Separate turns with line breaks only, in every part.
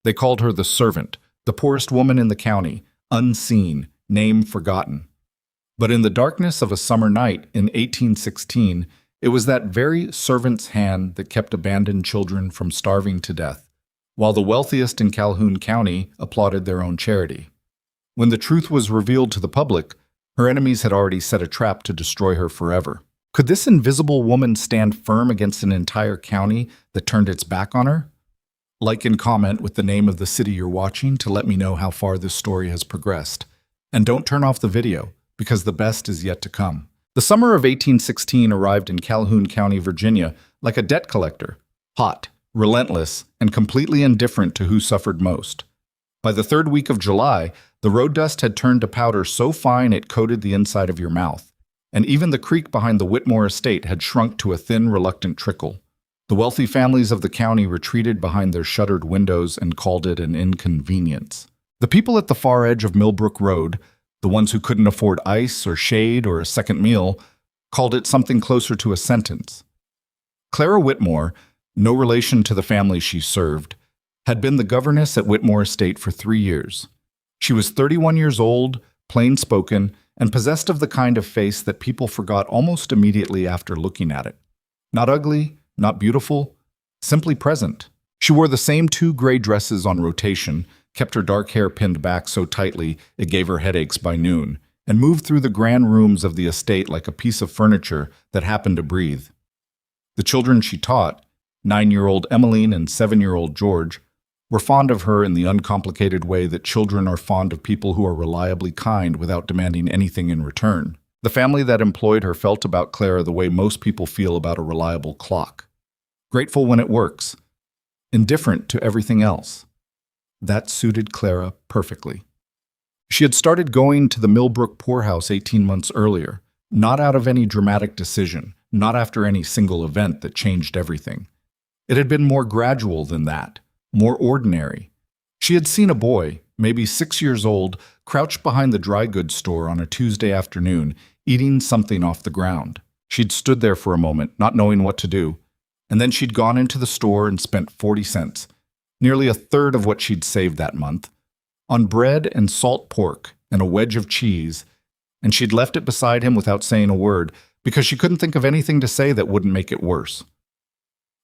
They called her the servant, the poorest woman in the county, unseen, name forgotten. But in the darkness of a summer night in 1816, it was that very servant's hand that kept abandoned children from starving to death, while the wealthiest in Calhoun County applauded their own charity. When the truth was revealed to the public, her enemies had already set a trap to destroy her forever. Could this invisible woman stand firm against an entire county that turned its back on her? Like and comment with the name of the city you're watching to let me know how far this story has progressed. And don't turn off the video, because the best is yet to come. The summer of 1816 arrived in Calhoun County, Virginia, like a debt collector, hot, relentless, and completely indifferent to who suffered most. By the third week of July, the road dust had turned to powder so fine it coated the inside of your mouth, and even the creek behind the Whitmore estate had shrunk to a thin, reluctant trickle. The wealthy families of the county retreated behind their shuttered windows and called it an inconvenience. The people at the far edge of Millbrook Road, the ones who couldn't afford ice or shade or a second meal, called it something closer to a sentence. Clara Whitmore, no relation to the family she served, had been the governess at Whitmore Estate for 3 years. She was 31 years old, plain-spoken, and possessed of the kind of face that people forgot almost immediately after looking at it. Not ugly, not beautiful, simply present. She wore the same 2 gray dresses on rotation, kept her dark hair pinned back so tightly it gave her headaches by noon, and moved through the grand rooms of the estate like a piece of furniture that happened to breathe. The children she taught, 9-year-old Emmeline and 7-year-old George, were fond of her in the uncomplicated way that children are fond of people who are reliably kind without demanding anything in return. The family that employed her felt about Clara the way most people feel about a reliable clock. Grateful when it works, indifferent to everything else. That suited Clara perfectly. She had started going to the Millbrook poorhouse 18 months earlier, not out of any dramatic decision, not after any single event that changed everything. It had been more gradual than that, more ordinary. She had seen a boy, maybe 6 years old, crouched behind the dry goods store on a Tuesday afternoon, eating something off the ground. She'd stood there for a moment, not knowing what to do, and then she'd gone into the store and spent 40 cents, nearly a third of what she'd saved that month, on bread and salt pork and a wedge of cheese, and she'd left it beside him without saying a word because she couldn't think of anything to say that wouldn't make it worse.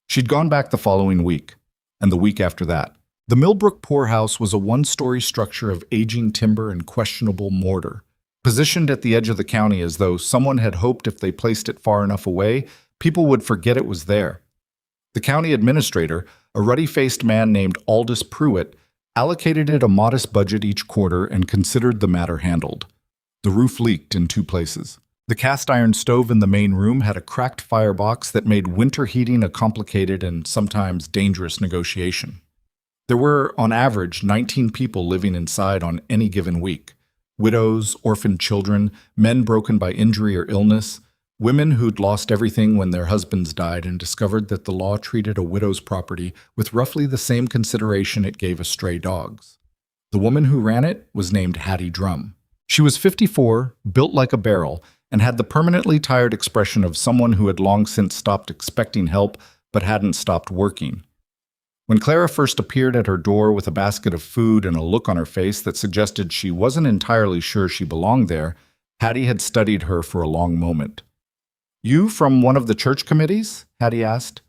She'd gone back the following week, and the week after that. The Millbrook poorhouse was a 1-story structure of aging timber and questionable mortar, positioned at the edge of the county as though someone had hoped if they placed it far enough away, people would forget it was there. The county administrator, a ruddy-faced man named Aldous Pruitt, allocated it a modest budget each quarter and considered the matter handled. The roof leaked in 2 places. The cast-iron stove in the main room had a cracked firebox that made winter heating a complicated and sometimes dangerous negotiation. There were, on average, 19 people living inside on any given week. Widows, orphaned children, men broken by injury or illness, women who'd lost everything when their husbands died and discovered that the law treated a widow's property with roughly the same consideration it gave a stray dog's. The woman who ran it was named Hattie Drum. She was 54, built like a barrel, and had the permanently tired expression of someone who had long since stopped expecting help but hadn't stopped working. When Clara first appeared at her door with a basket of food and a look on her face that suggested she wasn't entirely sure she belonged there, Hattie had studied her for a long moment. "You from one of the church committees?" Hattie asked.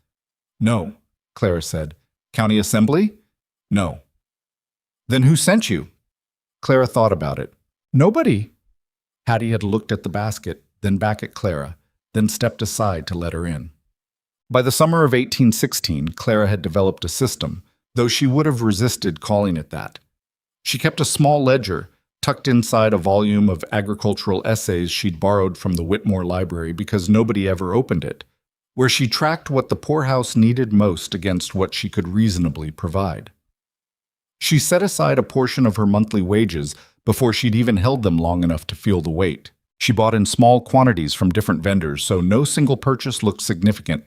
"No," Clara said. "County Assembly?" "No." "Then who sent you?" Clara thought about it. "Nobody." Hattie had looked at the basket, then back at Clara, then stepped aside to let her in. By the summer of 1816, Clara had developed a system, though she would have resisted calling it that. She kept a small ledger, tucked inside a volume of agricultural essays she'd borrowed from the Whitmore Library because nobody ever opened it, where she tracked what the poorhouse needed most against what she could reasonably provide. She set aside a portion of her monthly wages before she'd even held them long enough to feel the weight. She bought in small quantities from different vendors, so no single purchase looked significant.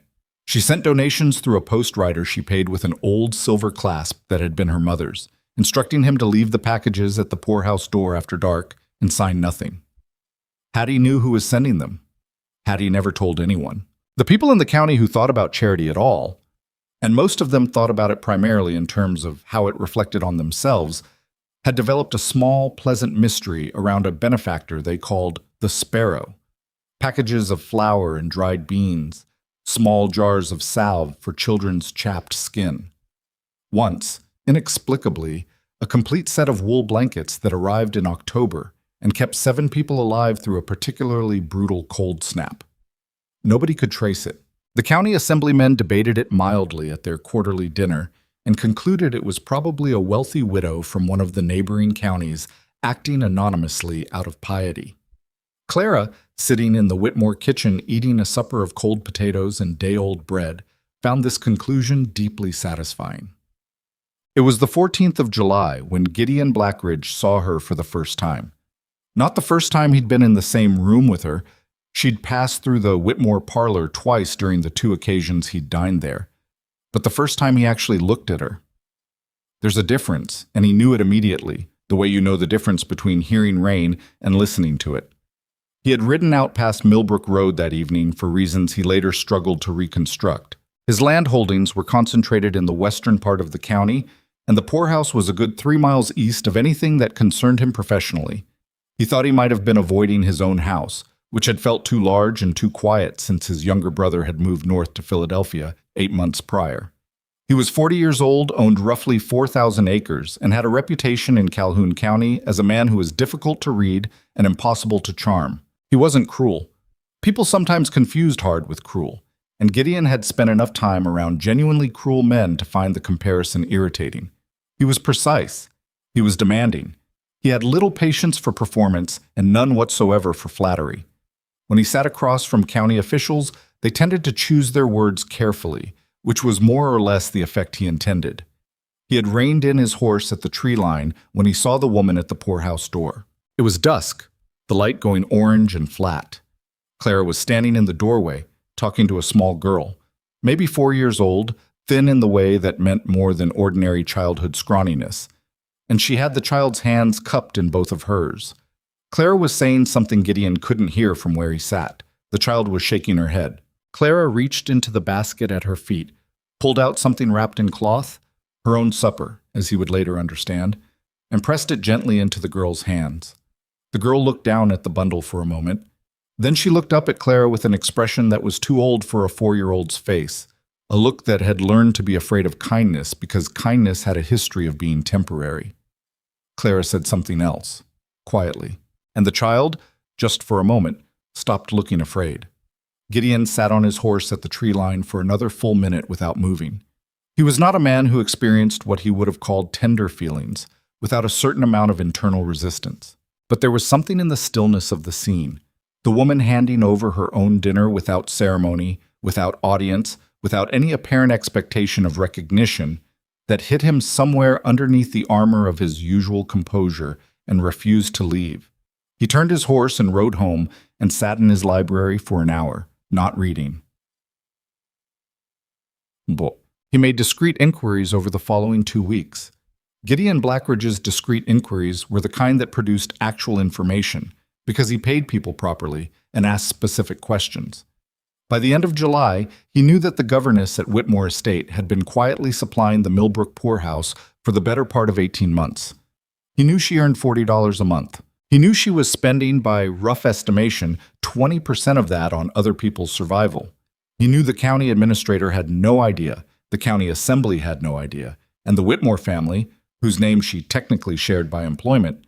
She sent donations through a postwriter she paid with an old silver clasp that had been her mother's, instructing him to leave the packages at the poorhouse door after dark and sign nothing. Hattie knew who was sending them. Hattie never told anyone. The people in the county who thought about charity at all and most of them thought about it primarily in terms of how it reflected on themselves, had developed a small, pleasant mystery around a benefactor they called the Sparrow. Packages of flour and dried beans, small jars of salve for children's chapped skin. Once, inexplicably, a complete set of wool blankets that arrived in October and kept 7 people alive through a particularly brutal cold snap. Nobody could trace it. The county assemblymen debated it mildly at their quarterly dinner and concluded it was probably a wealthy widow from one of the neighboring counties acting anonymously out of piety. Clara, sitting in the Whitmore kitchen eating a supper of cold potatoes and day-old bread, found this conclusion deeply satisfying. It was the 14th of July when Gideon Blackridge saw her for the first time. Not the first time he'd been in the same room with her. She'd passed through the Whitmore parlor twice during the 2 occasions he'd dined there, but the first time he actually looked at her. There's a difference, and he knew it immediately, the way you know the difference between hearing rain and listening to it. He had ridden out past Millbrook Road that evening for reasons he later struggled to reconstruct. His land holdings were concentrated in the western part of the county, and the poorhouse was a good 3 miles east of anything that concerned him professionally. He thought he might have been avoiding his own house, which had felt too large and too quiet since his younger brother had moved north to Philadelphia 8 months prior. He was 40 years old, owned roughly 4,000 acres, and had a reputation in Calhoun County as a man who was difficult to read and impossible to charm. He wasn't cruel. People sometimes confused hard with cruel, and Gideon had spent enough time around genuinely cruel men to find the comparison irritating. He was precise. He was demanding. He had little patience for performance and none whatsoever for flattery. When he sat across from county officials, they tended to choose their words carefully, which was more or less the effect he intended. He had reined in his horse at the tree line when he saw the woman at the poorhouse door. It was dusk, the light going orange and flat. Clara was standing in the doorway, talking to a small girl, maybe 4 years old, thin in the way that meant more than ordinary childhood scrawniness, and she had the child's hands cupped in both of hers. Clara was saying something Gideon couldn't hear from where he sat. The child was shaking her head. Clara reached into the basket at her feet, pulled out something wrapped in cloth, her own supper, as he would later understand, and pressed it gently into the girl's hands. The girl looked down at the bundle for a moment. Then she looked up at Clara with an expression that was too old for a 4-year-old's face, a look that had learned to be afraid of kindness because kindness had a history of being temporary. Clara said something else, quietly, and the child, just for a moment, stopped looking afraid. Gideon sat on his horse at the tree line for another full minute without moving. He was not a man who experienced what he would have called tender feelings, without a certain amount of internal resistance. But there was something in the stillness of the scene, the woman handing over her own dinner without ceremony, without audience, without any apparent expectation of recognition, that hit him somewhere underneath the armor of his usual composure and refused to leave. He turned his horse and rode home and sat in his library for an hour, not reading. He made discreet inquiries over the following 2 weeks. Gideon Blackridge's discreet inquiries were the kind that produced actual information, because he paid people properly and asked specific questions. By the end of July, he knew that the governess at Whitmore Estate had been quietly supplying the Millbrook poorhouse for the better part of 18 months. He knew she earned $40 a month. He knew she was spending, by rough estimation, 20% of that on other people's survival. He knew the county administrator had no idea, the county assembly had no idea, and the Whitmore family, whose name she technically shared by employment,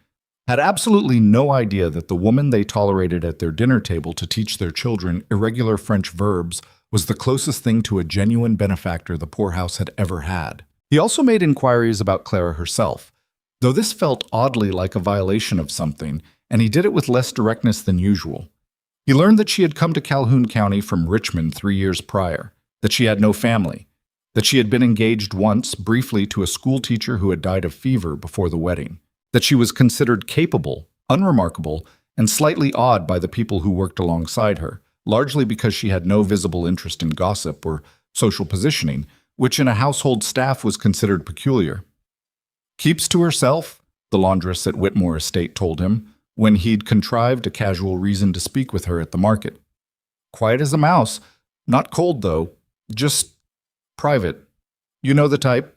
had absolutely no idea that the woman they tolerated at their dinner table to teach their children irregular French verbs was the closest thing to a genuine benefactor the poorhouse had ever had. He also made inquiries about Clara herself, though this felt oddly like a violation of something, and he did it with less directness than usual. He learned that she had come to Calhoun County from Richmond 3 years prior, that she had no family, that she had been engaged once, briefly, to a school teacher who had died of fever before the wedding, that she was considered capable, unremarkable, and slightly odd by the people who worked alongside her, largely because she had no visible interest in gossip or social positioning, which in a household staff was considered peculiar. Keeps to herself, the laundress at Whitmore Estate told him, when he'd contrived a casual reason to speak with her at the market. Quiet as a mouse, not cold though, just private, You know the type?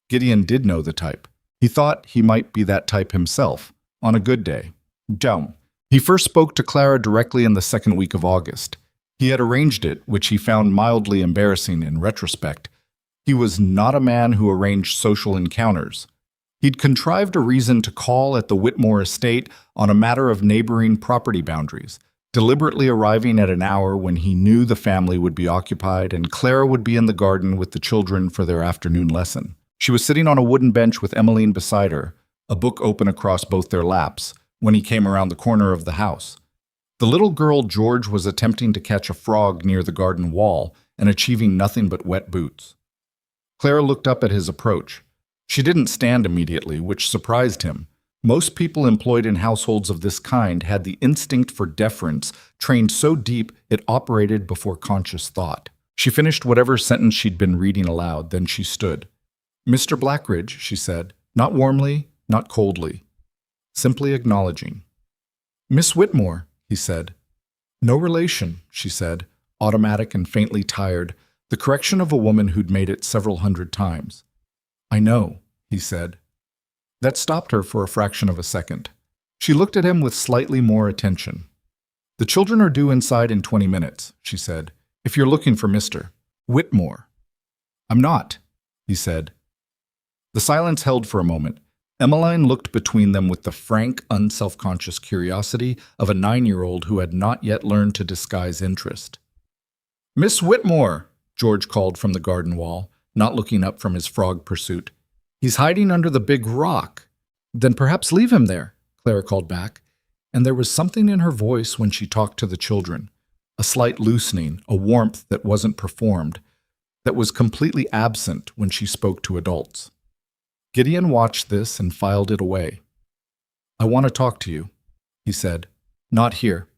Gideon did know the type. He thought he might be that type himself, on a good day. Down. He first spoke to Clara directly in the second week of August. He had arranged it, which he found mildly embarrassing in retrospect. He was not a man who arranged social encounters. He'd contrived a reason to call at the Whitmore estate on a matter of neighboring property boundaries, deliberately arriving at an hour when he knew the family would be occupied and Clara would be in the garden with the children for their afternoon lesson. She was sitting on a wooden bench with Emmeline beside her, a book open across both their laps, when he came around the corner of the house. The little girl George was attempting to catch a frog near the garden wall and achieving nothing but wet boots. Clara looked up at his approach. She didn't stand immediately, which surprised him. Most people employed in households of this kind had the instinct for deference trained so deep it operated before conscious thought. She finished whatever sentence she'd been reading aloud, then she stood. "Mr. Blackridge," she said, not warmly, not coldly, simply acknowledging. "Miss Whitmore," he said. "No relation," she said, automatic and faintly tired, the correction of a woman who'd made it several hundred times. "I know," he said. That stopped her for a fraction of a second. She looked at him with slightly more attention. "The children are due inside in 20 minutes, she said, "if you're looking for Mr. Whitmore." "I'm not," he said. The silence held for a moment. Emmeline looked between them with the frank, unselfconscious curiosity of a 9-year-old who had not yet learned to disguise interest. "Miss Whitmore," George called from the garden wall, not looking up from his frog pursuit. "He's hiding under the big rock." "Then perhaps leave him there," Clara called back, and there was something in her voice when she talked to the children, a slight loosening, a warmth that wasn't performed, that was completely absent when she spoke to adults. Gideon watched this and filed it away. "I want to talk to you," he said. "Not here.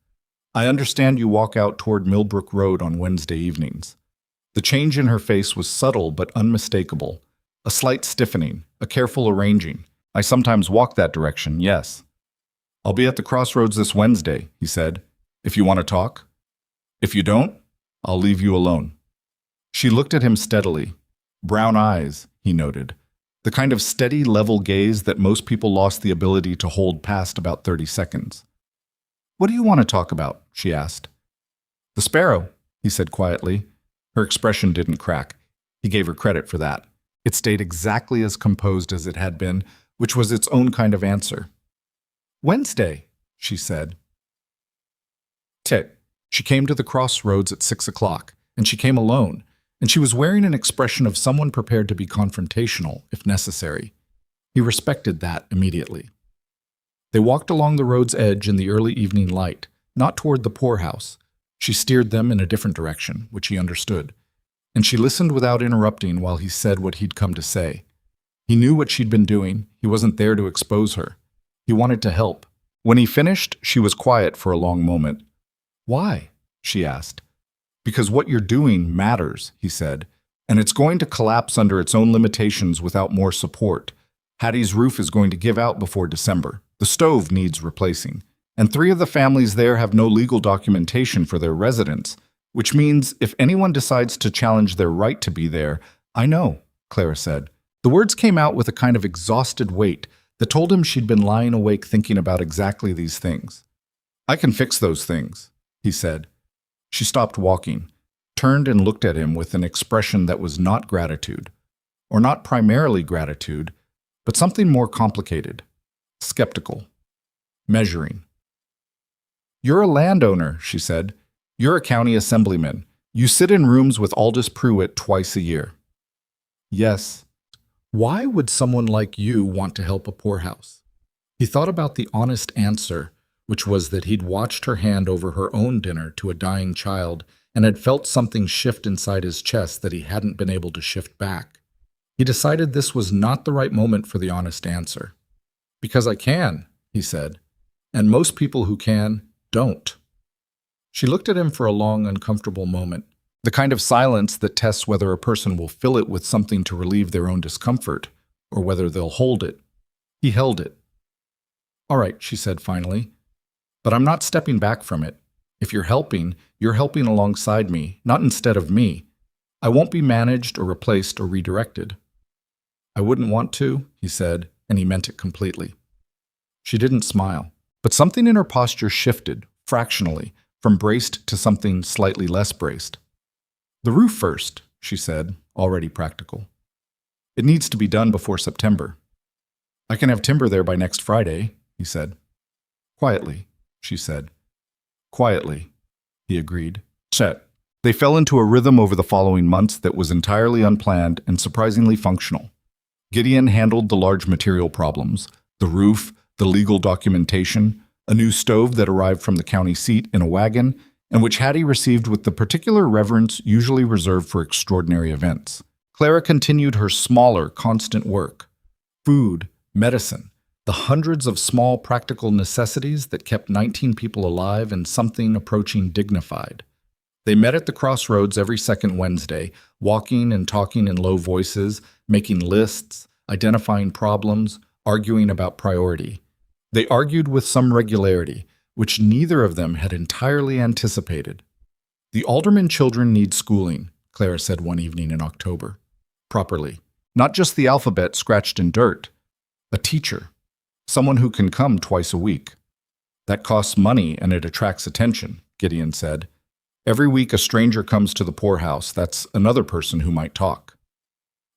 I understand you walk out toward Millbrook Road on Wednesday evenings." The change in her face was subtle but unmistakable. A slight stiffening, a careful arranging. "I sometimes walk that direction, yes." "I'll be at the crossroads this Wednesday," he said, "if you want to talk. If you don't, I'll leave you alone." She looked at him steadily. Brown eyes, he noted. The kind of steady, level gaze that most people lost the ability to hold past about 30 seconds. "What do you want to talk about?" she asked. "The sparrow," he said quietly. Her expression didn't crack. He gave her credit for that. It stayed exactly as composed as it had been, which was its own kind of answer. "Wednesday," she said. She came to the crossroads at 6 o'clock, and she came alone, and she was wearing an expression of someone prepared to be confrontational, if necessary. He respected that immediately. They walked along the road's edge in the early evening light, not toward the poorhouse. She steered them in a different direction, which he understood, and she listened without interrupting while he said what he'd come to say. He knew what she'd been doing. He wasn't there to expose her. He wanted to help. When he finished, she was quiet for a long moment. "Why?" she asked. "Because what you're doing matters," he said, "and it's going to collapse under its own limitations without more support. Hattie's roof is going to give out before December. The stove needs replacing. And 3 of the families there have no legal documentation for their residence, which means if anyone decides to challenge their right to be there, I know," Clara said. The words came out with a kind of exhausted weight that told him she'd been lying awake thinking about exactly these things. "I can fix those things," he said. She stopped walking, turned and looked at him with an expression that was not gratitude, or not primarily gratitude, but something more complicated, skeptical, measuring. "You're a landowner," she said. "You're a county assemblyman. You sit in rooms with Aldous Pruitt twice a year." "Yes." "Why would someone like you want to help a poorhouse?" He thought about the honest answer, which was that he'd watched her hand over her own dinner to a dying child and had felt something shift inside his chest that he hadn't been able to shift back. He decided this was not the right moment for the honest answer. "Because I can," he said, "and most people who can don't." She looked at him for a long, uncomfortable moment, the kind of silence that tests whether a person will fill it with something to relieve their own discomfort, or whether they'll hold it. He held it. "All right," she said finally, "but I'm not stepping back from it. If you're helping alongside me, not instead of me. I won't be managed or replaced or redirected. I wouldn't want to, he said, and he meant it completely. She didn't smile, but something in her posture shifted, fractionally, from braced to something slightly less braced. The roof first, she said, already practical. It needs to be done before September. I can have timber there by next Friday, he said. Quietly, she said. Quietly, he agreed. Chet. They fell into a rhythm over the following months that was entirely unplanned and surprisingly functional. Gideon handled the large material problems, the roof, the legal documentation, a new stove that arrived from the county seat in a wagon, and which Hattie received with the particular reverence usually reserved for extraordinary events. Clara continued her smaller, constant work. Food, medicine, the hundreds of small practical necessities that kept 19 people alive and something approaching dignified. They met at the crossroads every second Wednesday, walking and talking in low voices, making lists, identifying problems, arguing about priority. They argued with some regularity, which neither of them had entirely anticipated. The alderman children need schooling, Clara said one evening in October. Properly. Not just the alphabet scratched in dirt. A teacher. Someone who can come twice a week. That costs money and it attracts attention, Gideon said. Every week a stranger comes to the poorhouse. That's another person who might talk.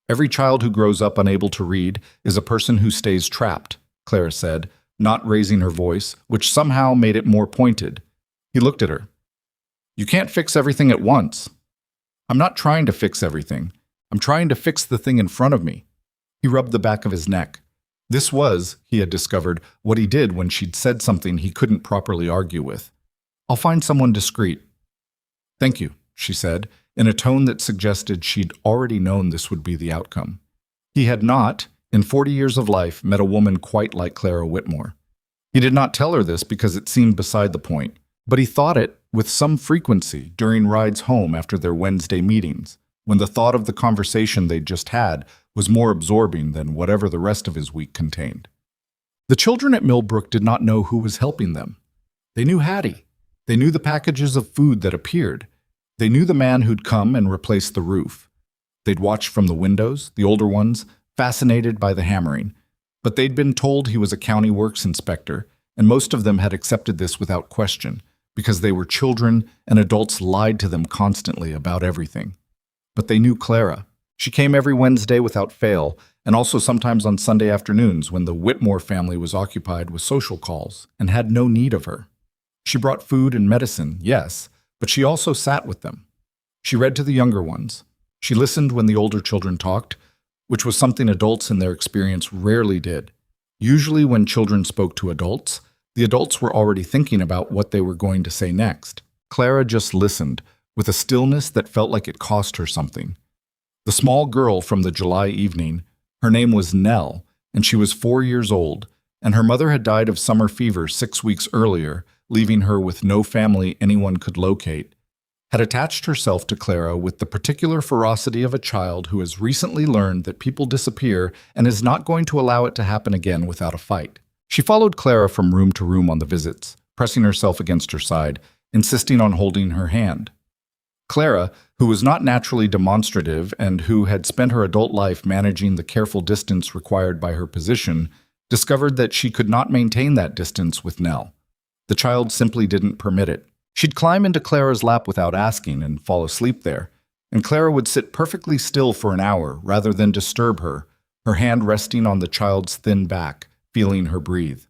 Every child who grows up unable to read is a person who stays trapped, Clara said, not raising her voice, which somehow made it more pointed. He looked at her. You can't fix everything at once. I'm not trying to fix everything. I'm trying to fix the thing in front of me. He rubbed the back of his neck. This was, he had discovered, what he did when she'd said something he couldn't properly argue with. I'll find someone discreet. Thank you, she said, in a tone that suggested she'd already known this would be the outcome. He had not, in 40 years of life, met a woman quite like Clara Whitmore. He did not tell her this because it seemed beside the point, but he thought it with some frequency during rides home after their Wednesday meetings, when the thought of the conversation they'd just had was more absorbing than whatever the rest of his week contained. The children at Millbrook did not know who was helping them. They knew Hattie. They knew the packages of food that appeared. They knew the man who'd come and replace the roof. They'd watched from the windows, the older ones, fascinated by the hammering. But they'd been told he was a county works inspector, and most of them had accepted this without question, because they were children and adults lied to them constantly about everything. But they knew Clara. She came every Wednesday without fail, and also sometimes on Sunday afternoons when the Whitmore family was occupied with social calls and had no need of her. She brought food and medicine, yes, but she also sat with them. She read to the younger ones. She listened when the older children talked, which was something adults in their experience rarely did. Usually when children spoke to adults, the adults were already thinking about what they were going to say next. Clara just listened, with a stillness that felt like it cost her something. The small girl from the July evening, her name was Nell, and she was 4 years old, and her mother had died of summer fever 6 weeks earlier, leaving her with no family anyone could locate, had attached herself to Clara with the particular ferocity of a child who has recently learned that people disappear and is not going to allow it to happen again without a fight. She followed Clara from room to room on the visits, pressing herself against her side, insisting on holding her hand. Clara, who was not naturally demonstrative and who had spent her adult life managing the careful distance required by her position, discovered that she could not maintain that distance with Nell. The child simply didn't permit it. She'd climb into Clara's lap without asking and fall asleep there, and Clara would sit perfectly still for an hour rather than disturb her, her hand resting on the child's thin back, feeling her breathe.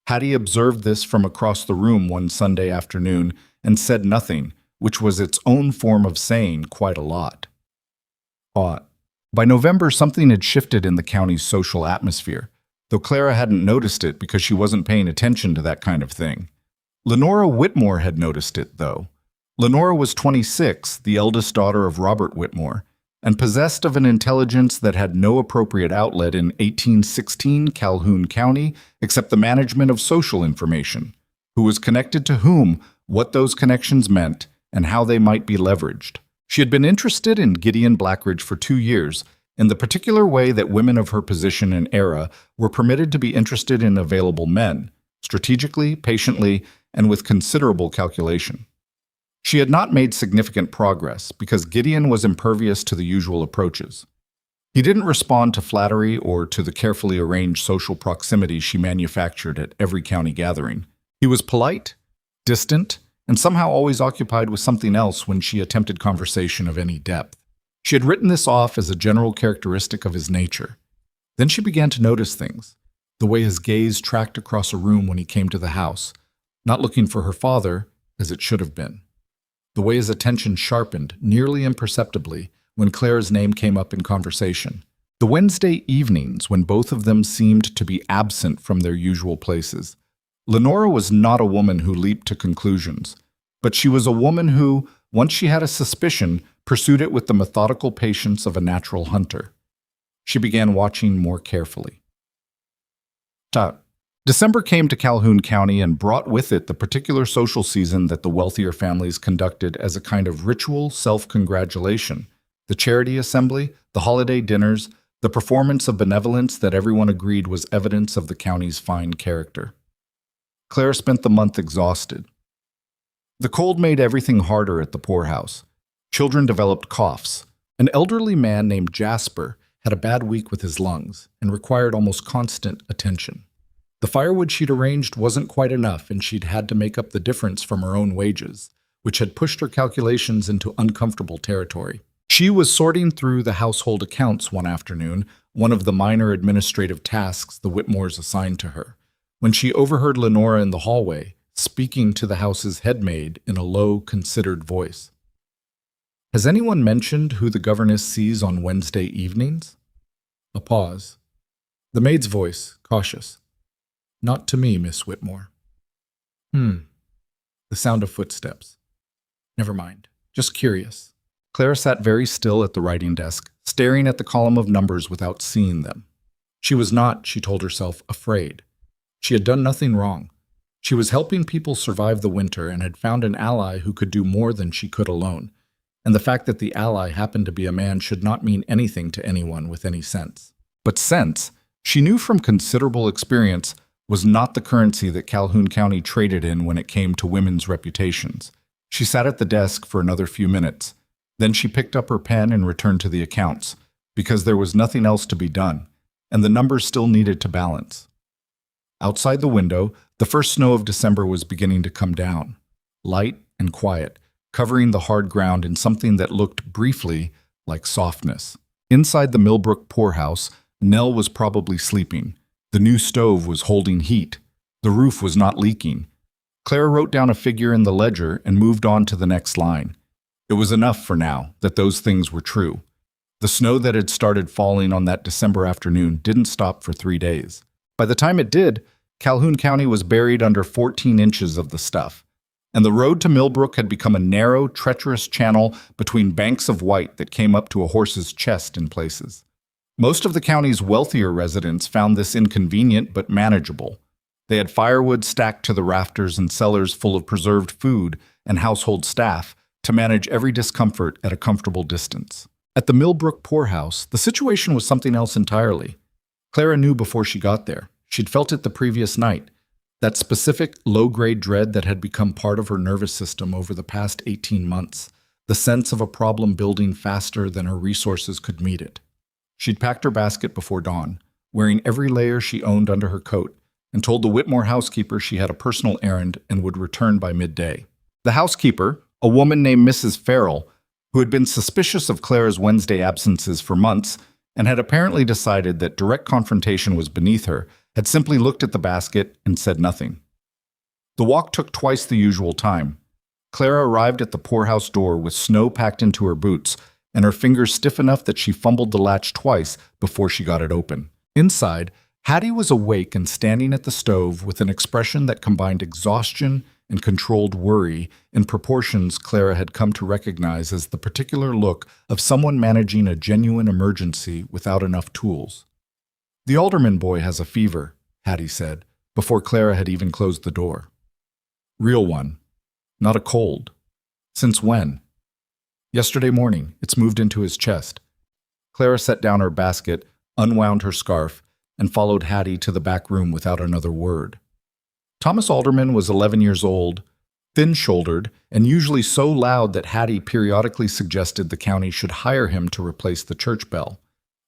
Hattie observed this from across the room one Sunday afternoon and said nothing, which was its own form of saying quite a lot. By November, something had shifted in the county's social atmosphere, though Clara hadn't noticed it because she wasn't paying attention to that kind of thing. Lenora Whitmore had noticed it, though. Lenora was 26, the eldest daughter of Robert Whitmore, and possessed of an intelligence that had no appropriate outlet in 1816 Calhoun County except the management of social information, who was connected to whom, what those connections meant, and how they might be leveraged. She had been interested in Gideon Blackridge for 2 years, in the particular way that women of her position and era were permitted to be interested in available men, strategically, patiently, and with considerable calculation. She had not made significant progress because Gideon was impervious to the usual approaches. He didn't respond to flattery or to the carefully arranged social proximity she manufactured at every county gathering. He was polite, distant, and somehow always occupied with something else when she attempted conversation of any depth. She had written this off as a general characteristic of his nature. Then she began to notice things, the way his gaze tracked across a room when he came to the house, not looking for her father as it should have been. The way his attention sharpened, nearly imperceptibly, when Clara's name came up in conversation. The Wednesday evenings when both of them seemed to be absent from their usual places. Lenora was not a woman who leaped to conclusions, but she was a woman who, once she had a suspicion, pursued it with the methodical patience of a natural hunter. She began watching more carefully. December came to Calhoun County and brought with it the particular social season that the wealthier families conducted as a kind of ritual self-congratulation. The charity assembly, the holiday dinners, the performance of benevolence that everyone agreed was evidence of the county's fine character. Clara spent the month exhausted. The cold made everything harder at the poorhouse. Children developed coughs. An elderly man named Jasper had a bad week with his lungs and required almost constant attention. The firewood she'd arranged wasn't quite enough, and she'd had to make up the difference from her own wages, which had pushed her calculations into uncomfortable territory. She was sorting through the household accounts one afternoon, one of the minor administrative tasks the Whitmores assigned to her, when she overheard Lenora in the hallway, speaking to the house's headmaid in a low, considered voice. "Has anyone mentioned who the governess sees on Wednesday evenings?" A pause. The maid's voice, cautious. "Not to me, Miss Whitmore." The sound of footsteps. "Never mind. Just curious." Clara sat very still at the writing desk, staring at the column of numbers without seeing them. She was not, she told herself, afraid. She had done nothing wrong. She was helping people survive the winter and had found an ally who could do more than she could alone. And the fact that the ally happened to be a man should not mean anything to anyone with any sense. But sense, she knew from considerable experience, was not the currency that Calhoun County traded in when it came to women's reputations. She sat at the desk for another few minutes. Then she picked up her pen and returned to the accounts, because there was nothing else to be done, and the numbers still needed to balance. Outside the window, the first snow of December was beginning to come down, light and quiet, covering the hard ground in something that looked briefly like softness. Inside the Millbrook poorhouse, Nell was probably sleeping. The new stove was holding heat. The roof was not leaking. Clara wrote down a figure in the ledger and moved on to the next line. It was enough for now that those things were true. The snow that had started falling on that December afternoon didn't stop for 3 days. By the time it did, Calhoun County was buried under 14 inches of the stuff, and the road to Millbrook had become a narrow, treacherous channel between banks of white that came up to a horse's chest in places. Most of the county's wealthier residents found this inconvenient but manageable. They had firewood stacked to the rafters and cellars full of preserved food and household staff to manage every discomfort at a comfortable distance. At the Millbrook poorhouse, the situation was something else entirely. Clara knew before she got there. She'd felt it the previous night, that specific low-grade dread that had become part of her nervous system over the past 18 months, the sense of a problem building faster than her resources could meet it. She'd packed her basket before dawn, wearing every layer she owned under her coat, and told the Whitmore housekeeper she had a personal errand and would return by midday. The housekeeper, a woman named Mrs. Farrell, who had been suspicious of Clara's Wednesday absences for months and had apparently decided that direct confrontation was beneath her, had simply looked at the basket and said nothing. The walk took twice the usual time. Clara arrived at the poorhouse door with snow packed into her boots and her fingers stiff enough that she fumbled the latch twice before she got it open. Inside, Hattie was awake and standing at the stove with an expression that combined exhaustion and controlled worry in proportions Clara had come to recognize as the particular look of someone managing a genuine emergency without enough tools. "The alderman boy has a fever," Hattie said, before Clara had even closed the door. "Real one. Not a cold. Since when?" "Yesterday morning. It's moved into his chest." Clara set down her basket, unwound her scarf, and followed Hattie to the back room without another word. Thomas Alderman was 11 years old, thin-shouldered, and usually so loud that Hattie periodically suggested the county should hire him to replace the church bell.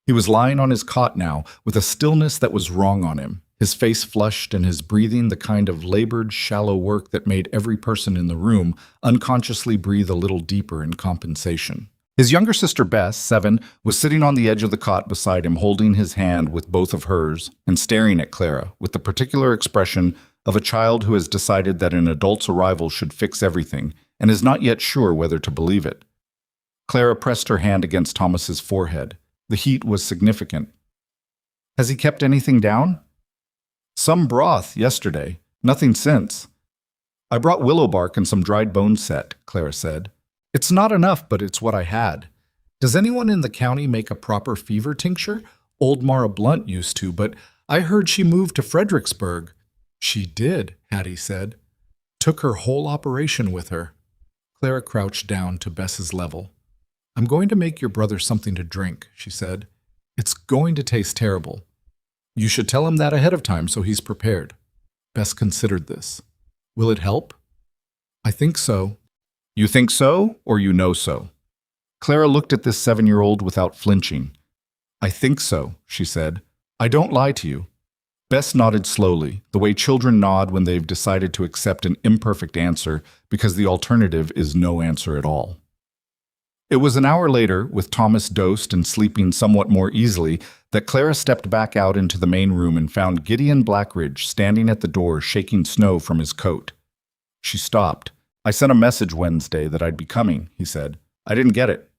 He was lying on his cot now, with a stillness that was wrong on him, his face flushed and his breathing the kind of labored, shallow work that made every person in the room unconsciously breathe a little deeper in compensation. His younger sister Bess, 7, was sitting on the edge of the cot beside him, holding his hand with both of hers and staring at Clara with the particular expression of a child who has decided that an adult's arrival should fix everything and is not yet sure whether to believe it. Clara pressed her hand against Thomas's forehead. The heat was significant. "Has he kept anything down?" "Some broth yesterday. Nothing since." "I brought willow bark and some dried bone set," Clara said. "It's not enough, but it's what I had. Does anyone in the county make a proper fever tincture? Old Mara Blunt used to, but I heard she moved to Fredericksburg." "She did," Hattie said. "Took her whole operation with her." Clara crouched down to Bess's level. "I'm going to make your brother something to drink," she said. "It's going to taste terrible. You should tell him that ahead of time so he's prepared." Bess considered this. "Will it help?" "I think so." "You think so, or you know so?" Clara looked at this 7-year-old without flinching. "I think so," she said. "I don't lie to you." Bess nodded slowly, the way children nod when they've decided to accept an imperfect answer because the alternative is no answer at all. It was an hour later, with Thomas dosed and sleeping somewhat more easily, that Clara stepped back out into the main room and found Gideon Blackridge standing at the door shaking snow from his coat. She stopped. "I sent a message Wednesday that I'd be coming," he said. "I didn't get it."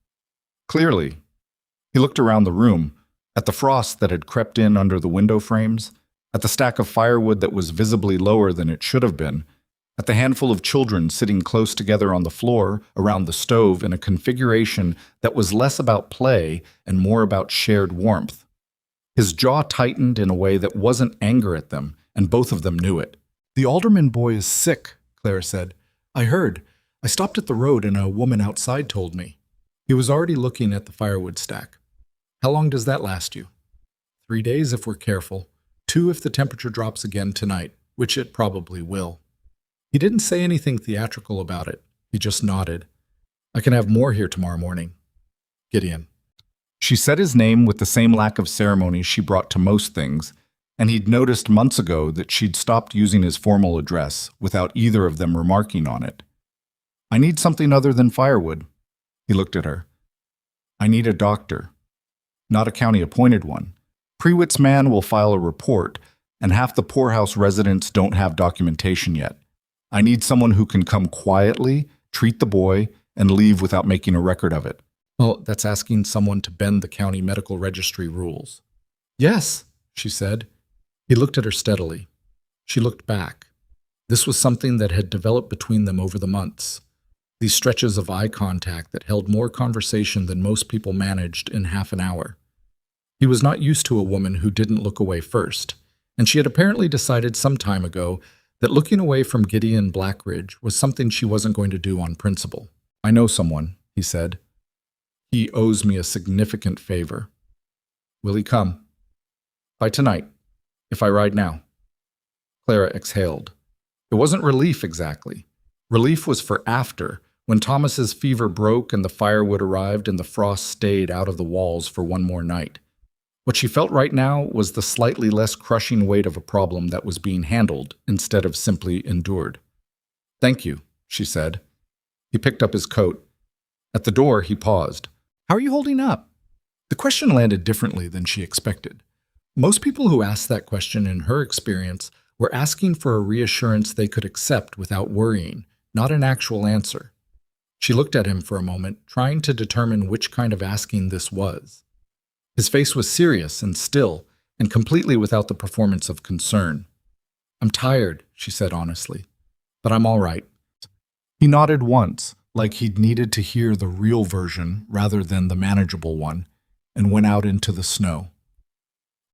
"Clearly." He looked around the room, at the frost that had crept in under the window frames, at the stack of firewood that was visibly lower than it should have been, at the handful of children sitting close together on the floor around the stove in a configuration that was less about play and more about shared warmth. His jaw tightened in a way that wasn't anger at them, and both of them knew it. "The alderman boy is sick," Clara said. "I heard. I stopped at the road and a woman outside told me." He was already looking at the firewood stack. "How long does that last you?" 3 days if we're careful. 2 if the temperature drops again tonight, which it probably will." He didn't say anything theatrical about it. He just nodded. "I can have more here tomorrow morning." "Gideon." She said his name with the same lack of ceremony she brought to most things, and he'd noticed months ago that she'd stopped using his formal address without either of them remarking on it. "I need something other than firewood." He looked at her. "I need a doctor. Not a county-appointed one. Prewitt's man will file a report, and half the poorhouse residents don't have documentation yet. I need someone who can come quietly, treat the boy, and leave without making a record of it." "Well, that's asking someone to bend the county medical registry rules." "Yes," she said. He looked at her steadily. She looked back. This was something that had developed between them over the months. These stretches of eye contact that held more conversation than most people managed in half an hour. He was not used to a woman who didn't look away first, and she had apparently decided some time ago that looking away from Gideon Blackridge was something she wasn't going to do on principle. "I know someone," he said. "He owes me a significant favor." "Will he come?" "By tonight, if I ride now." Clara exhaled. It wasn't relief exactly. Relief was for after, when Thomas's fever broke and the firewood arrived and the frost stayed out of the walls for one more night. What she felt right now was the slightly less crushing weight of a problem that was being handled instead of simply endured. "Thank you," she said. He picked up his coat. At the door, he paused. "How are you holding up?" The question landed differently than she expected. Most people who asked that question, in her experience, were asking for a reassurance they could accept without worrying, not an actual answer. She looked at him for a moment, trying to determine which kind of asking this was. His face was serious and still, and completely without the performance of concern. "I'm tired," she said honestly, "but I'm all right." He nodded once, like he'd needed to hear the real version rather than the manageable one, and went out into the snow.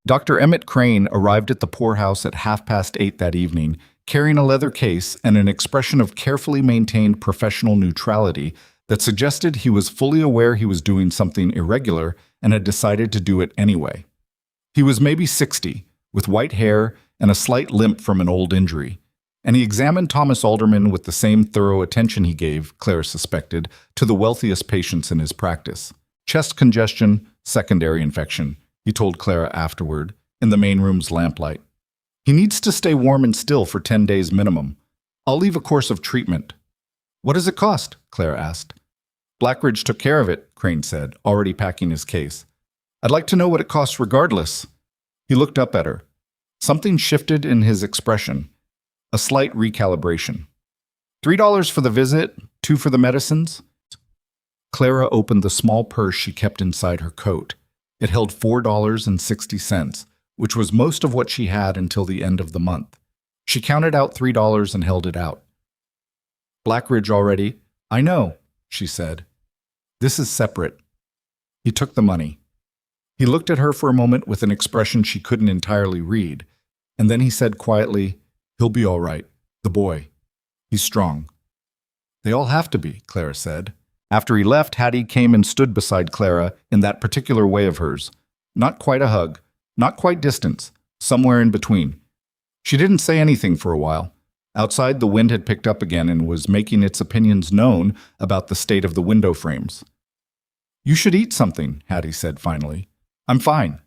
Dr. Emmett Crane arrived at the poorhouse at 8:30 that evening, carrying a leather case and an expression of carefully maintained professional neutrality that suggested he was fully aware he was doing something irregular and had decided to do it anyway. He was maybe 60, with white hair and a slight limp from an old injury, and he examined Thomas Alderman with the same thorough attention he gave, Clara suspected, to the wealthiest patients in his practice. Chest congestion, secondary infection, he told Clara afterward, in the main room's lamplight. He needs to stay warm and still for 10 days minimum. I'll leave a course of treatment. What does it cost? Clara asked. Blackridge took care of it, Crane said, already packing his case. I'd like to know what it costs regardless. He looked up at her. Something shifted in his expression. A slight recalibration. $3 for the visit, $2 for the medicines? Clara opened the small purse she kept inside her coat. It held $4.60, which was most of what she had until the end of the month. She counted out $3 and held it out. Blackridge already? I know, she said. This is separate. He took the money. He looked at her for a moment with an expression she couldn't entirely read, and then he said quietly, He'll be all right, the boy. He's strong. They all have to be, Clara said. After he left, Hattie came and stood beside Clara in that particular way of hers. Not quite a hug, not quite distance, somewhere in between. She didn't say anything for a while. Outside, the wind had picked up again and was making its opinions known about the state of the window frames. You should eat something, Hattie said finally. I'm fine.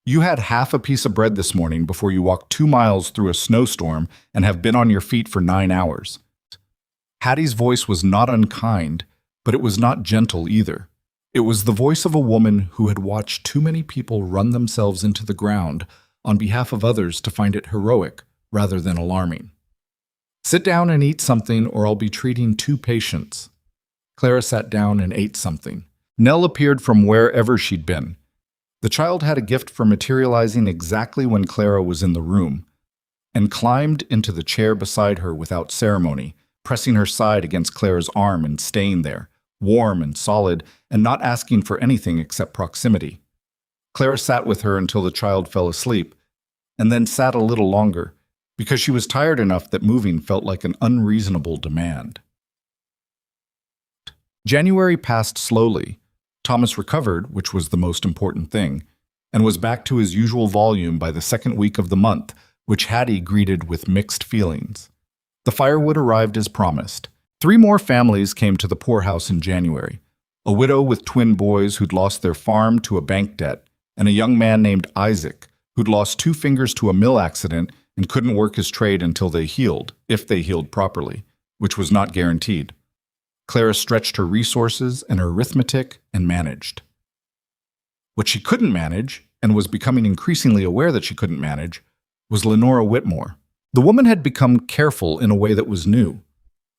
You had half a piece of bread this morning before you walked 2 miles through a snowstorm and have been on your feet for 9 hours. Hattie's voice was not unkind, but it was not gentle either. It was the voice of a woman who had watched too many people run themselves into the ground on behalf of others to find it heroic rather than alarming. Sit down and eat something or I'll be treating 2 patients. Clara sat down and ate something. Nell appeared from wherever she'd been. The child had a gift for materializing exactly when Clara was in the room, and climbed into the chair beside her without ceremony, pressing her side against Clara's arm and staying there, warm and solid, and not asking for anything except proximity. Clara sat with her until the child fell asleep, and then sat a little longer, because she was tired enough that moving felt like an unreasonable demand. January passed slowly. Thomas recovered, which was the most important thing, and was back to his usual volume by the second week of the month, which Hattie greeted with mixed feelings. The firewood arrived as promised. 3 more families came to the poorhouse in January. A widow with twin boys who'd lost their farm to a bank debt, and a young man named Isaac, who'd lost 2 fingers to a mill accident and couldn't work his trade until they healed, if they healed properly, which was not guaranteed. Clara stretched her resources and her arithmetic and managed. What she couldn't manage, and was becoming increasingly aware that she couldn't manage, was Lenora Whitmore. The woman had become careful in a way that was new.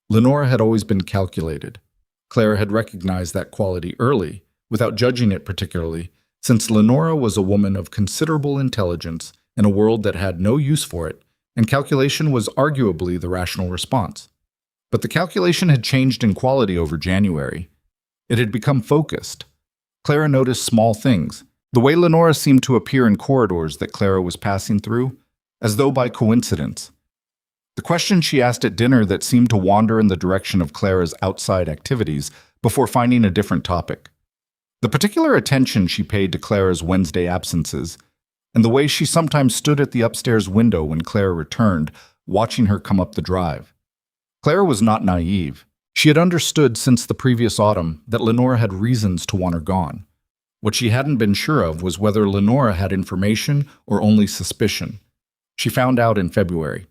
Lenora had always been calculated. Clara had recognized that quality early, without judging it particularly, since Lenora was a woman of considerable intelligence in a world that had no use for it, and calculation was arguably the rational response. But the calculation had changed in quality over January. It had become focused. Clara noticed small things, the way Lenora seemed to appear in corridors that Clara was passing through, as though by coincidence. The question she asked at dinner that seemed to wander in the direction of Clara's outside activities before finding a different topic. The particular attention she paid to Clara's Wednesday absences, and the way she sometimes stood at the upstairs window when Clara returned, watching her come up the drive. Clara was not naive. She had understood since the previous autumn that Lenora had reasons to want her gone. What she hadn't been sure of was whether Lenora had information or only suspicion. She found out in February.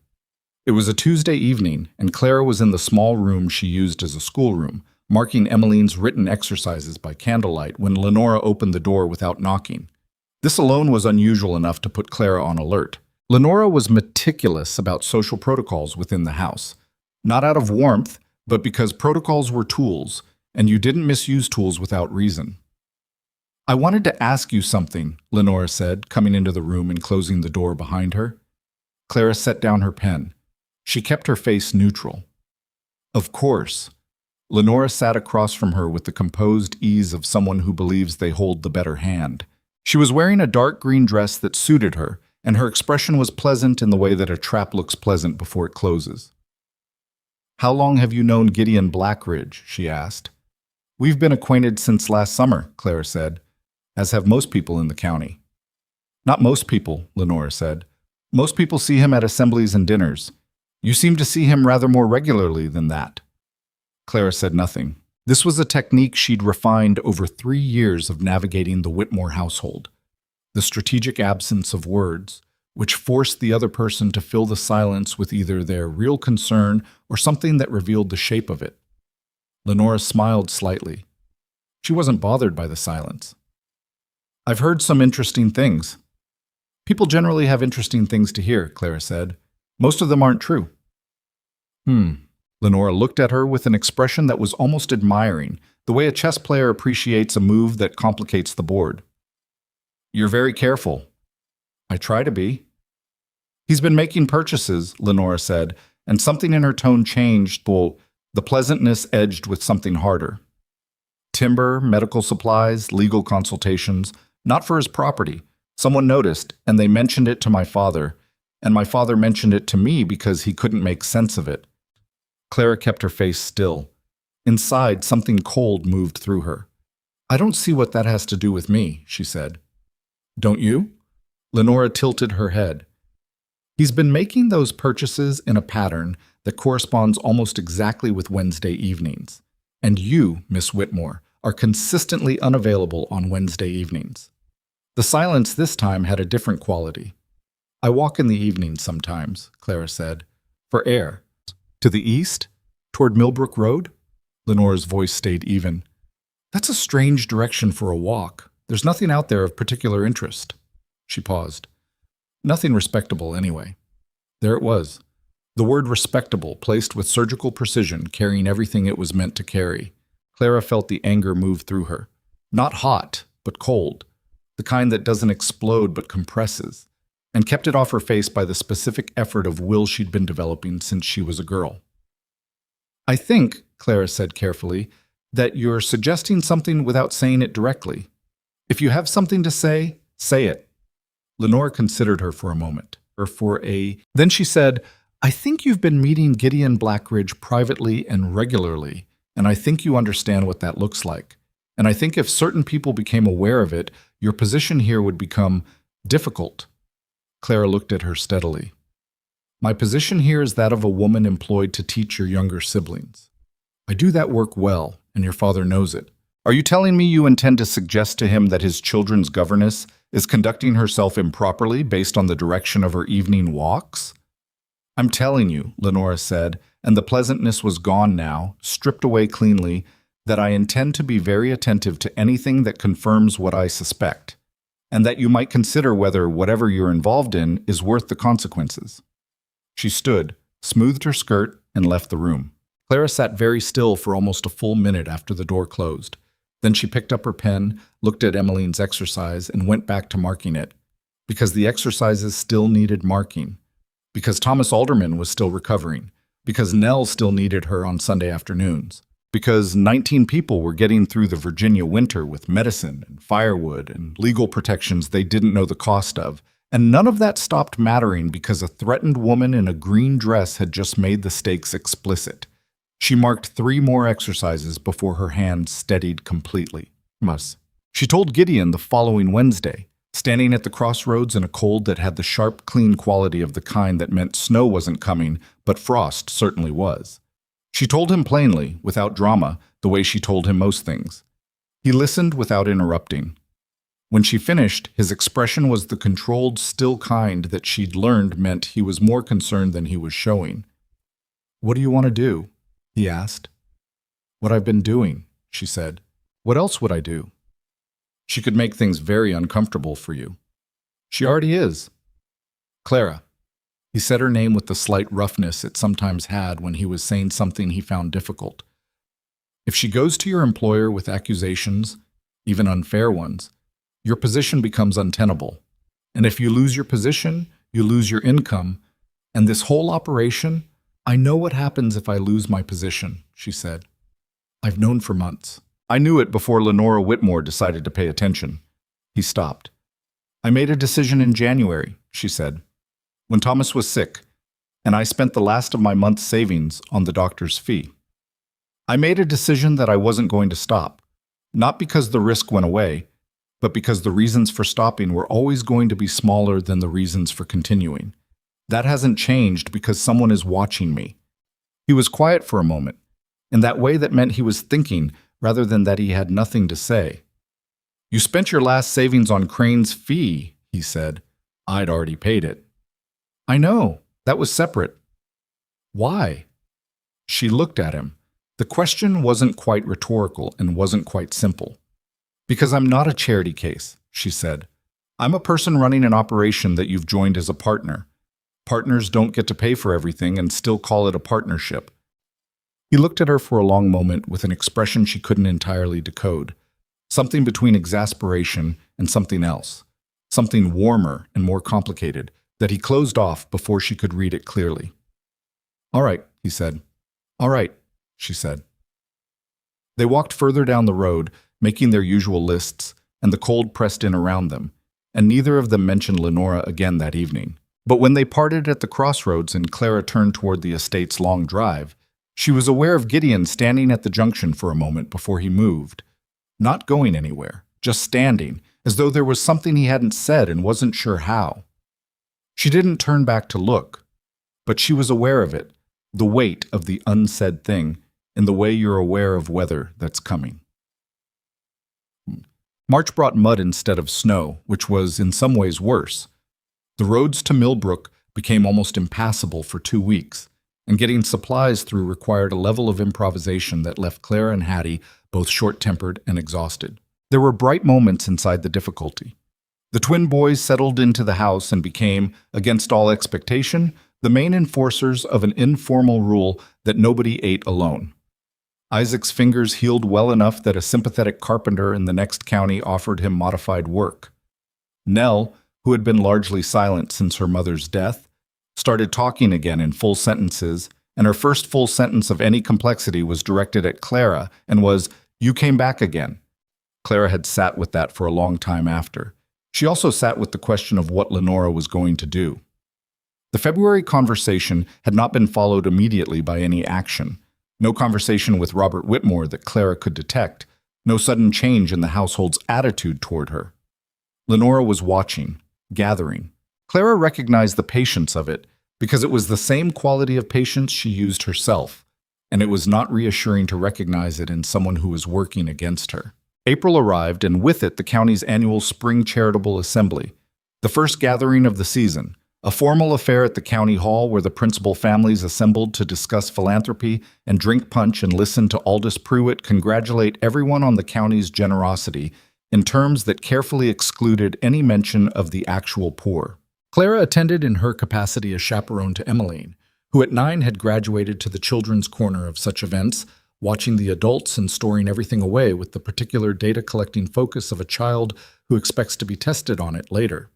It was a Tuesday evening, and Clara was in the small room she used as a schoolroom, marking Emmeline's written exercises by candlelight when Lenora opened the door without knocking. This alone was unusual enough to put Clara on alert. Lenora was meticulous about social protocols within the house. Not out of warmth, but because protocols were tools, and you didn't misuse tools without reason. I wanted to ask you something, Lenora said, coming into the room and closing the door behind her. Clara set down her pen. She kept her face neutral. Of course. Lenora sat across from her with the composed ease of someone who believes they hold the better hand. She was wearing a dark green dress that suited her, and her expression was pleasant in the way that a trap looks pleasant before it closes. How long have you known Gideon Blackridge? She asked. We've been acquainted since last summer, Clara said, as have most people in the county. Not most people, Lenora said. Most people see him at assemblies and dinners. You seem to see him rather more regularly than that. Clara said nothing. This was a technique she'd refined over 3 years of navigating the Whitmore household. The strategic absence of words, which forced the other person to fill the silence with either their real concern or something that revealed the shape of it. Lenora smiled slightly. She wasn't bothered by the silence. I've heard some interesting things. People generally have interesting things to hear, Clara said. Most of them aren't true. Lenora looked at her with an expression that was almost admiring, the way a chess player appreciates a move that complicates the board. You're very careful. I try to be. He's been making purchases, Lenora said, and something in her tone changed, though the pleasantness edged with something harder. Timber, medical supplies, legal consultations, not for his property. Someone noticed, and they mentioned it to my father, and my father mentioned it to me because he couldn't make sense of it. Clara kept her face still. Inside, something cold moved through her. I don't see what that has to do with me, she said. Don't you? Lenora tilted her head. He's been making those purchases in a pattern that corresponds almost exactly with Wednesday evenings. And you, Miss Whitmore, are consistently unavailable on Wednesday evenings. The silence this time had a different quality. I walk in the evening sometimes, Clara said, for air. To the east? Toward Millbrook Road? Lenora's voice stayed even. That's a strange direction for a walk. There's nothing out there of particular interest. She paused. Nothing respectable, anyway. There it was. The word respectable, placed with surgical precision, carrying everything it was meant to carry. Clara felt the anger move through her. Not hot, but cold. The kind that doesn't explode but compresses, and kept it off her face by the specific effort of will she'd been developing since she was a girl. I think, Clara said carefully, that you're suggesting something without saying it directly. If you have something to say, say it. Lenora considered her for a moment, Then she said, I think you've been meeting Gideon Blackridge privately and regularly, and I think you understand what that looks like. And I think if certain people became aware of it, your position here would become difficult. Clara looked at her steadily. My position here is that of a woman employed to teach your younger siblings. I do that work well, and your father knows it. Are you telling me you intend to suggest to him that his children's governess is conducting herself improperly based on the direction of her evening walks? I'm telling you, Lenora said, and the pleasantness was gone now, stripped away cleanly, that I intend to be very attentive to anything that confirms what I suspect, and that you might consider whether whatever you're involved in is worth the consequences. She stood, smoothed her skirt, and left the room. Clara sat very still for almost a full minute after the door closed. Then she picked up her pen, looked at Emmeline's exercise, and went back to marking it, because the exercises still needed marking, because Thomas Alderman was still recovering, because Nell still needed her on Sunday afternoons, because 19 people were getting through the Virginia winter with medicine and firewood and legal protections they didn't know the cost of, and none of that stopped mattering because a threatened woman in a green dress had just made the stakes explicit. She marked 3 more exercises before her hand steadied completely. She told Gideon the following Wednesday, standing at the crossroads in a cold that had the sharp, clean quality of the kind that meant snow wasn't coming, but frost certainly was. She told him plainly, without drama, the way she told him most things. He listened without interrupting. When she finished, his expression was the controlled, still kind that she'd learned meant he was more concerned than he was showing. What do you want to do? He asked. What I've been doing, she said. What else would I do? She could make things very uncomfortable for you. She already is. Clara. He said her name with the slight roughness it sometimes had when he was saying something he found difficult. If she goes to your employer with accusations, even unfair ones, your position becomes untenable. And if you lose your position, you lose your income. And this whole operation, I know what happens if I lose my position, she said. I've known for months. I knew it before Lenora Whitmore decided to pay attention. He stopped. I made a decision in January, she said, when Thomas was sick, and I spent the last of my month's savings on the doctor's fee. I made a decision that I wasn't going to stop, not because the risk went away, but because the reasons for stopping were always going to be smaller than the reasons for continuing. That hasn't changed because someone is watching me." He was quiet for a moment, in that way that meant he was thinking rather than that he had nothing to say. "You spent your last savings on Crane's fee," he said. "I'd already paid it." "I know. That was separate." "Why?" She looked at him. The question wasn't quite rhetorical and wasn't quite simple. "Because I'm not a charity case," she said. "I'm a person running an operation that you've joined as a partner. Partners don't get to pay for everything and still call it a partnership." He looked at her for a long moment with an expression she couldn't entirely decode. Something between exasperation and something else. Something warmer and more complicated that he closed off before she could read it clearly. "All right," he said. "All right," she said. They walked further down the road, making their usual lists, and the cold pressed in around them, and neither of them mentioned Lenora again that evening. But when they parted at the crossroads and Clara turned toward the estate's long drive, she was aware of Gideon standing at the junction for a moment before he moved. Not going anywhere, just standing, as though there was something he hadn't said and wasn't sure how. She didn't turn back to look, but she was aware of it, the weight of the unsaid thing, in the way you're aware of weather that's coming. March brought mud instead of snow, which was in some ways worse. The roads to Millbrook became almost impassable for 2 weeks, and getting supplies through required a level of improvisation that left Clara and Hattie both short-tempered and exhausted. There were bright moments inside the difficulty. The twin boys settled into the house and became, against all expectation, the main enforcers of an informal rule that nobody ate alone. Isaac's fingers healed well enough that a sympathetic carpenter in the next county offered him modified work. Nell, who had been largely silent since her mother's death, started talking again in full sentences, and her first full sentence of any complexity was directed at Clara and was, "You came back again." Clara had sat with that for a long time after. She also sat with the question of what Lenora was going to do. The February conversation had not been followed immediately by any action. No conversation with Robert Whitmore that Clara could detect, no sudden change in the household's attitude toward her. Lenora was watching, gathering. Clara recognized the patience of it, because it was the same quality of patience she used herself, and it was not reassuring to recognize it in someone who was working against her. April arrived, and with it the county's annual Spring Charitable Assembly, the first gathering of the season, a formal affair at the county hall where the principal families assembled to discuss philanthropy and drink punch and listen to Aldous Pruitt congratulate everyone on the county's generosity in terms that carefully excluded any mention of the actual poor. Clara attended in her capacity as chaperone to Emmeline, who at 9 had graduated to the children's corner of such events, watching the adults and storing everything away with the particular data-collecting focus of a child who expects to be tested on it later.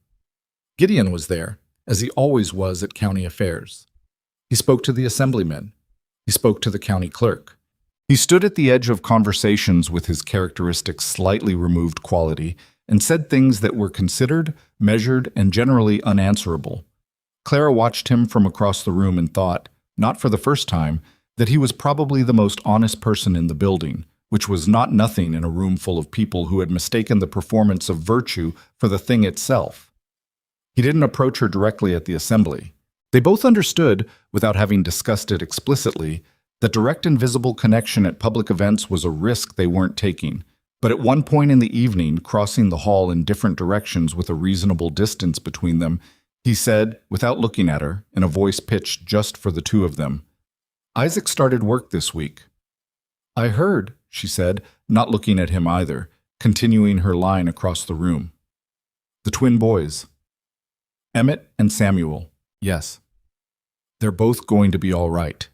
Gideon was there, as he always was at county affairs. He spoke to the assemblymen. He spoke to the county clerk. He stood at the edge of conversations with his characteristic slightly removed quality and said things that were considered, measured, and generally unanswerable. Clara watched him from across the room and thought, not for the first time, that he was probably the most honest person in the building, which was not nothing in a room full of people who had mistaken the performance of virtue for the thing itself. He didn't approach her directly at the assembly. They both understood, without having discussed it explicitly, that direct and visible connection at public events was a risk they weren't taking. But at one point in the evening, crossing the hall in different directions with a reasonable distance between them, he said, without looking at her, in a voice pitched just for the two of them, "Isaac started work this week." "I heard," she said, not looking at him either, continuing her line across the room. "The twin boys. Emmett and Samuel, yes. They're both going to be all right."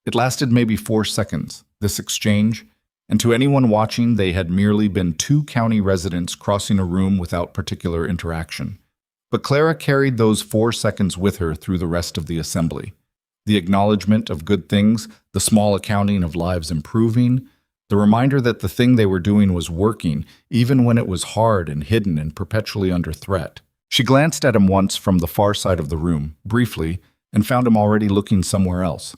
It lasted maybe 4 seconds, this exchange, and to anyone watching they had merely been 2 county residents crossing a room without particular interaction. But Clara carried those 4 seconds with her through the rest of the assembly. The acknowledgement of good things, the small accounting of lives improving, the reminder that the thing they were doing was working, even when it was hard and hidden and perpetually under threat. She glanced at him once from the far side of the room, briefly, and found him already looking somewhere else.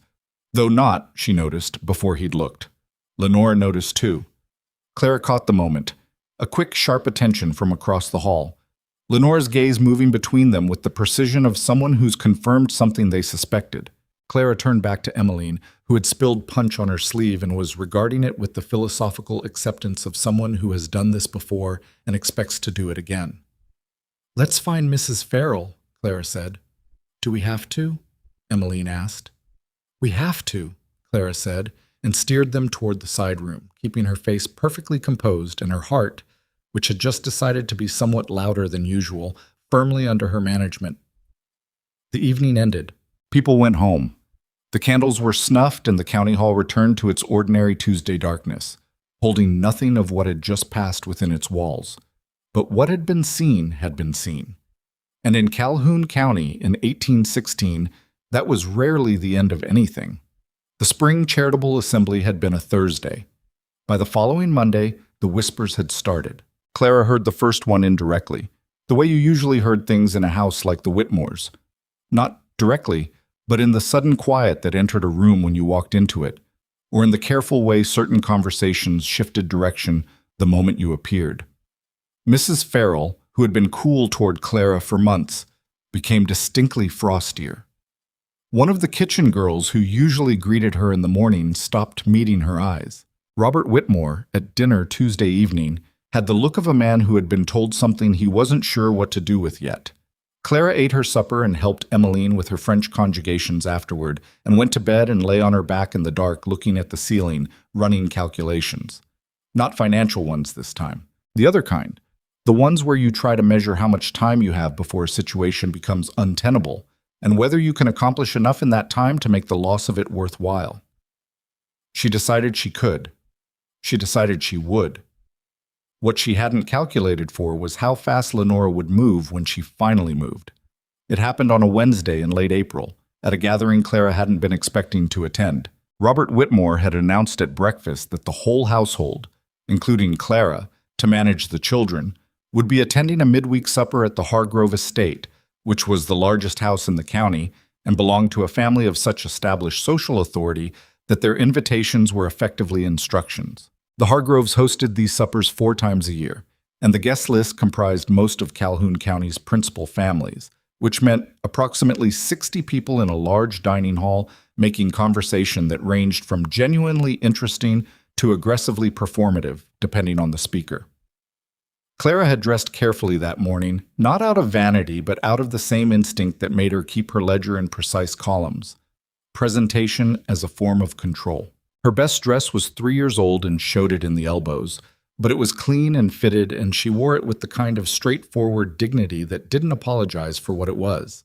Though not, she noticed, before he'd looked. Lenora noticed too. Clara caught the moment, a quick, sharp attention from across the hall. Lenore's gaze moving between them with the precision of someone who's confirmed something they suspected. Clara turned back to Emmeline, who had spilled punch on her sleeve and was regarding it with the philosophical acceptance of someone who has done this before and expects to do it again. "Let's find Mrs. Farrell," Clara said. "Do we have to?" Emmeline asked. "We have to," Clara said, and steered them toward the side room, keeping her face perfectly composed and her heart, which had just decided to be somewhat louder than usual, firmly under her management. The evening ended. People went home. The candles were snuffed and the county hall returned to its ordinary Tuesday darkness, holding nothing of what had just passed within its walls. But what had been seen had been seen. And in Calhoun County in 1816, that was rarely the end of anything. The Spring Charitable Assembly had been a Thursday. By the following Monday, the whispers had started. Clara heard the first one indirectly, the way you usually heard things in a house like the Whitmores. Not directly, but in the sudden quiet that entered a room when you walked into it, or in the careful way certain conversations shifted direction the moment you appeared. Mrs. Farrell, who had been cool toward Clara for months, became distinctly frostier. One of the kitchen girls who usually greeted her in the morning stopped meeting her eyes. Robert Whitmore, at dinner Tuesday evening, had the look of a man who had been told something he wasn't sure what to do with yet. Clara ate her supper and helped Emmeline with her French conjugations afterward, and went to bed and lay on her back in the dark looking at the ceiling, running calculations. Not financial ones this time. The other kind. The ones where you try to measure how much time you have before a situation becomes untenable, and whether you can accomplish enough in that time to make the loss of it worthwhile. She decided she could. She decided she would. What she hadn't calculated for was how fast Lenora would move when she finally moved. It happened on a Wednesday in late April, at a gathering Clara hadn't been expecting to attend. Robert Whitmore had announced at breakfast that the whole household, including Clara, to manage the children, would be attending a midweek supper at the Hargrove Estate, which was the largest house in the county and belonged to a family of such established social authority that their invitations were effectively instructions. The Hargroves hosted these suppers 4 times a year, and the guest list comprised most of Calhoun County's principal families, which meant approximately 60 people in a large dining hall making conversation that ranged from genuinely interesting to aggressively performative, depending on the speaker. Clara had dressed carefully that morning, not out of vanity, but out of the same instinct that made her keep her ledger in precise columns. Presentation as a form of control. Her best dress was 3 years old and showed it in the elbows, but it was clean and fitted, and she wore it with the kind of straightforward dignity that didn't apologize for what it was.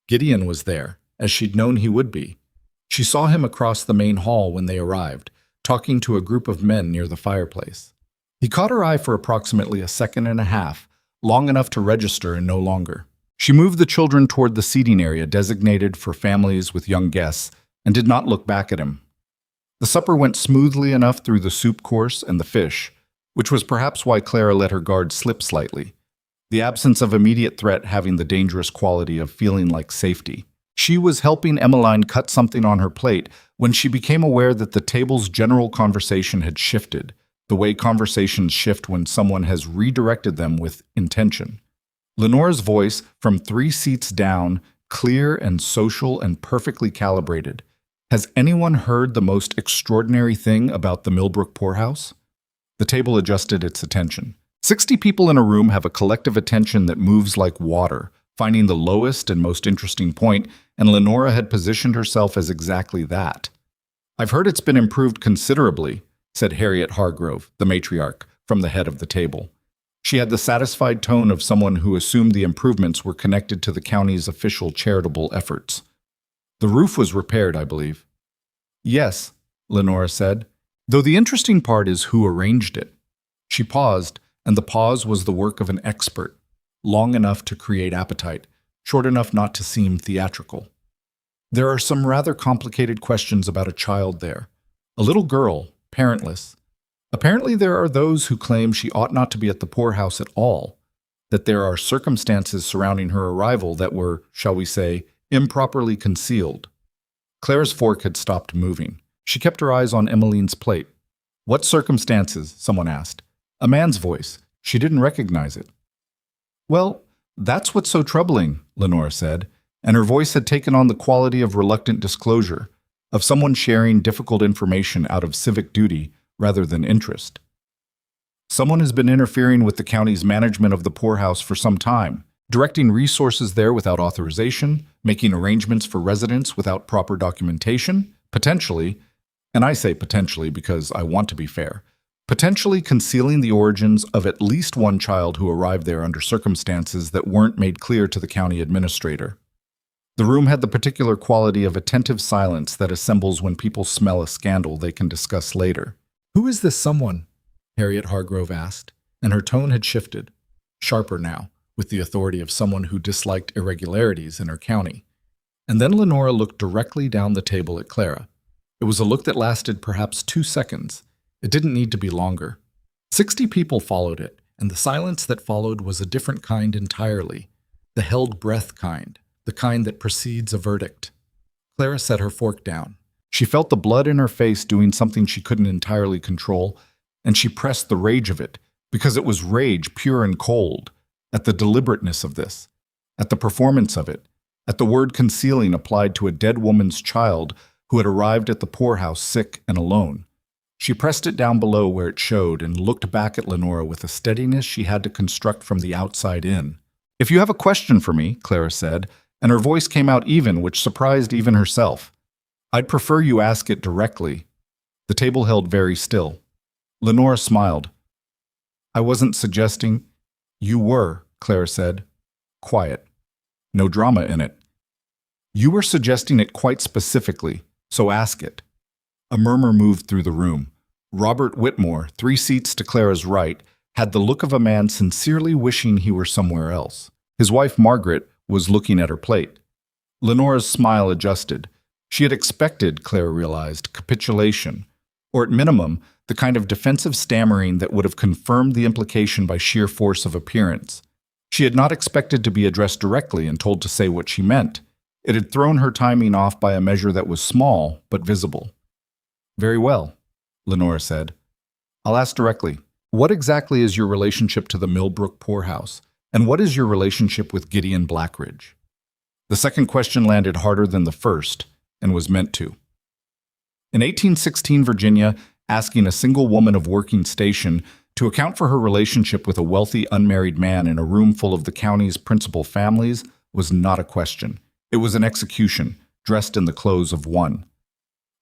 Gideon was there, as she'd known he would be. She saw him across the main hall when they arrived, talking to a group of men near the fireplace. He caught her eye for approximately a second and a half, long enough to register and no longer. She moved the children toward the seating area designated for families with young guests and did not look back at him. The supper went smoothly enough through the soup course and the fish, which was perhaps why Clara let her guard slip slightly, the absence of immediate threat having the dangerous quality of feeling like safety. She was helping Emmeline cut something on her plate when she became aware that the table's general conversation had shifted, the way conversations shift when someone has redirected them with intention. Lenora's voice, from 3 seats down, clear and social and perfectly calibrated. "Has anyone heard the most extraordinary thing about the Millbrook poorhouse?" The table adjusted its attention. 60 people in a room have a collective attention that moves like water, finding the lowest and most interesting point, and Lenora had positioned herself as exactly that. "I've heard it's been improved considerably," said Harriet Hargrove, the matriarch, from the head of the table. She had the satisfied tone of someone who assumed the improvements were connected to the county's official charitable efforts. "The roof was repaired, I believe." "Yes," Lenora said, "though the interesting part is who arranged it." She paused, and the pause was the work of an expert, long enough to create appetite, short enough not to seem theatrical. "There are some rather complicated questions about a child there. A little girl, parentless. Apparently there are those who claim she ought not to be at the poorhouse at all, that there are circumstances surrounding her arrival that were, shall we say, improperly concealed." Clara's fork had stopped moving. She kept her eyes on Emmeline's plate. "What circumstances?" someone asked. A man's voice. She didn't recognize it. "Well, That's what's so troubling, Lenora said, and her voice had taken on the quality of reluctant disclosure, of someone sharing difficult information out of civic duty rather than interest. Someone has been interfering with the county's management of the poorhouse for some time, directing resources there without authorization, making arrangements for residents without proper documentation, potentially, and I say potentially because I want to be fair, potentially concealing the origins of at least one child who arrived there under circumstances that weren't made clear to the county administrator. The room had the particular quality of attentive silence that assembles when people smell a scandal they can discuss later. "Who is this someone?" Harriet Hargrove asked, and her tone had shifted, sharper now, with the authority of someone who disliked irregularities in her county. And then Lenora looked directly down the table at Clara. It was a look that lasted perhaps 2 seconds. It didn't need to be longer. 60 people followed it, and the silence that followed was a different kind entirely. The held breath kind, the kind that precedes a verdict. Clara set her fork down. She felt the blood in her face doing something she couldn't entirely control, and she pressed the rage of it, because it was rage pure and cold, at the deliberateness of this, at the performance of it, at the word concealing applied to a dead woman's child who had arrived at the poorhouse sick and alone. She pressed it down below where it showed and looked back at Lenora with a steadiness she had to construct from the outside in. "If you have a question for me," Clara said, and her voice came out even, which surprised even herself, "I'd prefer you ask it directly." The table held very still. Lenora smiled. "I wasn't suggesting—" "You were," Clara said. Quiet. No drama in it. "You were suggesting it quite specifically, so ask it." A murmur moved through the room. Robert Whitmore, 3 seats to Clara's right, had the look of a man sincerely wishing he were somewhere else. His wife, Margaret, was looking at her plate. Lenora's smile adjusted. She had expected, Clara realized, capitulation, or at minimum, the kind of defensive stammering that would have confirmed the implication by sheer force of appearance. She had not expected to be addressed directly and told to say what she meant. It had thrown her timing off by a measure that was small but visible. "Very well," Lenora said. "I'll ask directly. What exactly is your relationship to the Millbrook poorhouse, and what is your relationship with Gideon Blackridge?" The second question landed harder than the first, and was meant to. In 1816 Virginia, asking a single woman of working station to account for her relationship with a wealthy unmarried man in a room full of the county's principal families was not a question. It was an execution, dressed in the clothes of one.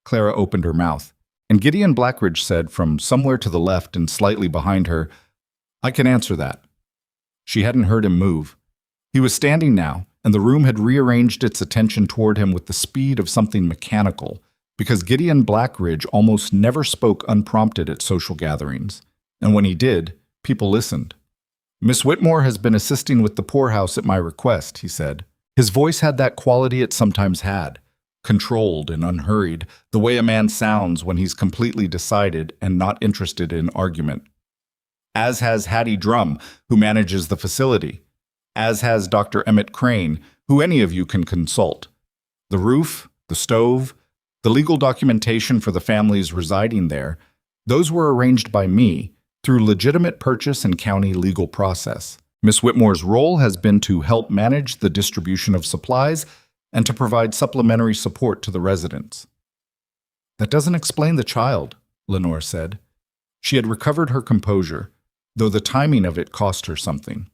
Clara opened her mouth, and Gideon Blackridge said from somewhere to the left and slightly behind her, "I can answer that." She hadn't heard him move. He was standing now, and the room had rearranged its attention toward him with the speed of something mechanical, because Gideon Blackridge almost never spoke unprompted at social gatherings, and when he did, people listened. "Miss Whitmore has been assisting with the poorhouse at my request," he said. His voice had that quality it sometimes had, controlled and unhurried, the way a man sounds when he's completely decided and not interested in argument. "As has Hattie Drum, who manages the facility. As has Dr. Emmett Crane, who any of you can consult. The roof, the stove, the legal documentation for the families residing there, those were arranged by me through legitimate purchase and county legal process. Miss Whitmore's role has been to help manage the distribution of supplies and to provide supplementary support to the residents." "That doesn't explain the child," Lenore said. She had recovered her composure, though the timing of it cost her something.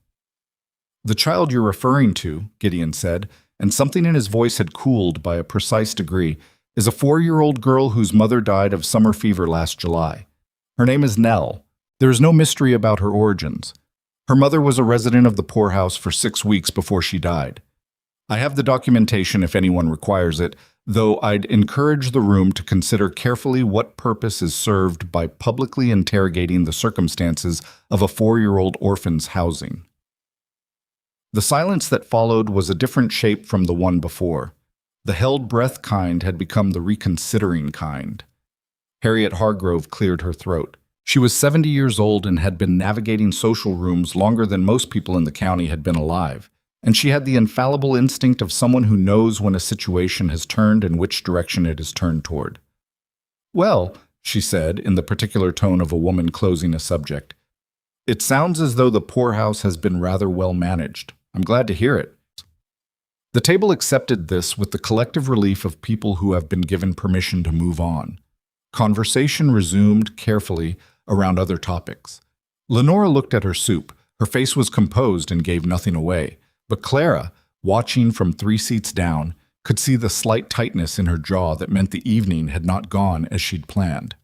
"The child you're referring to," Gideon said, and something in his voice had cooled by a precise degree, "is a 4-year-old girl whose mother died of summer fever last July. Her name is Nell. There is no mystery about her origins. Her mother was a resident of the poorhouse for 6 weeks before she died. I have the documentation if anyone requires it, though I'd encourage the room to consider carefully what purpose is served by publicly interrogating the circumstances of a 4-year-old orphan's housing." The silence that followed was a different shape from the one before. The held breath kind had become the reconsidering kind. Harriet Hargrove cleared her throat. She was 70 years old and had been navigating social rooms longer than most people in the county had been alive, and she had the infallible instinct of someone who knows when a situation has turned and which direction it is turned toward. "Well," she said, in the particular tone of a woman closing a subject, "it sounds as though the poorhouse has been rather well managed." I'm glad to hear it. The table accepted this with the collective relief of people who have been given permission to move on. Conversation resumed carefully around other topics. Lenora looked at her soup. Her face was composed and gave nothing away. But Clara, watching from 3 seats down, could see the slight tightness in her jaw that meant the evening had not gone as she'd planned.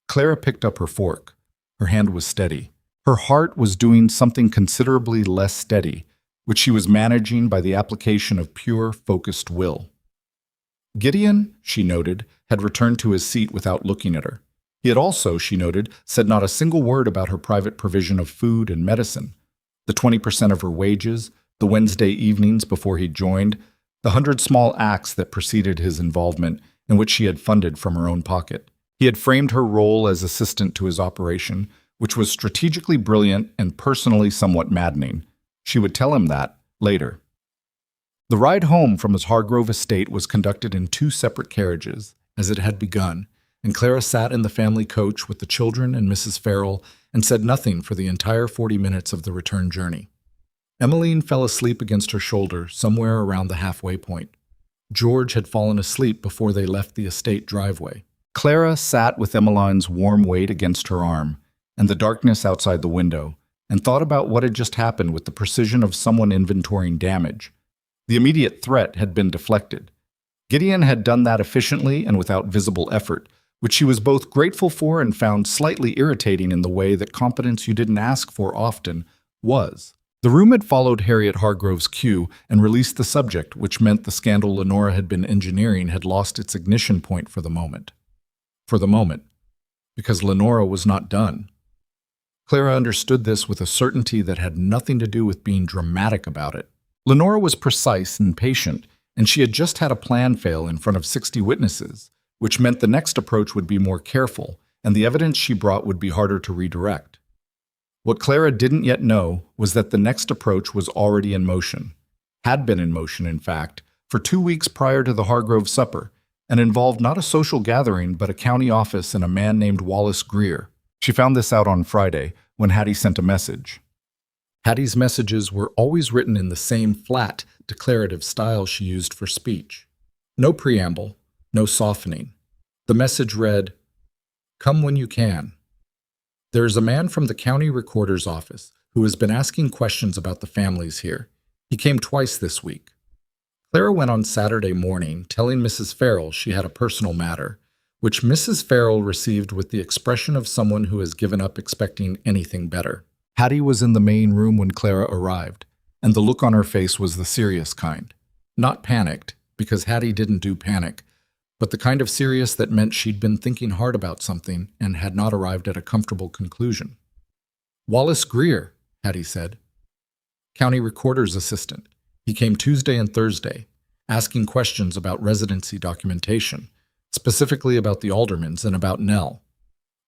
Clara picked up her fork. Her hand was steady. Her heart was doing something considerably less steady, which she was managing by the application of pure, focused will. Gideon, she noted, had returned to his seat without looking at her. He had also, she noted, said not a single word about her private provision of food and medicine, the 20% of her wages, the Wednesday evenings before he joined, the 100 small acts that preceded his involvement and which she had funded from her own pocket. He had framed her role as assistant to his operation, which was strategically brilliant and personally somewhat maddening. She would tell him that later. The ride home from his Hargrove estate was conducted in 2 separate carriages, as it had begun, and Clara sat in the family coach with the children and Mrs. Farrell and said nothing for the entire 40 minutes of the return journey. Emmeline fell asleep against her shoulder somewhere around the halfway point. George had fallen asleep before they left the estate driveway. Clara sat with Emmeline's warm weight against her arm and the darkness outside the window, and thought about what had just happened with the precision of someone inventorying damage. The immediate threat had been deflected. Gideon had done that efficiently and without visible effort, which she was both grateful for and found slightly irritating in the way that competence you didn't ask for often was. The room had followed Harriet Hargrove's cue and released the subject, which meant the scandal Lenora had been engineering had lost its ignition point for the moment. For the moment. Because Lenora was not done. Clara understood this with a certainty that had nothing to do with being dramatic about it. Lenora was precise and patient, and she had just had a plan fail in front of 60 witnesses, which meant the next approach would be more careful, and the evidence she brought would be harder to redirect. What Clara didn't yet know was that the next approach was already in motion, had been in motion, in fact, for 2 weeks prior to the Hargrove supper, and involved not a social gathering but a county office and a man named Wallace Greer. She found this out on Friday when Hattie sent a message. Hattie's messages were always written in the same flat, declarative style she used for speech. No preamble, no softening. The message read, "Come when you can. There is a man from the county recorder's office who has been asking questions about the families here. He came twice this week." Clara went on Saturday morning telling Mrs. Farrell she had a personal matter, which Mrs. Farrell received with the expression of someone who has given up expecting anything better. Hattie was in the main room when Clara arrived, and the look on her face was the serious kind. Not panicked, because Hattie didn't do panic, but the kind of serious that meant she'd been thinking hard about something and had not arrived at a comfortable conclusion. "Wallace Greer," Hattie said. "County recorder's assistant. He came Tuesday and Thursday, asking questions about residency documentation, specifically about the Aldermans and about Nell."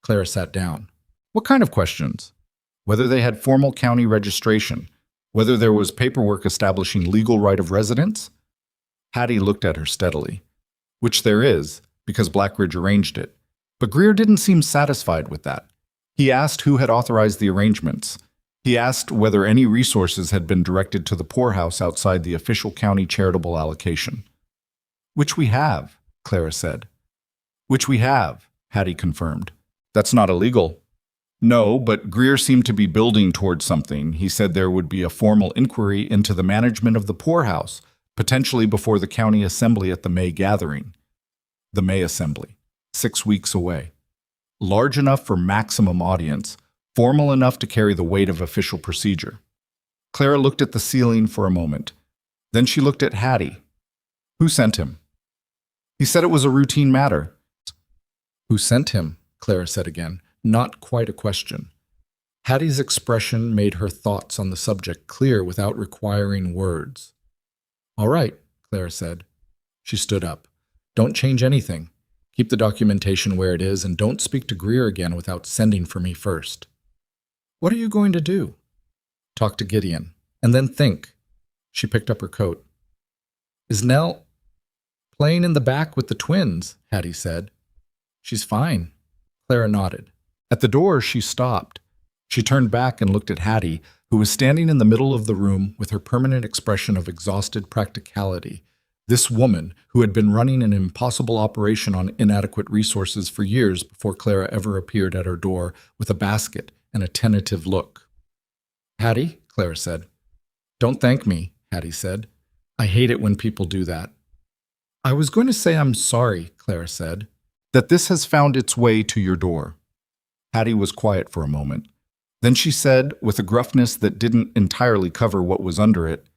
Clara sat down. "What kind of questions?" "Whether they had formal county registration, whether there was paperwork establishing legal right of residence." Hattie looked at her steadily. "Which there is, because Blackridge arranged it. But Greer didn't seem satisfied with that. He asked who had authorized the arrangements. He asked whether any resources had been directed to the poorhouse outside the official county charitable allocation." "Which we have," Clara said. "Which we have," Hattie confirmed. "That's not illegal." "No, but Greer seemed to be building towards something. He said there would be a formal inquiry into the management of the poorhouse, potentially before the county assembly at the May gathering." The May assembly, 6 weeks away. Large enough for maximum audience, formal enough to carry the weight of official procedure. Clara looked at the ceiling for a moment. Then she looked at Hattie. "Who sent him?" "He said it was a routine matter." "Who sent him?" Clara said again. Not quite a question. Hattie's expression made her thoughts on the subject clear without requiring words. "All right," Clara said. She stood up. "Don't change anything. Keep the documentation where it is, and don't speak to Greer again without sending for me first." "What are you going to do?" "Talk to Gideon, and then think." She picked up her coat. "Is Nell playing in the back with the twins?" Hattie said. "She's fine." Clara nodded. At the door, she stopped. She turned back and looked at Hattie, who was standing in the middle of the room with her permanent expression of exhausted practicality. This woman, who had been running an impossible operation on inadequate resources for years before Clara ever appeared at her door with a basket and a tentative look. "Hattie," Clara said. "Don't thank me," Hattie said. "I hate it when people do that." "I was going to say I'm sorry," Clara said, "that this has found its way to your door." Hattie was quiet for a moment. Then she said, with a gruffness that didn't entirely cover what was under it,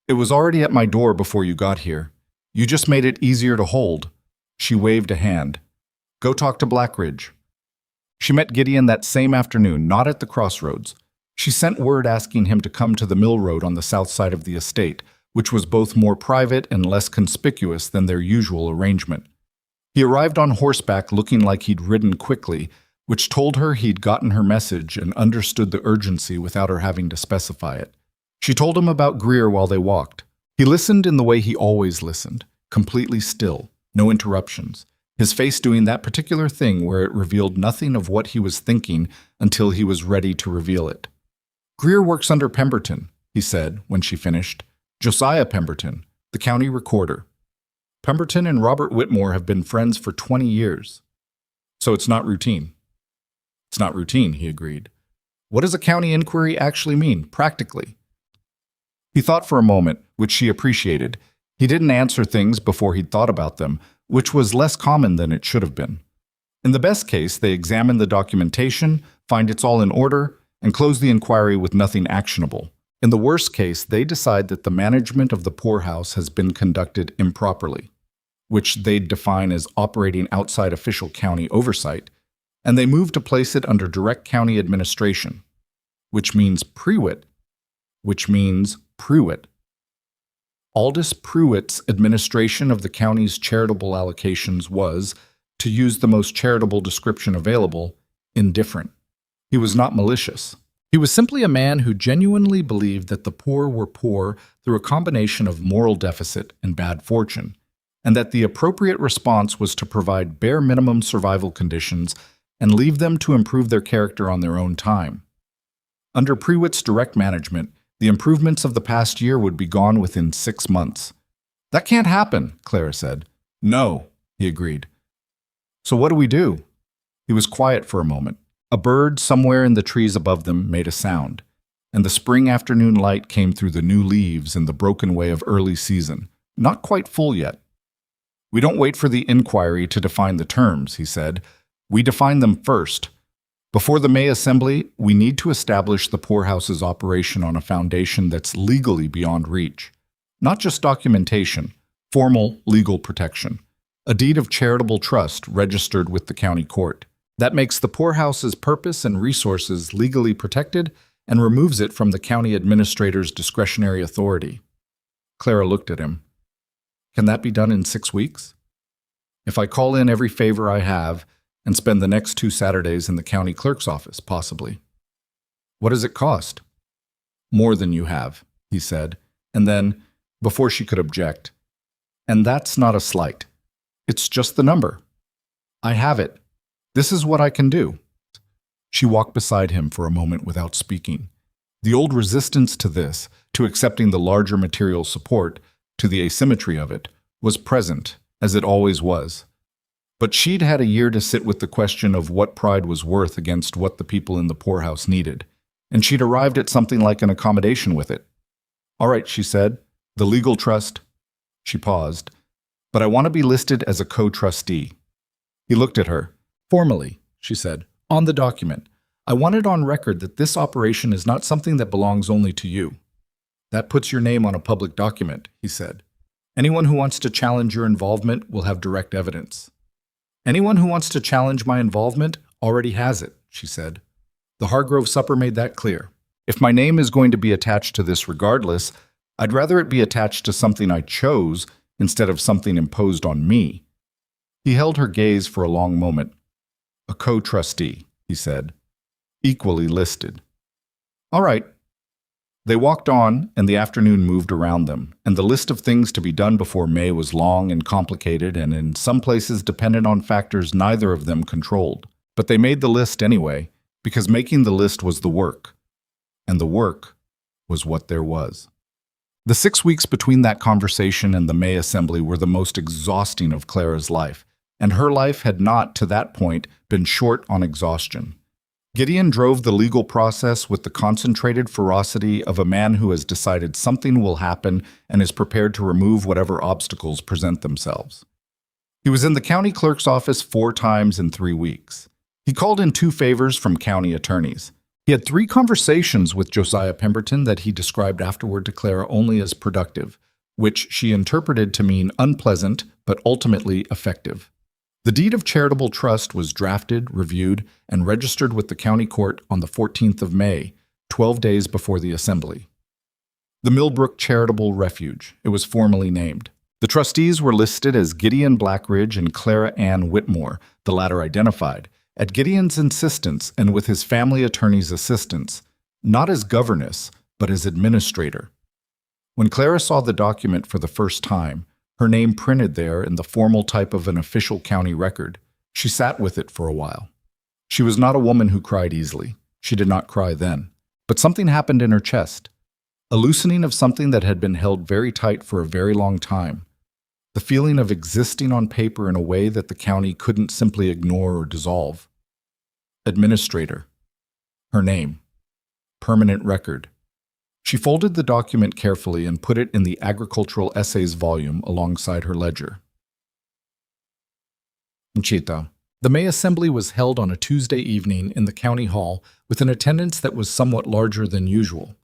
"It was already at my door before you got here. You just made it easier to hold." She waved a hand. "Go talk to Blackridge." She met Gideon that same afternoon, not at the crossroads. She sent word asking him to come to the mill road on the south side of the estate, which was both more private and less conspicuous than their usual arrangement. He arrived on horseback looking like he'd ridden quickly, which told her he'd gotten her message and understood the urgency without her having to specify it. She told him about Greer while they walked. He listened in the way he always listened, completely still, no interruptions, his face doing that particular thing where it revealed nothing of what he was thinking until he was ready to reveal it. "Greer works under Pemberton," he said when she finished. "Josiah Pemberton, the county recorder. Pemberton and Robert Whitmore have been friends for 20 years. So it's not routine." "It's not routine," he agreed. "What does a county inquiry actually mean, practically?" He thought for a moment, which she appreciated. He didn't answer things before he'd thought about them, which was less common than it should have been. In the best case, they examine the documentation, find it's all in order, and close the inquiry with nothing actionable. In the worst case, they decide that the management of the poorhouse has been conducted improperly, which they'd define as operating outside official county oversight, and they move to place it under direct county administration, which means Pruitt. Aldous Pruitt's administration of the county's charitable allocations was, to use the most charitable description available, indifferent. He was not malicious. He was simply a man who genuinely believed that the poor were poor through a combination of moral deficit and bad fortune, and that the appropriate response was to provide bare minimum survival conditions and leave them to improve their character on their own time. Under Pruitt's direct management, the improvements of the past year would be gone within 6 months. "That can't happen," Clara said. "No," he agreed. "So what do we do?" He was quiet for a moment. A bird somewhere in the trees above them made a sound, and the spring afternoon light came through the new leaves in the broken way of early season, not quite full yet. "We don't wait for the inquiry to define the terms," he said. "We define them first. Before the May Assembly, we need to establish the poorhouse's operation on a foundation that's legally beyond reach. Not just documentation, formal legal protection. A deed of charitable trust registered with the county court. That makes the poorhouse's purpose and resources legally protected and removes it from the county administrator's discretionary authority." Clara looked at him. "Can that be done in 6 weeks? If I call in every favor I have and spend the next 2 Saturdays in the county clerk's office, possibly." "What does it cost?" "More than you have," he said, and then, before she could object, "And that's not a slight. It's just the number. I have it. This is what I can do." She walked beside him for a moment without speaking. The old resistance to this, to accepting the larger material support, to the asymmetry of it, was present, as it always was. But she'd had a year to sit with the question of what pride was worth against what the people in the poorhouse needed, and she'd arrived at something like an accommodation with it. "All right," she said, "the legal trust." She paused. "But I want to be listed as a co-trustee." He looked at her. "Formally," she said, "on the document. I want it on record that this operation is not something that belongs only to you." "That puts your name on a public document," he said. "Anyone who wants to challenge your involvement will have direct evidence." "Anyone who wants to challenge my involvement already has it," she said. "The Hargrove supper made that clear. If my name is going to be attached to this regardless, I'd rather it be attached to something I chose instead of something imposed on me." He held her gaze for a long moment. "A co-trustee," he said. "Equally listed." "All right." They walked on, and the afternoon moved around them, and the list of things to be done before May was long and complicated and in some places dependent on factors neither of them controlled. But they made the list anyway, because making the list was the work. and the work was what there was. The 6 weeks between that conversation and the May assembly were the most exhausting of Clara's life, and her life had not, to that point, been short on exhaustion. Gideon drove the legal process with the concentrated ferocity of a man who has decided something will happen and is prepared to remove whatever obstacles present themselves. He was in the county clerk's office 4 times in 3 weeks. He called in 2 favors from county attorneys. He had 3 conversations with Josiah Pemberton that he described afterward to Clara only as productive, which she interpreted to mean unpleasant but ultimately effective. The deed of charitable trust was drafted, reviewed, and registered with the county court on the 14th of May, 12 days before the assembly. The Millbrook Charitable Refuge, it was formally named. The trustees were listed as Gideon Blackridge and Clara Ann Whitmore, the latter identified, at Gideon's insistence and with his family attorney's assistance, not as governess, but as administrator. When Clara saw the document for the first time, her name printed there in the formal type of an official county record, she sat with it for a while. She was not a woman who cried easily. She did not cry then. But something happened in her chest, a loosening of something that had been held very tight for a very long time. The feeling of existing on paper in a way that the county couldn't simply ignore or dissolve. Administrator. Her name. Permanent record. She folded the document carefully and put it in the agricultural essays volume alongside her ledger. Nchita. The May Assembly was held on a Tuesday evening in the county hall with an attendance that was somewhat larger than usual.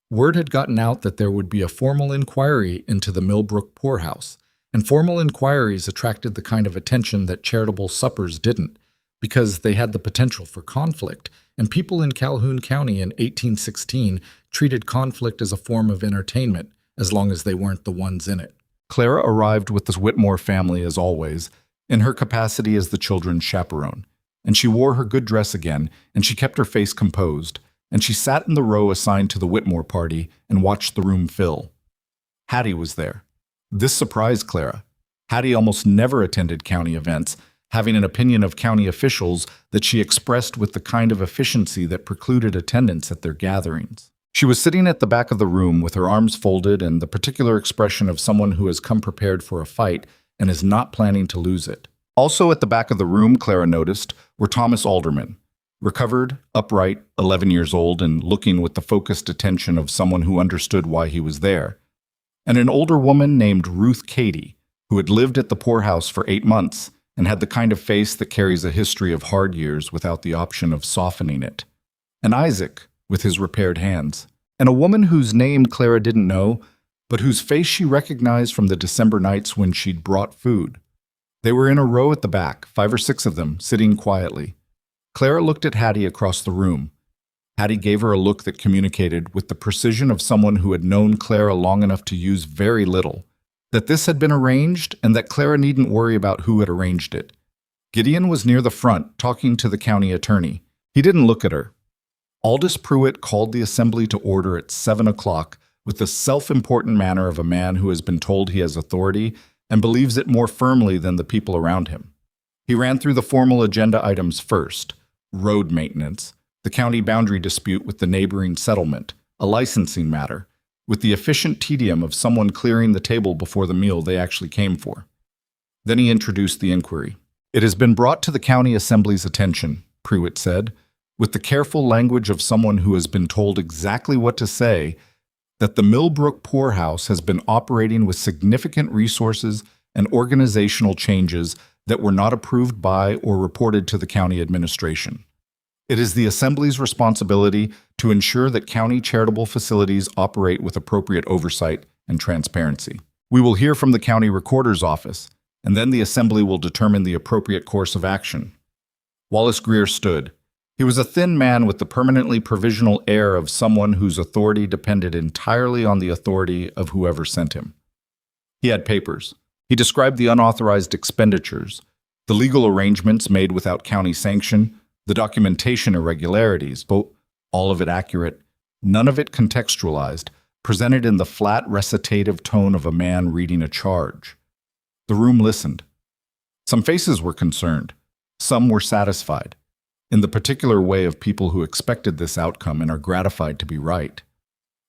Word had gotten out that there would be a formal inquiry into the Millbrook poorhouse, and formal inquiries attracted the kind of attention that charitable suppers didn't, because they had the potential for conflict, and people in Calhoun County in 1816 treated conflict as a form of entertainment, as long as they weren't the ones in it. Clara arrived with the Whitmore family as always, in her capacity as the children's chaperone, and she wore her good dress again, and she kept her face composed, and she sat in the row assigned to the Whitmore party and watched the room fill. Hattie was there. This surprised Clara. Hattie almost never attended county events, having an opinion of county officials that she expressed with the kind of efficiency that precluded attendance at their gatherings. She was sitting at the back of the room with her arms folded and the particular expression of someone who has come prepared for a fight and is not planning to lose it. Also at the back of the room, Clara noticed, were Thomas Alderman, recovered, upright, 11 years old, and looking with the focused attention of someone who understood why he was there, and an older woman named Ruth Cady, who had lived at the poorhouse for 8 months and had the kind of face that carries a history of hard years without the option of softening it, and Isaac, with his repaired hands, and a woman whose name Clara didn't know, but whose face she recognized from the December nights when she'd brought food. They were in a row at the back, 5 or 6 of them, sitting quietly. Clara looked at Hattie across the room. Hattie gave her a look that communicated, with the precision of someone who had known Clara long enough to use very little, that this had been arranged and that Clara needn't worry about who had arranged it. Gideon was near the front, talking to the county attorney. He didn't look at her. Aldous Pruitt called the assembly to order at 7 o'clock with the self-important manner of a man who has been told he has authority and believes it more firmly than the people around him. He ran through the formal agenda items first: road maintenance, the county boundary dispute with the neighboring settlement, a licensing matter, with the efficient tedium of someone clearing the table before the meal they actually came for. Then he introduced the inquiry. "It has been brought to the county assembly's attention," Pruitt said, with the careful language of someone who has been told exactly what to say, that the Millbrook poorhouse has been operating with significant resources and organizational changes that were not approved by or reported to the county administration. It is the Assembly's responsibility to ensure that county charitable facilities operate with appropriate oversight and transparency. We will hear from the county recorder's office, and then the Assembly will determine the appropriate course of action. Wallace Greer stood. He was a thin man with the permanently provisional air of someone whose authority depended entirely on the authority of whoever sent him. He had papers. He described the unauthorized expenditures, the legal arrangements made without county sanction, the documentation irregularities, but all of it accurate, none of it contextualized, presented in the flat recitative tone of a man reading a charge. The room listened. Some faces were concerned. Some were satisfied. in the particular way of people who expected this outcome and are gratified to be right.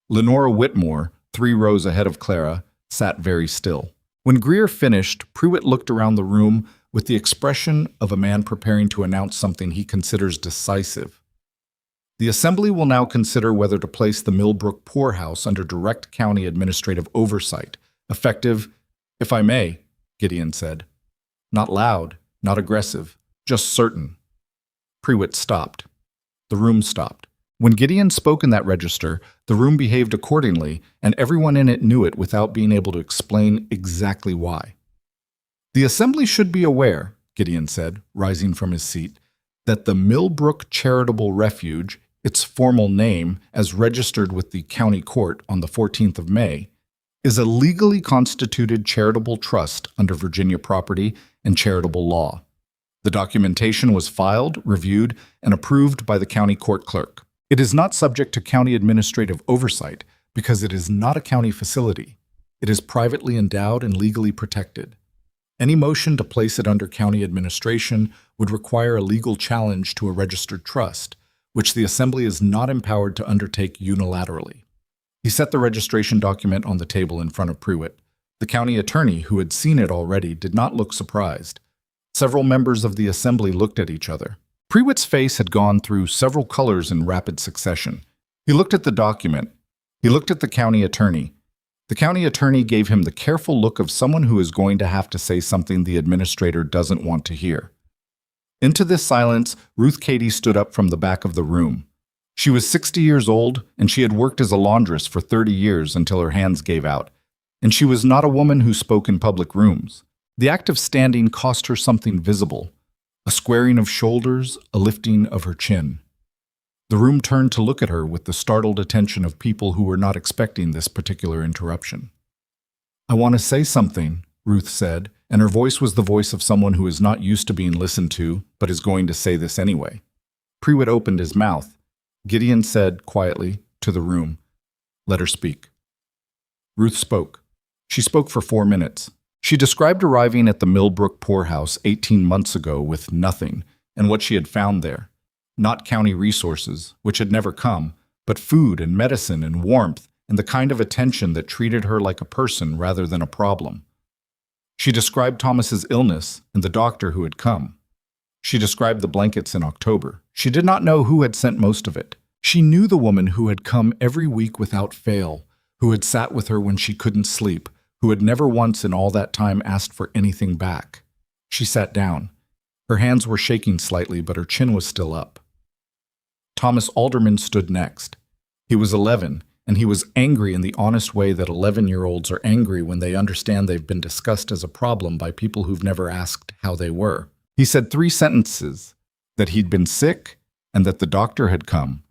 Lenora Whitmore, 3 rows ahead of Clara, sat very still. When Greer finished, Pruitt looked around the room with the expression of a man preparing to announce something he considers decisive. The Assembly will now consider whether to place the Millbrook Poorhouse under direct county administrative oversight, effective, if I may, Gideon said. Not loud, not aggressive, just certain. Pruitt stopped. The room stopped. When Gideon spoke in that register, the room behaved accordingly, and everyone in it knew it without being able to explain exactly why. The Assembly should be aware, Gideon said, rising from his seat, that the Millbrook Charitable Refuge, its formal name as registered with the county court on the 14th of May, is a legally constituted charitable trust under Virginia property and charitable law. The documentation was filed, reviewed, and approved by the county court clerk. It is not subject to county administrative oversight because it is not a county facility. It is privately endowed and legally protected. Any motion to place it under county administration would require a legal challenge to a registered trust, which the Assembly is not empowered to undertake unilaterally. He set the registration document on the table in front of Pruitt. The county attorney, who had seen it already, did not look surprised. Several members of the Assembly looked at each other. Pruitt's face had gone through several colors in rapid succession. He looked at the document. He looked at the county attorney. The county attorney gave him the careful look of someone who is going to have to say something the administrator doesn't want to hear. Into this silence, Ruth Cady stood up from the back of the room. She was 60 years old, and she had worked as a laundress for 30 years until her hands gave out. And she was not a woman who spoke in public rooms. The act of standing cost her something visible. A squaring of shoulders, a lifting of her chin. The room turned to look at her with the startled attention of people who were not expecting this particular interruption. "I want to say something," Ruth said, and her voice was the voice of someone who is not used to being listened to, but is going to say this anyway. Pruitt opened his mouth. Gideon said, quietly, to the room, "Let her speak." Ruth spoke. She spoke for 4 minutes. She described arriving at the Millbrook Poorhouse 18 months ago with nothing, and what she had found there. Not county resources, which had never come, but food and medicine and warmth and the kind of attention that treated her like a person rather than a problem. She described Thomas's illness and the doctor who had come. She described the blankets in October. She did not know who had sent most of it. She knew the woman who had come every week without fail, who had sat with her when she couldn't sleep, who had never once in all that time asked for anything back. She sat down. Her hands were shaking slightly, but her chin was still up. Thomas Alderman stood next. He was 11, and he was angry in the honest way that 11-year-olds are angry when they understand they've been discussed as a problem by people who've never asked how they were. He said 3 sentences: that he'd been sick, and that the doctor had come,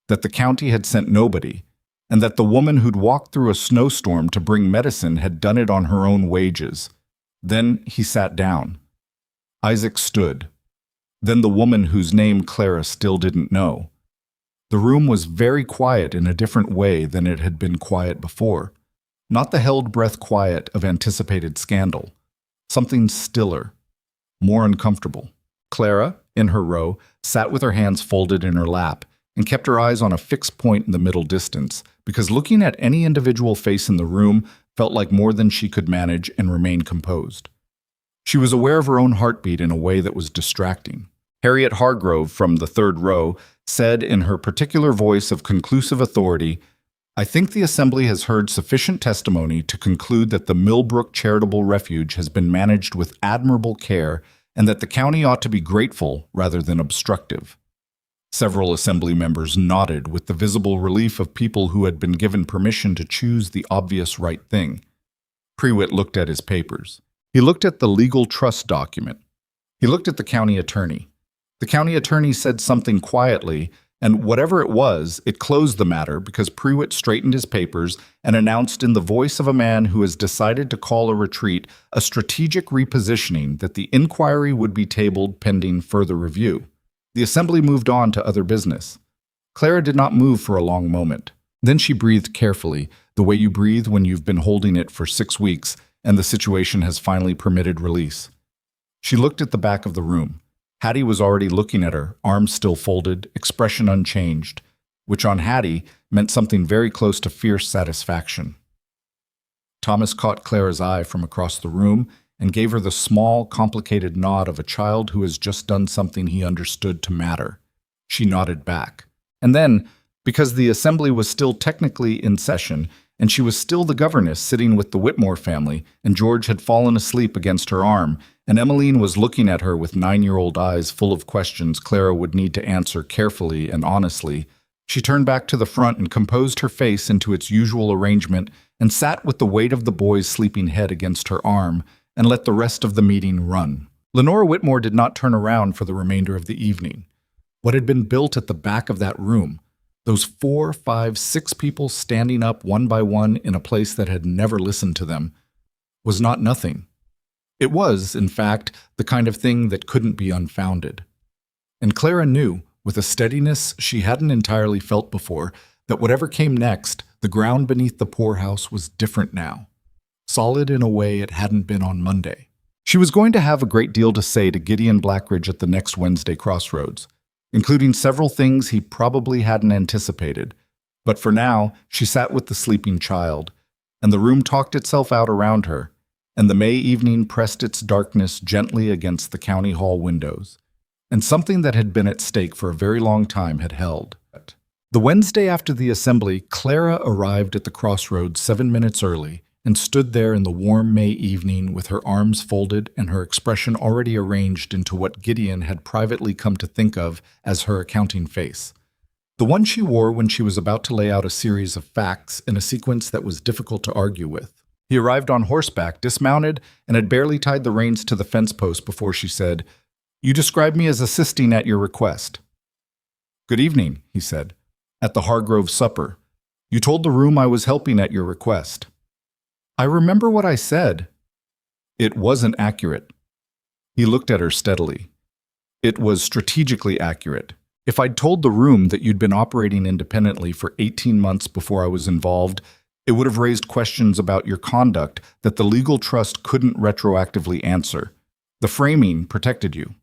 that the county had sent nobody, and that the woman who'd walked through a snowstorm to bring medicine had done it on her own wages. Then he sat down. Isaac stood. Then the woman whose name Clara still didn't know. The room was very quiet in a different way than it had been quiet before. Not the held-breath quiet of anticipated scandal. Something stiller, more uncomfortable. Clara, in her row, sat with her hands folded in her lap and kept her eyes on a fixed point in the middle distance, because looking at any individual face in the room felt like more than she could manage and remain composed. She was aware of her own heartbeat in a way that was distracting. Harriet Hargrove, from the 3rd row, said in her particular voice of conclusive authority, "I think the Assembly has heard sufficient testimony to conclude that the Millbrook Charitable Refuge has been managed with admirable care and that the county ought to be grateful rather than obstructive." Several Assembly members nodded with the visible relief of people who had been given permission to choose the obvious right thing. Pruitt looked at his papers. He looked at the legal trust document. He looked at the county attorney. The county attorney said something quietly, and whatever it was, it closed the matter because Pruitt straightened his papers and announced in the voice of a man who has decided to call a retreat a strategic repositioning that the inquiry would be tabled pending further review. The Assembly moved on to other business. Clara did not move for a long moment. Then she breathed carefully, the way you breathe when you've been holding it for 6 weeks and the situation has finally permitted release. She looked at the back of the room. Hattie was already looking at her, arms still folded, expression unchanged, which on Hattie meant something very close to fierce satisfaction. Thomas caught Clara's eye from across the room and gave her the small, complicated nod of a child who has just done something he understood to matter. She nodded back. And then, because the assembly was still technically in session, and she was still the governess sitting with the Whitmore family, and George had fallen asleep against her arm, and Emmeline was looking at her with 9-year-old eyes full of questions Clara would need to answer carefully and honestly, she turned back to the front and composed her face into its usual arrangement and sat with the weight of the boy's sleeping head against her arm and let the rest of the meeting run. Lenora Whitmore did not turn around for the remainder of the evening. What had been built at the back of that room, those 4, 5, 6 people standing up one by one in a place that had never listened to them, was not nothing. It was, in fact, the kind of thing that couldn't be unfounded. And Clara knew, with a steadiness she hadn't entirely felt before, that whatever came next, the ground beneath the poorhouse was different now, solid in a way it hadn't been on Monday. She was going to have a great deal to say to Gideon Blackridge at the next Wednesday crossroads, including several things he probably hadn't anticipated. But for now, she sat with the sleeping child, and the room talked itself out around her, and the May evening pressed its darkness gently against the county hall windows. And something that had been at stake for a very long time had held. The Wednesday after the assembly, Clara arrived at the crossroads 7 minutes early and stood there in the warm May evening with her arms folded and her expression already arranged into what Gideon had privately come to think of as her accounting face. The one she wore when she was about to lay out a series of facts in a sequence that was difficult to argue with. He arrived on horseback, dismounted, and had barely tied the reins to the fence post before she said, "You described me as assisting at your request." "Good evening," he said. "At the Hargrove supper. You told the room I was helping at your request." "I remember what I said." "It wasn't accurate." He looked at her steadily. "It was strategically accurate. If I'd told the room that you'd been operating independently for 18 months before I was involved, it would have raised questions about your conduct that the legal trust couldn't retroactively answer. The framing protected you."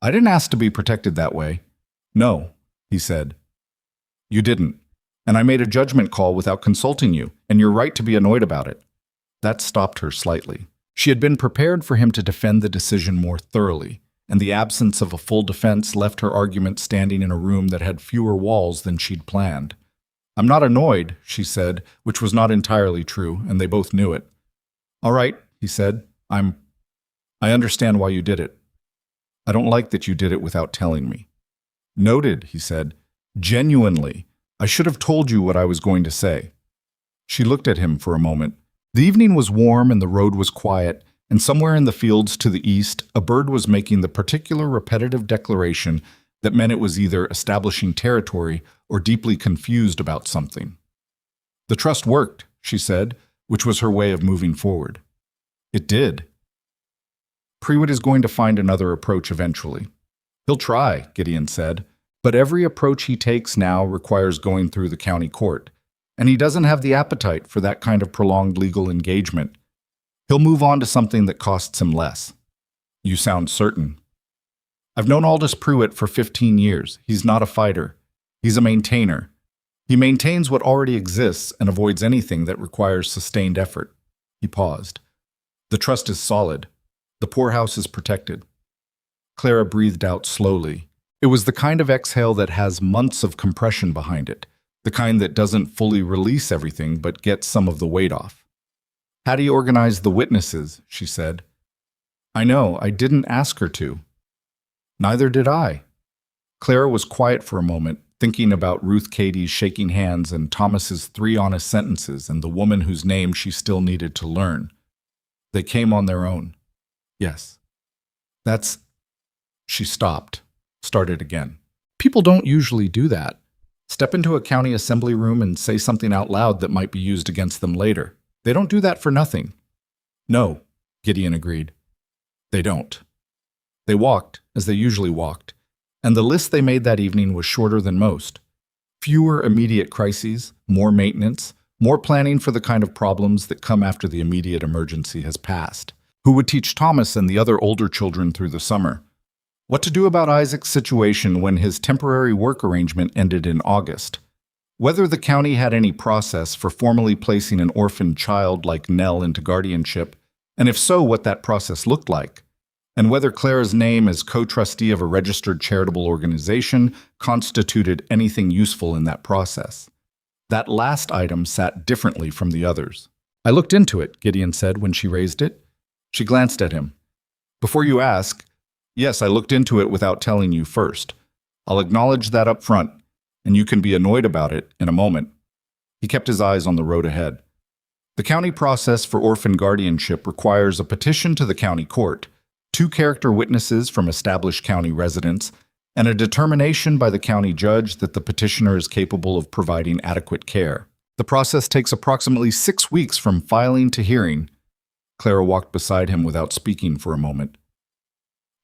"I didn't ask to be protected that way." "No," he said. "You didn't. And I made a judgment call without consulting you, and you're right to be annoyed about it." That stopped her slightly. She had been prepared for him to defend the decision more thoroughly, and the absence of a full defense left her argument standing in a room that had fewer walls than she'd planned. "I'm not annoyed," she said, which was not entirely true, and they both knew it. "All right," he said. I understand why you did it. I don't like that you did it without telling me." "Noted," he said. "Genuinely. I should have told you what I was going to say." She looked at him for a moment. The evening was warm and the road was quiet, and somewhere in the fields to the east, a bird was making the particular repetitive declaration that meant it was either establishing territory or deeply confused about something. "The trust worked," she said, which was her way of moving forward. "It did. Prewitt is going to find another approach eventually." "He'll try," Gideon said. "But every approach he takes now requires going through the county court, and he doesn't have the appetite for that kind of prolonged legal engagement. He'll move on to something that costs him less." "You sound certain." "I've known Aldous Prewitt for 15 years. He's not a fighter. He's a maintainer. He maintains what already exists and avoids anything that requires sustained effort." He paused. "The trust is solid. The poorhouse is protected." Clara breathed out slowly. It was the kind of exhale that has months of compression behind it, the kind that doesn't fully release everything but gets some of the weight off. "Hattie organized the witnesses," she said. "I know, I didn't ask her to." "Neither did I." Clara was quiet for a moment, thinking about Ruth Cady's shaking hands and Thomas's 3 honest sentences and the woman whose name she still needed to learn. "They came on their own." "Yes." "That's—" She stopped, started again. "People don't usually do that. Step into a county assembly room and say something out loud that might be used against them later. They don't do that for nothing." "No," Gideon agreed. "They don't." They walked, as they usually walked, and the list they made that evening was shorter than most. Fewer immediate crises, more maintenance, more planning for the kind of problems that come after the immediate emergency has passed. Who would teach Thomas and the other older children through the summer? What to do about Isaac's situation when his temporary work arrangement ended in August. Whether the county had any process for formally placing an orphaned child like Nell into guardianship, and if so, what that process looked like. And whether Clara's name as co-trustee of a registered charitable organization constituted anything useful in that process. That last item sat differently from the others. I looked into it, Gideon said when she raised it. She glanced at him. Before you ask, yes, I looked into it without telling you first. I'll acknowledge that up front, and you can be annoyed about it in a moment. He kept his eyes on the road ahead. The county process for orphan guardianship requires a petition to the county court, 2 character witnesses from established county residents, and a determination by the county judge that the petitioner is capable of providing adequate care. The process takes approximately 6 weeks from filing to hearing. Clara walked beside him without speaking for a moment.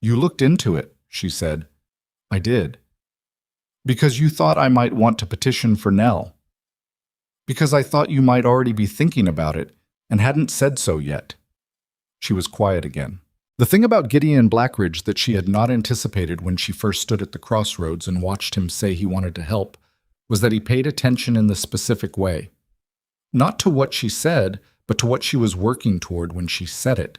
You looked into it, she said. I did. Because you thought I might want to petition for Nell. Because I thought you might already be thinking about it and hadn't said so yet. She was quiet again. The thing about Gideon Blackridge that she had not anticipated when she first stood at the crossroads and watched him say he wanted to help was that he paid attention in the specific way. Not to what she said, but to what she was working toward when she said it.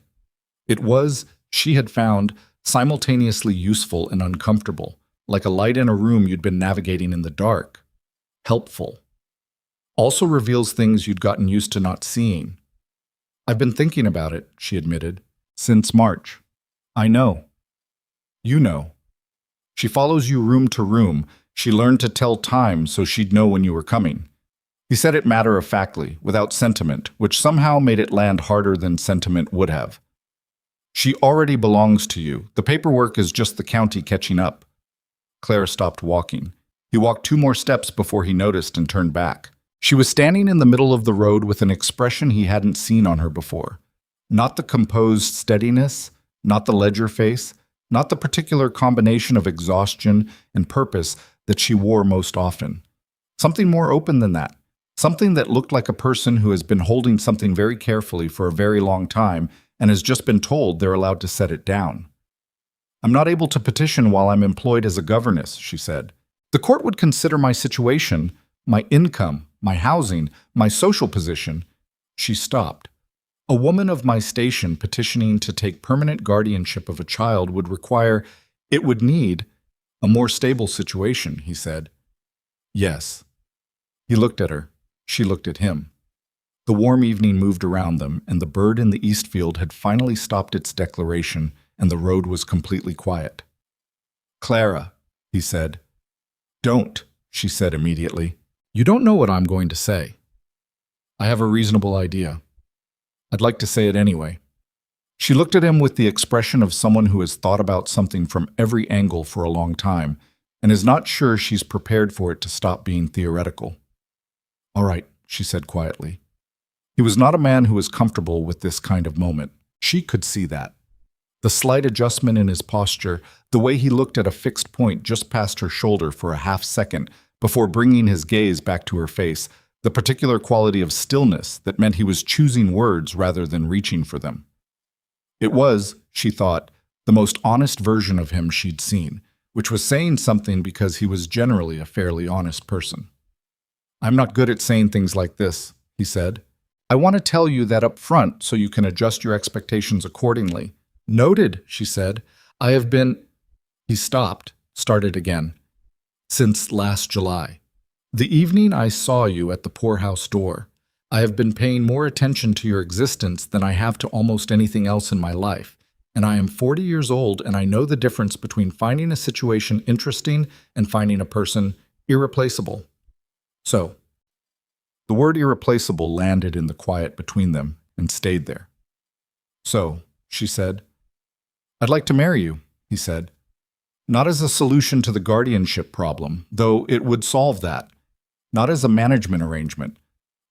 It was, she had found, simultaneously useful and uncomfortable, like a light in a room you'd been navigating in the dark. Helpful. Also reveals things you'd gotten used to not seeing. I've been thinking about it, she admitted, since March. I know. You know. She follows you room to room. She learned to tell time so she'd know when you were coming. He said it matter-of-factly, without sentiment, which somehow made it land harder than sentiment would have. She already belongs to you. The paperwork is just the county catching up. Clara stopped walking. He walked 2 more steps before he noticed and turned back. She was standing in the middle of the road with an expression he hadn't seen on her before. Not the composed steadiness, not the ledger face, not the particular combination of exhaustion and purpose that she wore most often. Something more open than that. Something that looked like a person who has been holding something very carefully for a very long time and has just been told they're allowed to set it down. I'm not able to petition while I'm employed as a governess, she said. The court would consider my situation, my income, my housing, my social position. She stopped. A woman of my station petitioning to take permanent guardianship of a child would require, it would need, a more stable situation, he said. Yes. He looked at her. She looked at him. The warm evening moved around them, and the bird in the east field had finally stopped its declaration, and the road was completely quiet. Clara, he said. Don't, she said immediately. You don't know what I'm going to say. I have a reasonable idea. I'd like to say it anyway. She looked at him with the expression of someone who has thought about something from every angle for a long time and is not sure she's prepared for it to stop being theoretical. All right, she said quietly. He was not a man who was comfortable with this kind of moment. She could see that. The slight adjustment in his posture, the way he looked at a fixed point just past her shoulder for a half second before bringing his gaze back to her face, the particular quality of stillness that meant he was choosing words rather than reaching for them. It was, she thought, the most honest version of him she'd seen, which was saying something because he was generally a fairly honest person. I'm not good at saying things like this, he said. I want to tell you that up front so you can adjust your expectations accordingly. Noted, she said. I have been... He stopped, started again. Since last July. The evening I saw you at the poorhouse door, I have been paying more attention to your existence than I have to almost anything else in my life, and I am 40 years old and I know the difference between finding a situation interesting and finding a person irreplaceable. So, the word irreplaceable landed in the quiet between them and stayed there. So, she said, I'd like to marry you, he said. Not as a solution to the guardianship problem, though it would solve that. Not as a management arrangement,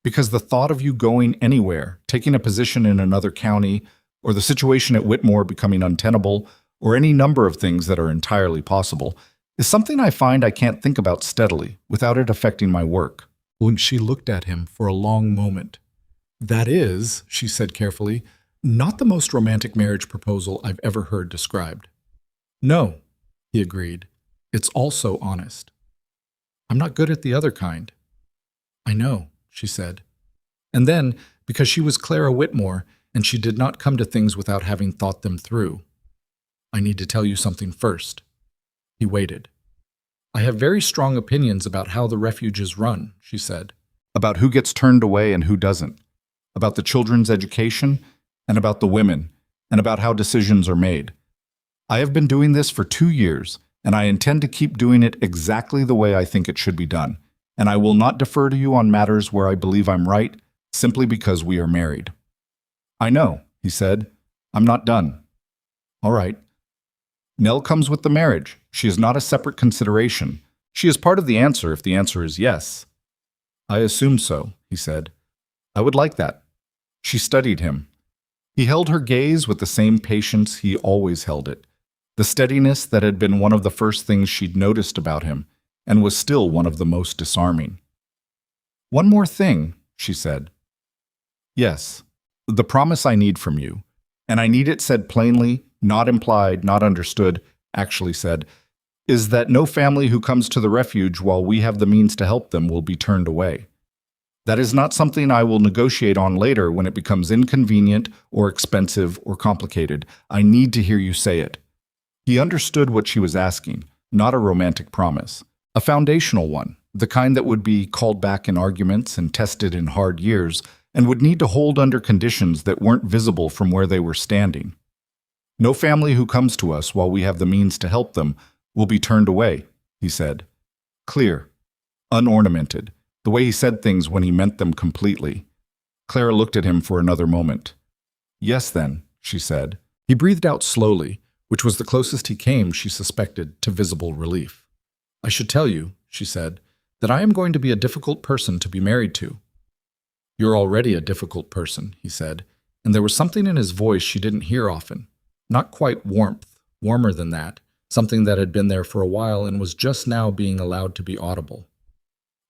because the thought of you going anywhere, taking a position in another county, or the situation at Whitmore becoming untenable, or any number of things that are entirely possible, is something I find I can't think about steadily without it affecting my work. When she looked at him for a long moment. That is, she said carefully, not the most romantic marriage proposal I've ever heard described. No, he agreed. It's also honest. I'm not good at the other kind. I know, she said. And then, because she was Clara Whitmore, and she did not come to things without having thought them through. I need to tell you something first. He waited. I have very strong opinions about how the refuge is run, she said. About who gets turned away and who doesn't. About the children's education, and about the women, and about how decisions are made. I have been doing this for 2 years, and I intend to keep doing it exactly the way I think it should be done, and I will not defer to you on matters where I believe I'm right, simply because we are married. I know, he said. I'm not done. All right. Nell comes with the marriage. She is not a separate consideration. She is part of the answer if the answer is yes. I assume so, he said. I would like that. She studied him. He held her gaze with the same patience he always held it, the steadiness that had been one of the first things she'd noticed about him, and was still one of the most disarming. One more thing, she said. Yes, the promise I need from you, and I need it said plainly, not implied, not understood, actually said, is that no family who comes to the refuge while we have the means to help them will be turned away. That is not something I will negotiate on later when it becomes inconvenient or expensive or complicated. I need to hear you say it. He understood what she was asking, not a romantic promise, a foundational one, the kind that would be called back in arguments and tested in hard years, and would need to hold under conditions that weren't visible from where they were standing. No family who comes to us while we have the means to help them will be turned away, he said. Clear, unornamented, the way he said things when he meant them completely. Clara looked at him for another moment. Yes, then, she said. He breathed out slowly, which was the closest he came, she suspected, to visible relief. I should tell you, she said, that I am going to be a difficult person to be married to. You're already a difficult person, he said, and there was something in his voice she didn't hear often. Not quite warmth, warmer than that, something that had been there for a while and was just now being allowed to be audible.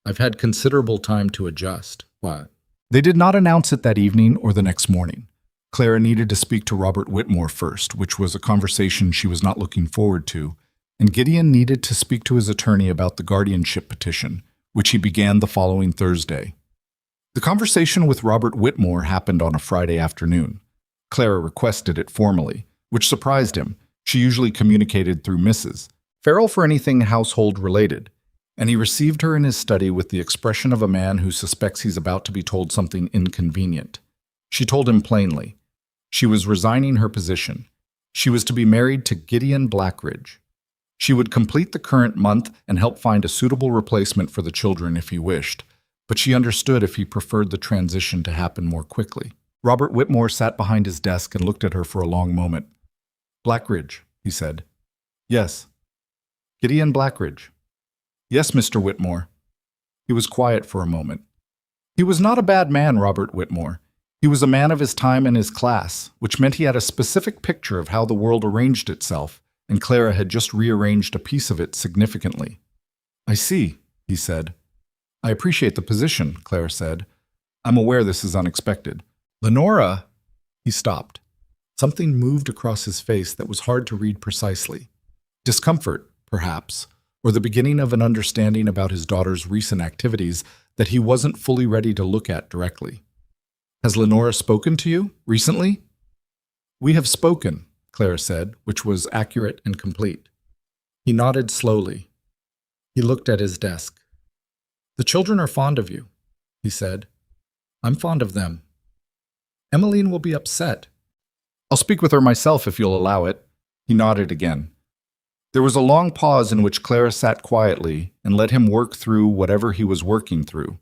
I've had considerable time to adjust. What? They did not announce it that evening or the next morning. Clara needed to speak to Robert Whitmore first, which was a conversation she was not looking forward to, and Gideon needed to speak to his attorney about the guardianship petition, which he began the following Thursday. The conversation with Robert Whitmore happened on a Friday afternoon. Clara requested it formally, which surprised him. She usually communicated through Mrs. Farrell for anything household-related, and he received her in his study with the expression of a man who suspects he's about to be told something inconvenient. She told him plainly. She was resigning her position. She was to be married to Gideon Blackridge. She would complete the current month and help find a suitable replacement for the children if he wished, but she understood if he preferred the transition to happen more quickly. Robert Whitmore sat behind his desk and looked at her for a long moment. Blackridge, he said. Yes. Gideon Blackridge. Yes, Mr. Whitmore. He was quiet for a moment. He was not a bad man, Robert Whitmore. He was a man of his time and his class, which meant he had a specific picture of how the world arranged itself, and Clara had just rearranged a piece of it significantly. I see, he said. I appreciate the position, Clara said. I'm aware this is unexpected. Lenora, he stopped. Something moved across his face that was hard to read precisely. Discomfort, perhaps, or the beginning of an understanding about his daughter's recent activities that he wasn't fully ready to look at directly. Has Lenora spoken to you recently? We have spoken, Clara said, which was accurate and complete. He nodded slowly. He looked at his desk. The children are fond of you, he said. I'm fond of them. Emmeline will be upset. I'll speak with her myself if you'll allow it. He nodded again. There was a long pause in which Clara sat quietly and let him work through whatever he was working through.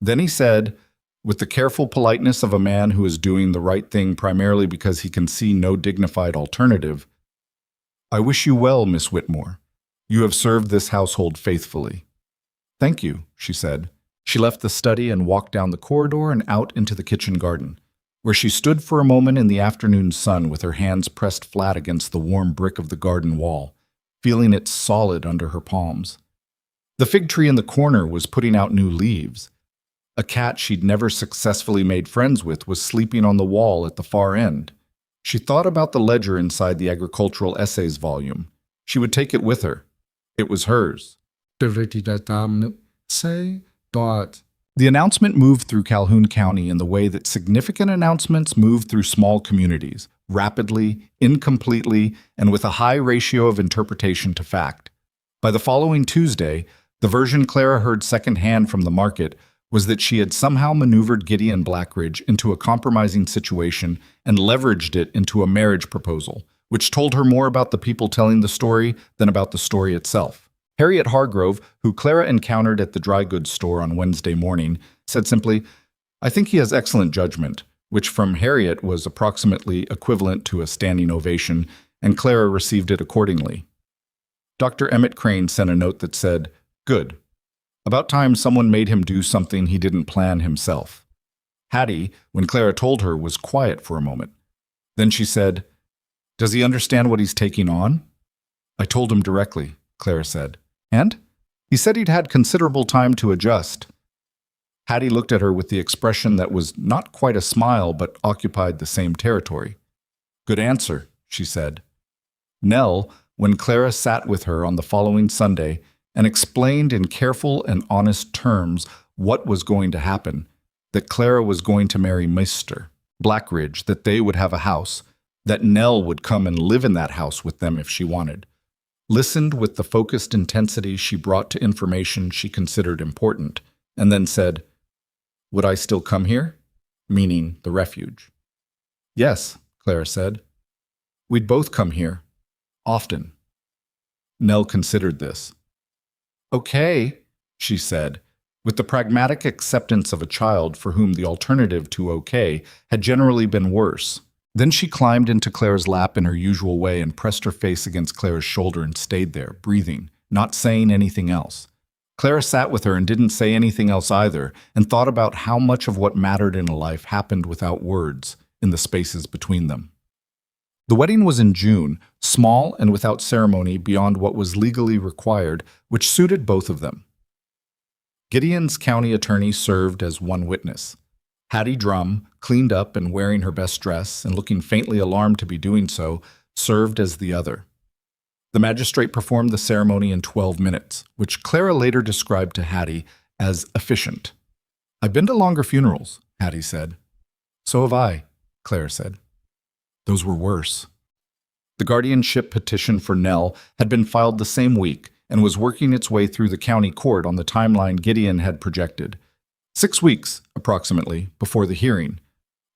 Then he said, with the careful politeness of a man who is doing the right thing primarily because he can see no dignified alternative, I wish you well, Miss Whitmore. You have served this household faithfully. Thank you, she said. She left the study and walked down the corridor and out into the kitchen garden, where she stood for a moment in the afternoon sun with her hands pressed flat against the warm brick of the garden wall, feeling it solid under her palms. The fig tree in the corner was putting out new leaves. A cat she'd never successfully made friends with was sleeping on the wall at the far end. She thought about the ledger inside the agricultural essays volume. She would take it with her. It was hers.
Say dot.
The announcement moved through Calhoun County in the way that significant announcements move through small communities, rapidly, incompletely, and with a high ratio of interpretation to fact. By the following Tuesday, the version Clara heard secondhand from the market was that she had somehow maneuvered Gideon Blackridge into a compromising situation and leveraged it into a marriage proposal, which told her more about the people telling the story than about the story itself. Harriet Hargrove, who Clara encountered at the dry goods store on Wednesday morning, said simply, "I think he has excellent judgment," which from Harriet was approximately equivalent to a standing ovation, and Clara received it accordingly. Dr. Emmett Crane sent a note that said, "Good. About time someone made him do something he didn't plan himself." Hattie, when Clara told her, was quiet for a moment. Then she said, "Does he understand what he's taking on?" "I told him directly," Clara said. "And?" "He said he'd had considerable time to adjust." Hattie looked at her with the expression that was not quite a smile but occupied the same territory. "Good answer," she said. Nell, when Clara sat with her on the following Sunday and explained in careful and honest terms what was going to happen, that Clara was going to marry Mr. Blackridge, that they would have a house, that Nell would come and live in that house with them if she wanted, listened with the focused intensity she brought to information she considered important, and then said, "Would I still come here?" Meaning the refuge. "Yes," Clara said. "We'd both come here. Often." Nell considered this. "Okay," she said, with the pragmatic acceptance of a child for whom the alternative to okay had generally been worse. Then she climbed into Clara's lap in her usual way and pressed her face against Clara's shoulder and stayed there, breathing, not saying anything else. Clara sat with her and didn't say anything else either, and thought about how much of what mattered in a life happened without words, in the spaces between them. The wedding was in June, small and without ceremony beyond what was legally required, which suited both of them. Gideon's county attorney served as one witness. Hattie Drum, cleaned up and wearing her best dress and looking faintly alarmed to be doing so, served as the other. The magistrate performed the ceremony in 12 minutes, which Clara later described to Hattie as efficient. "I've been to longer funerals," Hattie said. "So have I," Clara said. "Those were worse." The guardianship petition for Nell had been filed the same week and was working its way through the county court on the timeline Gideon had projected. 6 weeks, approximately, before the hearing.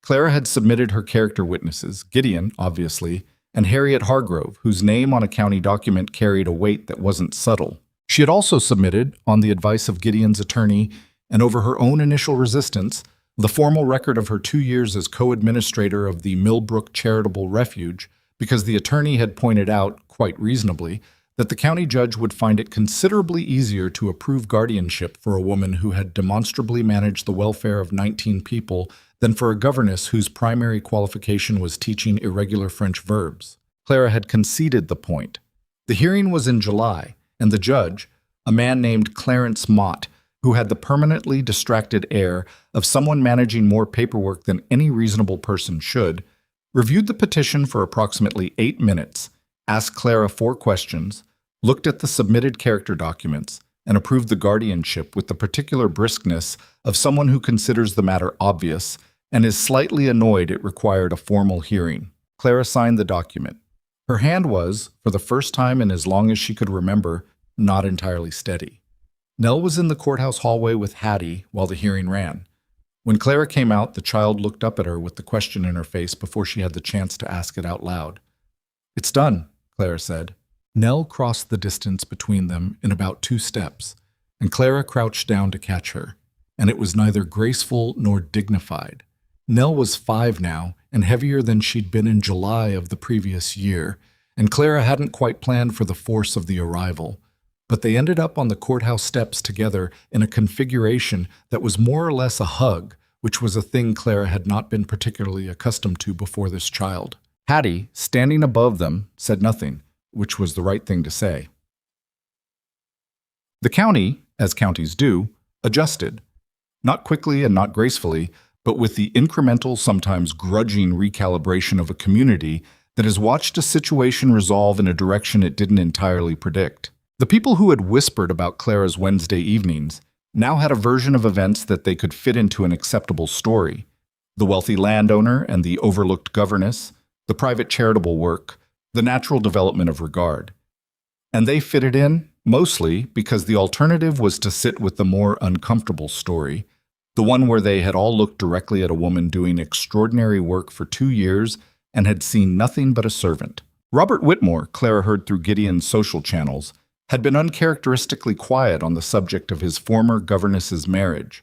Clara had submitted her character witnesses, Gideon, obviously, and Harriet Hargrove, whose name on a county document carried a weight that wasn't subtle. She had also submitted, on the advice of Gideon's attorney and over her own initial resistance, the formal record of her 2 years as co-administrator of the Millbrook Charitable Refuge, because the attorney had pointed out, quite reasonably, that the county judge would find it considerably easier to approve guardianship for a woman who had demonstrably managed the welfare of 19 people than for a governess whose primary qualification was teaching irregular French verbs. Clara had conceded the point. The hearing was in July, and the judge, a man named Clarence Mott, who had the permanently distracted air of someone managing more paperwork than any reasonable person should, reviewed the petition for approximately 8 minutes, asked Clara 4 questions, looked at the submitted character documents, and approved the guardianship with the particular briskness of someone who considers the matter obvious and is slightly annoyed it required a formal hearing. Clara signed the document. Her hand was, for the first time in as long as she could remember, not entirely steady. Nell was in the courthouse hallway with Hattie while the hearing ran. When Clara came out, the child looked up at her with the question in her face before she had the chance to ask it out loud. "It's done," Clara said. Nell crossed the distance between them in about 2 steps, and Clara crouched down to catch her, and it was neither graceful nor dignified. Nell was 5 now, and heavier than she'd been in July of the previous year, and Clara hadn't quite planned for the force of the arrival. But they ended up on the courthouse steps together in a configuration that was more or less a hug, which was a thing Clara had not been particularly accustomed to before this child. Hattie, standing above them, said nothing, which was the right thing to say. The county, as counties do, adjusted. Not quickly and not gracefully, but with the incremental, sometimes grudging recalibration of a community that has watched a situation resolve in a direction it didn't entirely predict. The people who had whispered about Clara's Wednesday evenings now had a version of events that they could fit into an acceptable story. The wealthy landowner and the overlooked governess, the private charitable work, the natural development of regard. And they fitted in, mostly because the alternative was to sit with the more uncomfortable story, the one where they had all looked directly at a woman doing extraordinary work for 2 years and had seen nothing but a servant. Robert Whitmore, Clara heard through Gideon's social channels, had been uncharacteristically quiet on the subject of his former governess's marriage.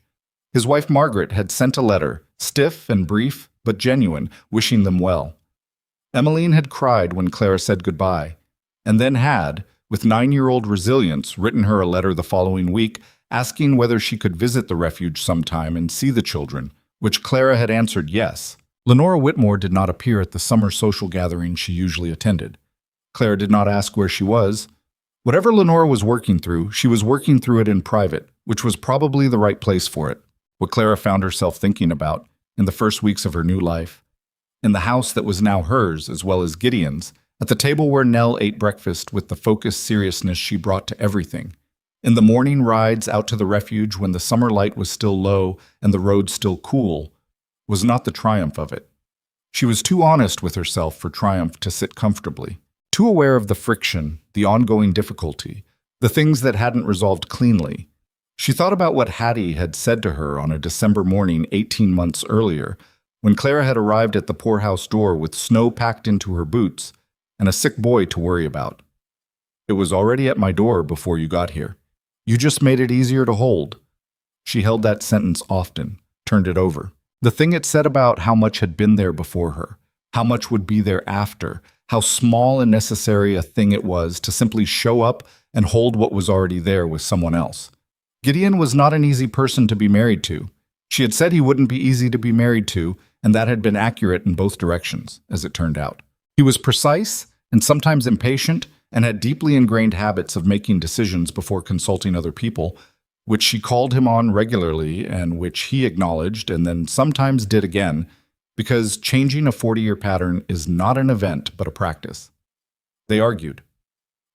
His wife Margaret had sent a letter, stiff and brief, but genuine, wishing them well. Emmeline had cried when Clara said goodbye, and then had, with 9-year-old resilience, written her a letter the following week asking whether she could visit the refuge sometime and see the children, which Clara had answered yes. Lenora Whitmore did not appear at the summer social gathering she usually attended. Clara did not ask where she was. Whatever Lenora was working through, she was working through it in private, which was probably the right place for it. What Clara found herself thinking about, in the first weeks of her new life, in the house that was now hers as well as Gideon's, at the table where Nell ate breakfast with the focused seriousness she brought to everything, in the morning rides out to the refuge when the summer light was still low and the road still cool, was not the triumph of it. She was too honest with herself for triumph to sit comfortably, too aware of the friction, the ongoing difficulty, the things that hadn't resolved cleanly. She thought about what Hattie had said to her on a December morning 18 months earlier, when Clara had arrived at the poorhouse door with snow packed into her boots and a sick boy to worry about. "It was already at my door before you got here. You just made it easier to hold." She held that sentence often, turned it over. The thing it said about how much had been there before her, how much would be there after, how small and necessary a thing it was to simply show up and hold what was already there with someone else. Gideon was not an easy person to be married to. She had said he wouldn't be easy to be married to, and that had been accurate in both directions, as it turned out. He was precise and sometimes impatient and had deeply ingrained habits of making decisions before consulting other people, which she called him on regularly and which he acknowledged and then sometimes did again, because changing a 40-year pattern is not an event but a practice. They argued,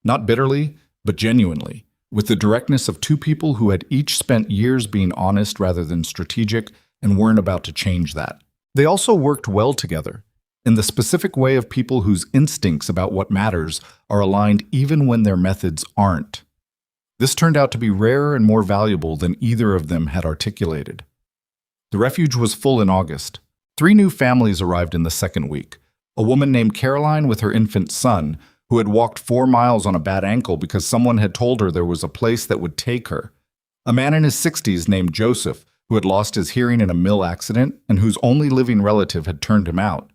not bitterly, but genuinely, with the directness of two people who had each spent years being honest rather than strategic and weren't about to change that. They also worked well together, in the specific way of people whose instincts about what matters are aligned even when their methods aren't. This turned out to be rarer and more valuable than either of them had articulated. The refuge was full in August. 3 new families arrived in the second week. A woman named Caroline with her infant son, who had walked 4 miles on a bad ankle because someone had told her there was a place that would take her. A man in his 60s named Joseph, who had lost his hearing in a mill accident and whose only living relative had turned him out.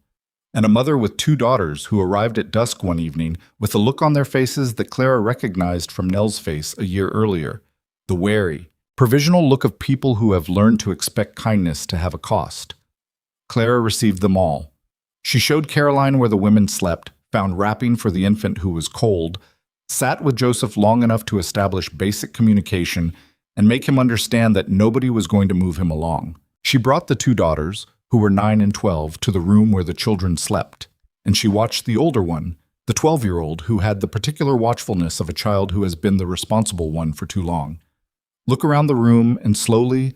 And a mother with 2 daughters who arrived at dusk one evening with a look on their faces that Clara recognized from Nell's face a year earlier, the wary, provisional look of people who have learned to expect kindness to have a cost. Clara received them all. She showed Caroline where the women slept, found wrapping for the infant who was cold, sat with Joseph long enough to establish basic communication and make him understand that nobody was going to move him along. She brought the 2 daughters, who were 9 and 12, to the room where the children slept, and she watched the older one, the 12-year-old, who had the particular watchfulness of a child who has been the responsible one for too long, look around the room and slowly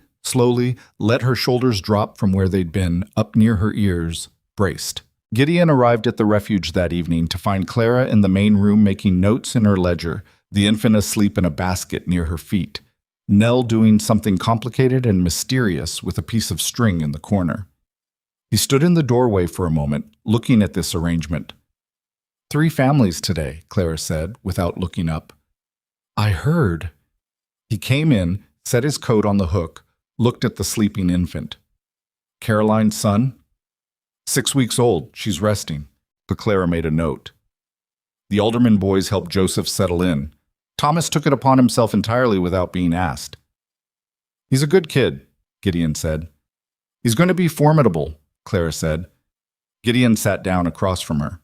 let her shoulders drop from where they'd been, up near her ears, braced. Gideon arrived at the refuge that evening to find Clara in the main room making notes in her ledger, the infant asleep in a basket near her feet, Nell doing something complicated and mysterious with a piece of string in the corner. He stood in the doorway for a moment, looking at this arrangement. 3 families today, Clara said, without looking up. I heard. He came in, set his coat on the hook, looked at the sleeping infant. Caroline's son? 6 weeks old, she's resting, but Clara made a note. The alderman boys helped Joseph settle in. Thomas took it upon himself entirely without being asked. He's a good kid, Gideon said. He's going to be formidable, Clara said. Gideon sat down across from her.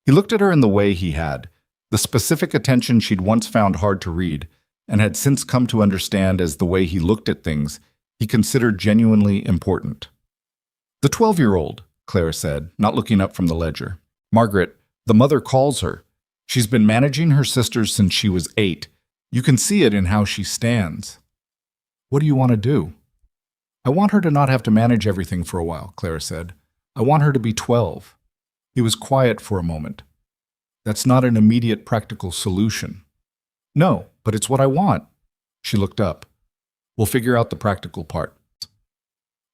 He looked at her in the way he had, the specific attention she'd once found hard to read, and had since come to understand as the way he looked at things he considered genuinely important. The 12-year-old, Clara said, not looking up from the ledger. Margaret, The mother calls her. She's been managing her sisters since she was 8. You can see it in how she stands. What do you want to do? I want her to not have to manage everything for a while, Clara said. I want her to be 12. He was quiet for a moment. That's not an immediate practical solution. No, but it's what I want. She looked up. We'll figure out the practical part.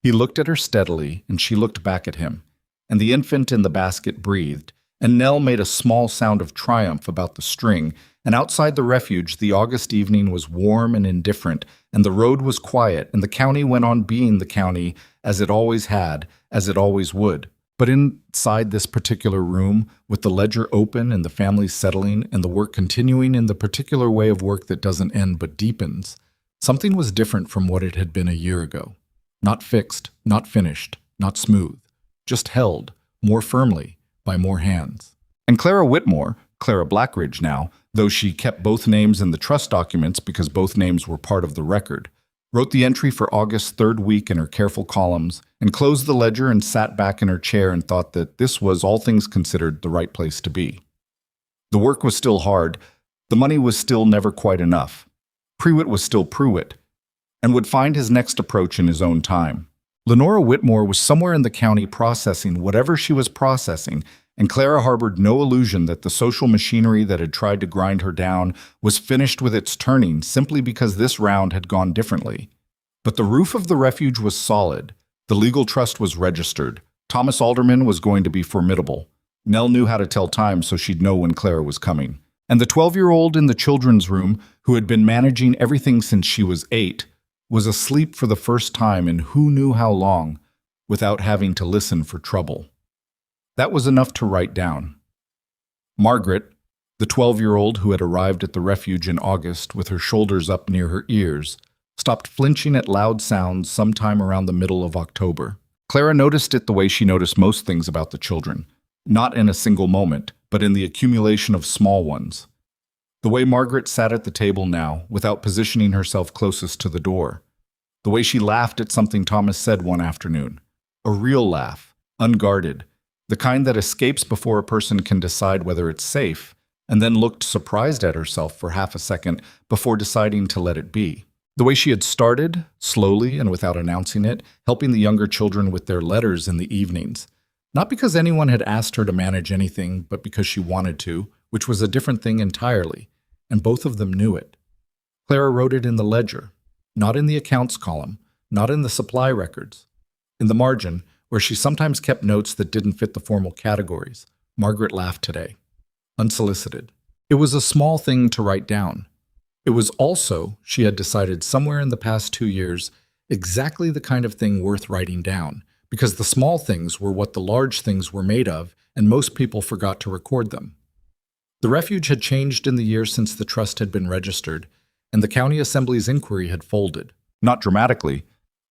He looked at her steadily, and she looked back at him, and the infant in the basket breathed, and Nell made a small sound of triumph about the string, and outside the refuge the August evening was warm and indifferent, and the road was quiet, and the county went on being the county, as it always had, as it always would. But inside this particular room, with the ledger open and the families settling and the work continuing in the particular way of work that doesn't end but deepens, something was different from what it had been a year ago. Not fixed, not finished, not smooth, just held, more firmly, by more hands. And Clara Whitmore, Clara Blackridge now, though she kept both names in the trust documents because both names were part of the record, wrote the entry for August's 3rd week in her careful columns, and closed the ledger and sat back in her chair and thought that this was, all things considered, the right place to be. The work was still hard, the money was still never quite enough. Pruitt was still Pruitt, and would find his next approach in his own time. Lenora Whitmore was somewhere in the county processing whatever she was processing, and Clara harbored no illusion that the social machinery that had tried to grind her down was finished with its turning simply because this round had gone differently. But the roof of the refuge was solid. The legal trust was registered. Thomas Alderman was going to be formidable. Nell knew how to tell time so she'd know when Clara was coming. And the 12-year-old in the children's room, who had been managing everything since she was 8, was asleep for the first time in who knew how long, without having to listen for trouble. That was enough to write down. Margaret, the 12-year-old who had arrived at the refuge in August with her shoulders up near her ears, stopped flinching at loud sounds sometime around the middle of October. Clara noticed it the way she noticed most things about the children, not in a single moment, but in the accumulation of small ones. The way Margaret sat at the table now, without positioning herself closest to the door. The way she laughed at something Thomas said one afternoon. A real laugh, unguarded, the kind that escapes before a person can decide whether it's safe, and then looked surprised at herself for half a second before deciding to let it be. The way she had started, slowly and without announcing it, helping the younger children with their letters in the evenings. Not because anyone had asked her to manage anything, but because she wanted to, which was a different thing entirely, and both of them knew it. Clara wrote it in the ledger, not in the accounts column, not in the supply records. In the margin, where she sometimes kept notes that didn't fit the formal categories, Margaret laughed today, unsolicited. It was a small thing to write down. It was also, she had decided somewhere in the past 2 years, exactly the kind of thing worth writing down, because the small things were what the large things were made of, and most people forgot to record them. The refuge had changed in the year since the trust had been registered, and the county assembly's inquiry had folded. Not dramatically.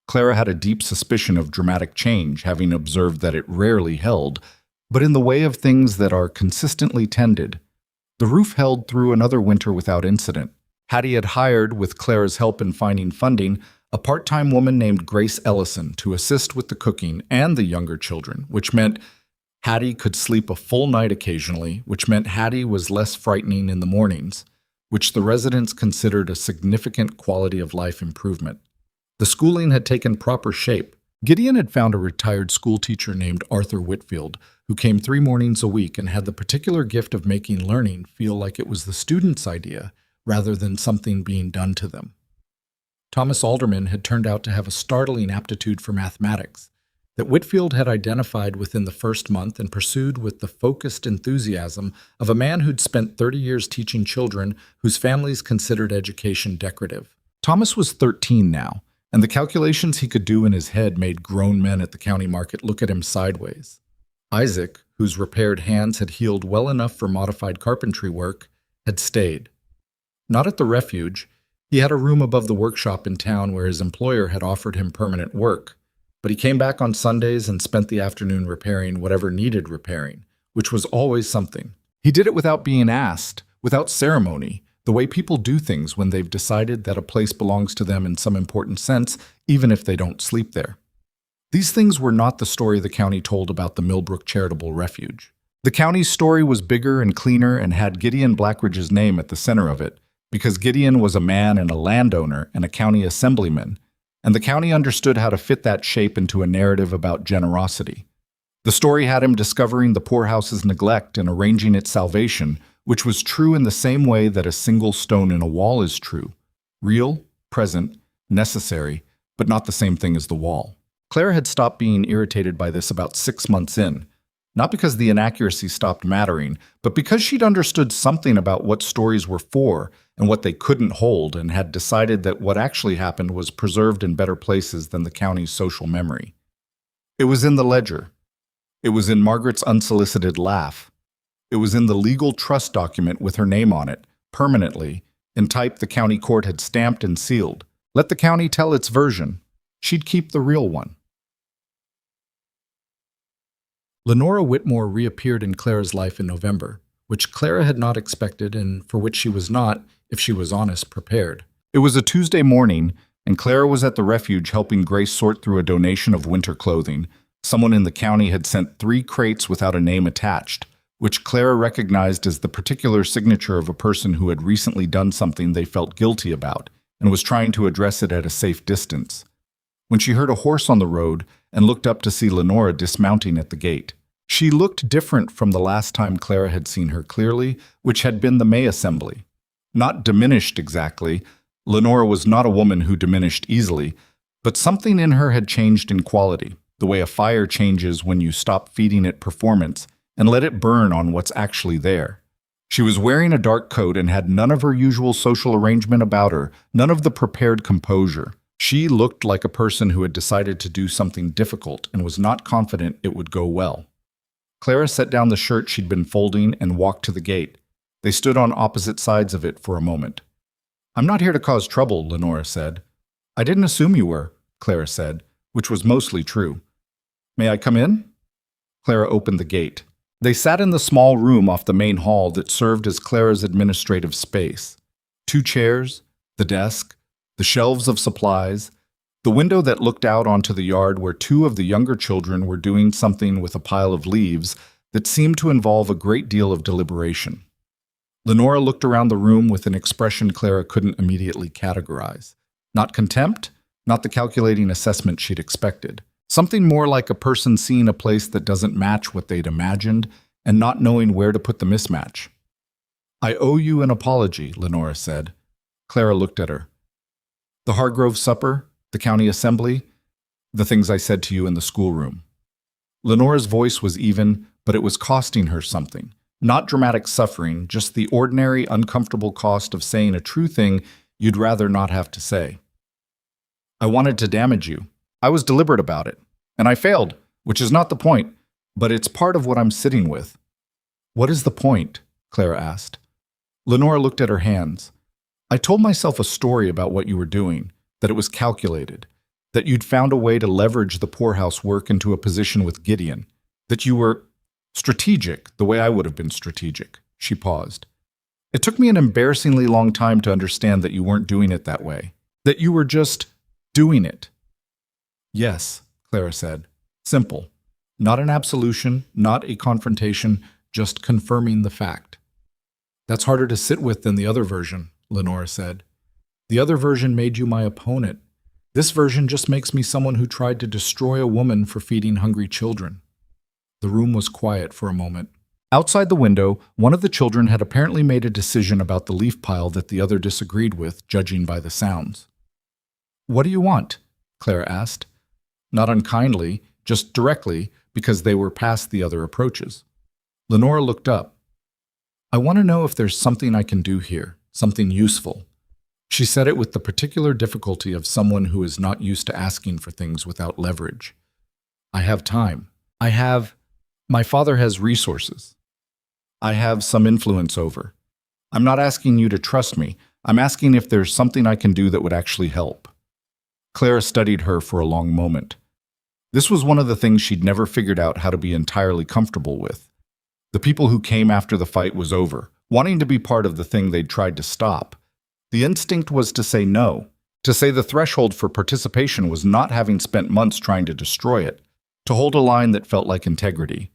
Clara had a deep suspicion of dramatic change, having observed that it rarely held, but in the way of things that are consistently tended. The roof held through another winter without incident. Hattie had hired, with Clara's help in finding funding, a part-time woman named Grace Ellison to assist with the cooking and the younger children, which meant Hattie could sleep a full night occasionally, which meant Hattie was less frightening in the mornings, which the residents considered a significant quality of life improvement. The schooling had taken proper shape. Gideon had found a retired schoolteacher named Arthur Whitfield, who came 3 mornings a week and had the particular gift of making learning feel like it was the students' idea rather than something being done to them. Thomas Alderman had turned out to have a startling aptitude for mathematics that Whitfield had identified within the first month and pursued with the focused enthusiasm of a man who'd spent 30 years teaching children whose families considered education decorative. Thomas was 13 now, and the calculations he could do in his head made grown men at the county market look at him sideways. Isaac, whose repaired hands had healed well enough for modified carpentry work, had stayed. Not at the refuge. He had a room above the workshop in town where his employer had offered him permanent work, but he came back on Sundays and spent the afternoon repairing whatever needed repairing, which was always something. He did it without being asked, without ceremony, the way people do things when they've decided that a place belongs to them in some important sense, even if they don't sleep there. These things were not the story the county told about the Millbrook Charitable Refuge. The county's story was bigger and cleaner and had Gideon Blackridge's name at the center of it, because Gideon was a man and a landowner and a county assemblyman, and the county understood how to fit that shape into a narrative about generosity. The story had him discovering the poorhouse's neglect and arranging its salvation, which was true in the same way that a single stone in a wall is true. Real, present, necessary, but not the same thing as the wall. Clara had stopped being irritated by this about 6 months in, not because the inaccuracy stopped mattering, but because she'd understood something about what stories were for and what they couldn't hold, and had decided that what actually happened was preserved in better places than the county's social memory. It was in the ledger. It was in Margaret's unsolicited laugh. It was in the legal trust document with her name on it, permanently, in type the county court had stamped and sealed. Let the county tell its version. She'd keep the real one. Lenora Whitmore reappeared in Clara's life in November, which Clara had not expected and for which she was not, if she was honest, prepared. It was a Tuesday morning, and Clara was at the refuge helping Grace sort through a donation of winter clothing. Someone in the county had sent 3 crates without a name attached, which Clara recognized as the particular signature of a person who had recently done something they felt guilty about and was trying to address it at a safe distance. When she heard a horse on the road and looked up to see Lenora dismounting at the gate. She looked different from the last time Clara had seen her clearly, which had been the May Assembly. Not diminished exactly. Lenora was not a woman who diminished easily, but something in her had changed in quality, the way a fire changes when you stop feeding it performance and let it burn on what's actually there. She was wearing a dark coat and had none of her usual social arrangement about her, none of the prepared composure. She looked like a person who had decided to do something difficult and was not confident it would go well. Clara set down the shirt she'd been folding and walked to the gate. They stood on opposite sides of it for a moment. "I'm not here to cause trouble," Lenora said. "I didn't assume you were," Clara said, which was mostly true. "May I come in?" Clara opened the gate. They sat in the small room off the main hall that served as Clara's administrative space. 2 chairs, the desk, the shelves of supplies, the window that looked out onto the yard where 2 of the younger children were doing something with a pile of leaves that seemed to involve a great deal of deliberation. Lenora looked around the room with an expression Clara couldn't immediately categorize. Not contempt, not the calculating assessment she'd expected. Something more like a person seeing a place that doesn't match what they'd imagined and not knowing where to put the mismatch. "I owe you an apology," Lenora said. Clara looked at her. "The Hargrove supper, the county assembly, the things I said to you in the schoolroom." Lenora's voice was even, but it was costing her something. Not dramatic suffering, just the ordinary, uncomfortable cost of saying a true thing you'd rather not have to say. "I wanted to damage you. I was deliberate about it. And I failed, which is not the point, but it's part of what I'm sitting with." "What is the point?" Clara asked. Lenora looked at her hands. "I told myself a story about what you were doing, that it was calculated, that you'd found a way to leverage the poorhouse work into a position with Gideon, that you were strategic the way I would have been strategic." She paused. "It took me an embarrassingly long time to understand that you weren't doing it that way, that you were just doing it." "Yes," Clara said. "Simple. Not an absolution, not a confrontation, just confirming the fact." "That's harder to sit with than the other version," Lenora said. "The other version made you my opponent. This version just makes me someone who tried to destroy a woman for feeding hungry children." The room was quiet for a moment. Outside the window, one of the children had apparently made a decision about the leaf pile that the other disagreed with, judging by the sounds. "What do you want?" Clara asked. Not unkindly, just directly, because they were past the other approaches. Lenora looked up. "I want to know if there's something I can do here, something useful." She said it with the particular difficulty of someone who is not used to asking for things without leverage. "I have time. My father has resources. I have some influence over. I'm not asking you to trust me. I'm asking if there's something I can do that would actually help." Clara studied her for a long moment. This was one of the things she'd never figured out how to be entirely comfortable with. The people who came after the fight was over, wanting to be part of the thing they'd tried to stop. The instinct was to say no, to say the threshold for participation was not having spent months trying to destroy it, to hold a line that felt like integrity.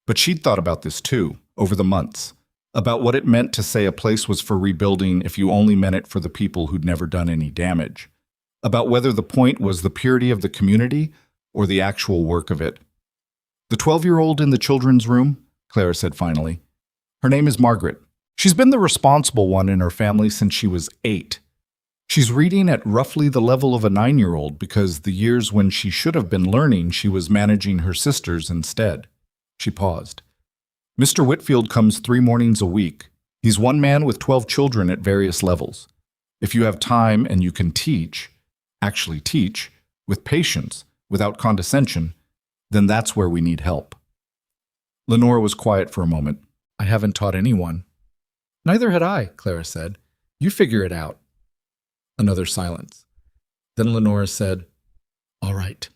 But she'd thought about this too, over the months, about what it meant to say a place was for rebuilding if you only meant it for the people who'd never done any damage, about whether the point was the purity of the community or the actual work of it. "The 12-year-old in the children's room," Clara said finally. "Her name is Margaret. She's been the responsible one in her family since she was 8. She's reading at roughly the level of a 9-year-old because the years when she should have been learning, she was managing her sisters instead." She paused. "Mr. Whitfield comes 3 mornings a week. He's one man with 12 children at various levels. If you have time and you can teach, actually teach, with patience, without condescension, then that's where we need help." Lenora was quiet for a moment. "I haven't taught anyone." "Neither had I," Clara said. "You figure it out." Another silence. Then Lenora said, "All right."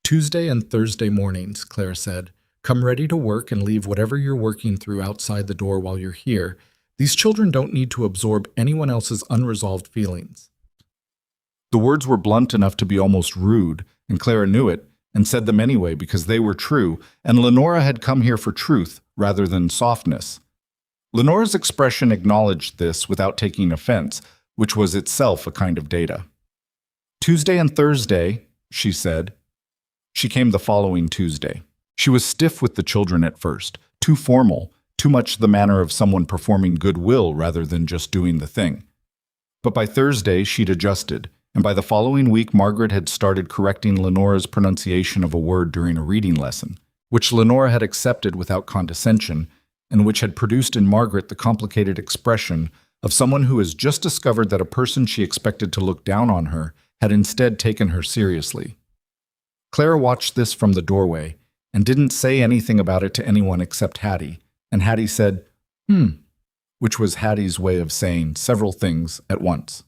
"Tuesday and Thursday mornings," Clara said. "Come ready to work and leave whatever you're working through outside the door while you're here. These children don't need to absorb anyone else's unresolved feelings." The words were blunt enough to be almost rude, and Clara knew it, and said them anyway because they were true, and Lenora had come here for truth rather than softness. Lenora's expression acknowledged this without taking offense, which was itself a kind of data. "Tuesday and Thursday," she said. She came the following Tuesday. She was stiff with the children at first, too formal, too much the manner of someone performing goodwill rather than just doing the thing. But by Thursday, she'd adjusted, and by the following week, Margaret had started correcting Lenora's pronunciation of a word during a reading lesson, which Lenora had accepted without condescension, and which had produced in Margaret the complicated expression of someone who has just discovered that a person she expected to look down on her had instead taken her seriously. Clara watched this from the doorway and didn't say anything about it to anyone except Hattie, and Hattie said, which was Hattie's way of saying several things at once.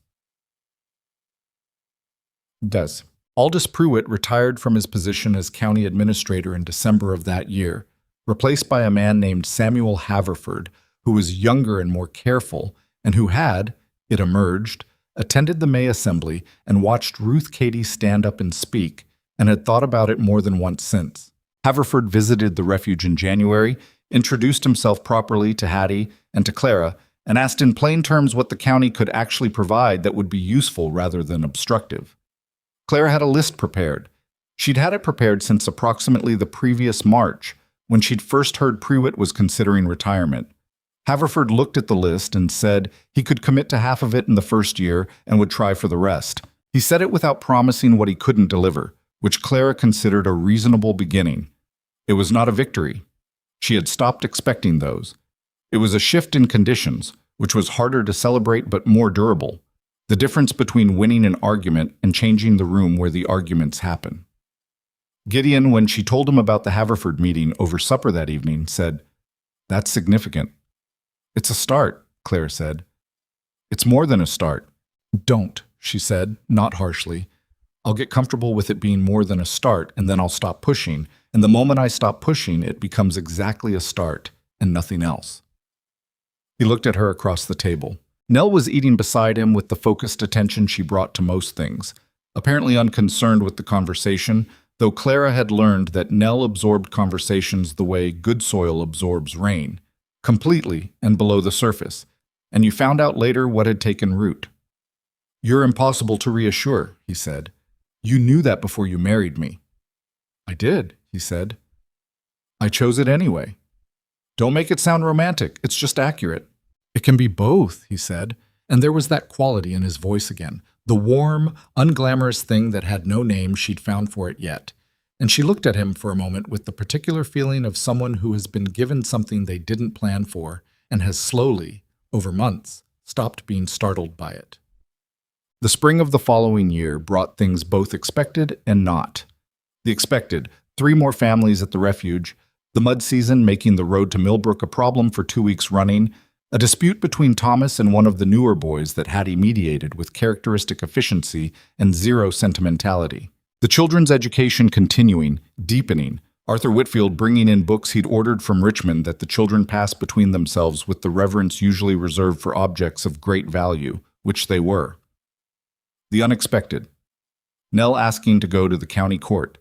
Des. Aldous Pruitt retired from his position as county administrator in December of that year, replaced by a man named Samuel Haverford, who was younger and more careful, and who had, it emerged, attended the May Assembly and watched Ruth Cady stand up and speak, and had thought about it more than once since. Haverford visited the refuge in January, introduced himself properly to Hattie and to Clara, and asked in plain terms what the county could actually provide that would be useful rather than obstructive. Clara had a list prepared. She'd had it prepared since approximately the previous March, when she'd first heard Pruitt was considering retirement. Haverford looked at the list and said he could commit to half of it in the first year and would try for the rest. He said it without promising what he couldn't deliver, which Clara considered a reasonable beginning. It was not a victory. She had stopped expecting those. It was a shift in conditions, which was harder to celebrate but more durable. The difference between winning an argument and changing the room where the arguments happen. Gideon, when she told him about the Haverford meeting over supper that evening, said, "That's significant." "It's a start," Claire said. "It's more than a start." "Don't," she said, not harshly. "I'll get comfortable with it being more than a start, and then I'll stop pushing, and the moment I stop pushing, it becomes exactly a start, and nothing else." He looked at her across the table. Nell was eating beside him with the focused attention she brought to most things, apparently unconcerned with the conversation, though Clara had learned that Nell absorbed conversations the way good soil absorbs rain, completely and below the surface, and you found out later what had taken root. "You're impossible to reassure," he said. "You knew that before you married me." "I did," he said. "I chose it anyway." "Don't make it sound romantic, it's just accurate." "It can be both," he said, and there was that quality in his voice again, the warm, unglamorous thing that had no name she'd found for it yet. And she looked at him for a moment with the particular feeling of someone who has been given something they didn't plan for and has slowly, over months, stopped being startled by it. The spring of the following year brought things both expected and not. The expected, 3 more families at the refuge, the mud season making the road to Millbrook a problem for 2 weeks running, a dispute between Thomas and one of the newer boys that Hattie mediated with characteristic efficiency and zero sentimentality. The children's education continuing, deepening, Arthur Whitfield bringing in books he'd ordered from Richmond that the children passed between themselves with the reverence usually reserved for objects of great value, which they were. The unexpected. Nell asking to go to the county court.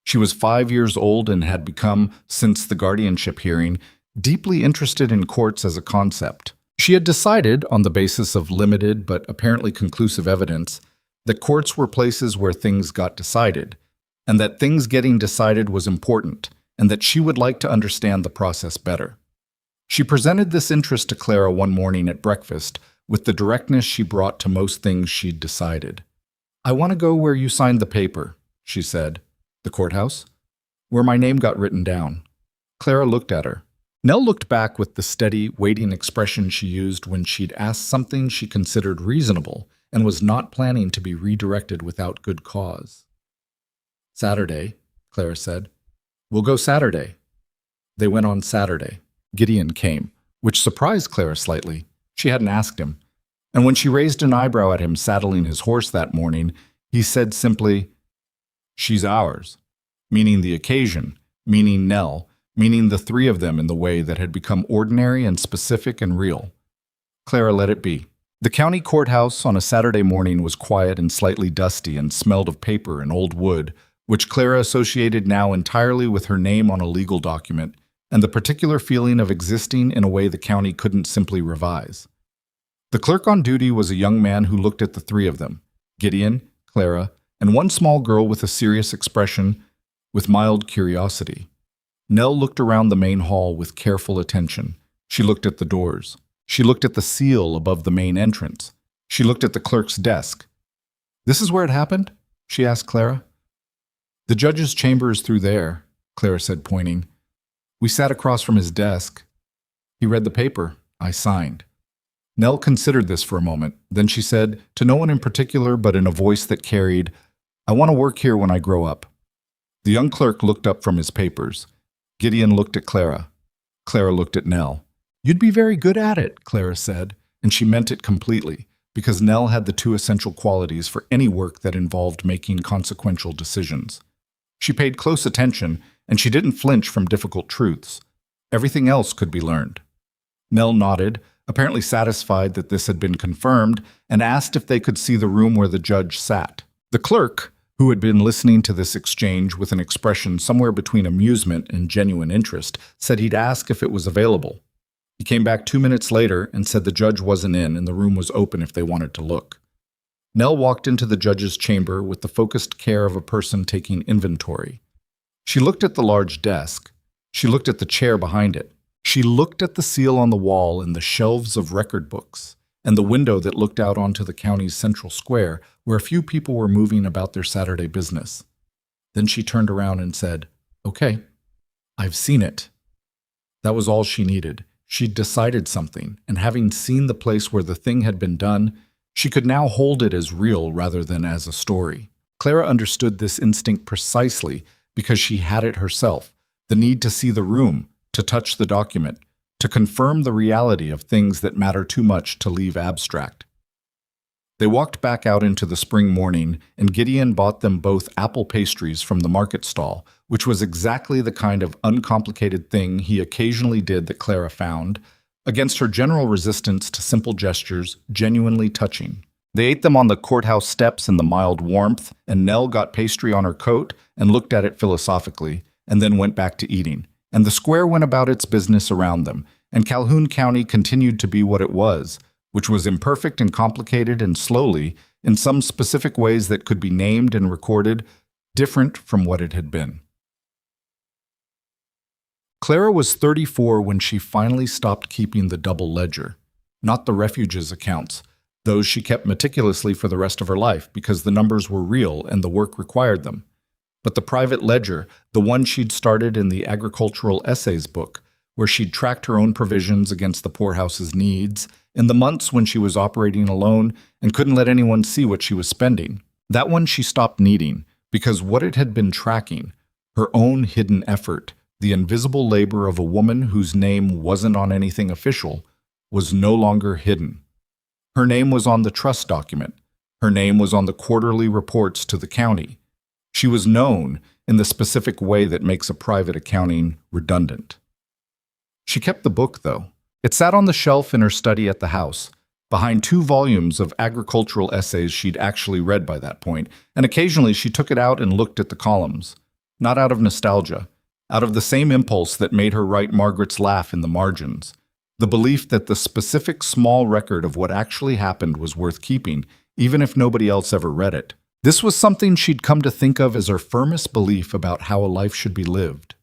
She was 5 years old and had become, since the guardianship hearing, deeply interested in courts as a concept. She had decided, on the basis of limited but apparently conclusive evidence, that courts were places where things got decided, and that things getting decided was important, and that she would like to understand the process better. She presented this interest to Clara one morning at breakfast with the directness she brought to most things she'd decided. "I want to go where you signed the paper," she said. "The courthouse?" "Where my name got written down." Clara looked at her. Nell looked back with the steady, waiting expression she used when she'd asked something she considered reasonable and was not planning to be redirected without good cause. "Saturday," Clara said. "We'll go Saturday." They went on Saturday. Gideon came, which surprised Clara slightly. She hadn't asked him. And when she raised an eyebrow at him saddling his horse that morning, he said simply, "She's ours," meaning the occasion, meaning Nell, meaning the three of them in the way that had become ordinary and specific and real. Clara let it be. The county courthouse on a Saturday morning was quiet and slightly dusty and smelled of paper and old wood, which Clara associated now entirely with her name on a legal document and the particular feeling of existing in a way the county couldn't simply revise. The clerk on duty was a young man who looked at the three of them, Gideon, Clara, and one small girl with a serious expression, with mild curiosity. Nell looked around the main hall with careful attention. She looked at the doors. She looked at the seal above the main entrance. She looked at the clerk's desk. "This is where it happened?" she asked Clara. "The judge's chamber is through there," Clara said, pointing. "We sat across from his desk. He read the paper. I signed." Nell considered this for a moment. Then she said, to no one in particular but in a voice that carried, "I want to work here when I grow up." The young clerk looked up from his papers. Gideon looked at Clara. Clara looked at Nell. "You'd be very good at it," Clara said, and she meant it completely, because Nell had the two essential qualities for any work that involved making consequential decisions. She paid close attention, and she didn't flinch from difficult truths. Everything else could be learned. Nell nodded, apparently satisfied that this had been confirmed, and asked if they could see the room where the judge sat. The clerk, who had been listening to this exchange with an expression somewhere between amusement and genuine interest, said he'd ask if it was available. He came back 2 minutes later and said the judge wasn't in and the room was open if they wanted to look. Nell walked into the judge's chamber with the focused care of a person taking inventory. She looked at the large desk. She looked at the chair behind it. She looked at the seal on the wall and the shelves of record books, and the window that looked out onto the county's central square, where a few people were moving about their Saturday business. Then she turned around and said, "Okay, I've seen it." That was all she needed. She'd decided something, and having seen the place where the thing had been done, she could now hold it as real rather than as a story. Clara understood this instinct precisely because she had it herself, the need to see the room, to touch the document, to confirm the reality of things that matter too much to leave abstract. They walked back out into the spring morning, and Gideon bought them both apple pastries from the market stall, which was exactly the kind of uncomplicated thing he occasionally did that Clara found, against her general resistance to simple gestures, genuinely touching. They ate them on the courthouse steps in the mild warmth, and Nell got pastry on her coat and looked at it philosophically, and then went back to eating. And the square went about its business around them, and Calhoun County continued to be what it was, which was imperfect and complicated and slowly, in some specific ways that could be named and recorded, different from what it had been. Clara was 34 when she finally stopped keeping the double ledger, not the refuge's accounts. Those she kept meticulously for the rest of her life because the numbers were real and the work required them. But the private ledger, the one she'd started in the agricultural essays book, where she'd tracked her own provisions against the poorhouse's needs, in the months when she was operating alone and couldn't let anyone see what she was spending. That one she stopped needing, because what it had been tracking, her own hidden effort, the invisible labor of a woman whose name wasn't on anything official, was no longer hidden. Her name was on the trust document. Her name was on the quarterly reports to the county. She was known in the specific way that makes a private accounting redundant. She kept the book, though. It sat on the shelf in her study at the house, behind 2 volumes of agricultural essays she'd actually read by that point, and occasionally she took it out and looked at the columns. Not out of nostalgia, out of the same impulse that made her write Margaret's laugh in the margins. The belief that the specific small record of what actually happened was worth keeping, even if nobody else ever read it. This was something she'd come to think of as her firmest belief about how a life should be lived.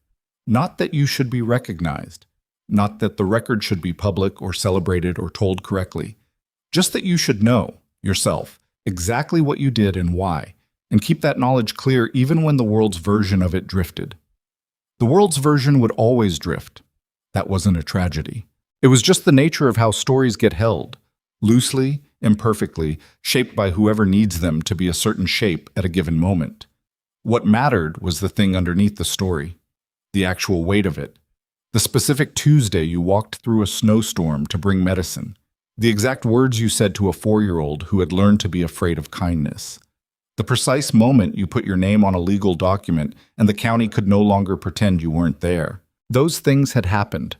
Not that you should be recognized, not that the record should be public or celebrated or told correctly, just that you should know, yourself, exactly what you did and why, and keep that knowledge clear even when the world's version of it drifted. The world's version would always drift. That wasn't a tragedy. It was just the nature of how stories get held, loosely, imperfectly, shaped by whoever needs them to be a certain shape at a given moment. What mattered was the thing underneath the story, the actual weight of it, the specific Tuesday you walked through a snowstorm to bring medicine, the exact words you said to a 4-year-old who had learned to be afraid of kindness, the precise moment you put your name on a legal document and the county could no longer pretend you weren't there. Those things had happened.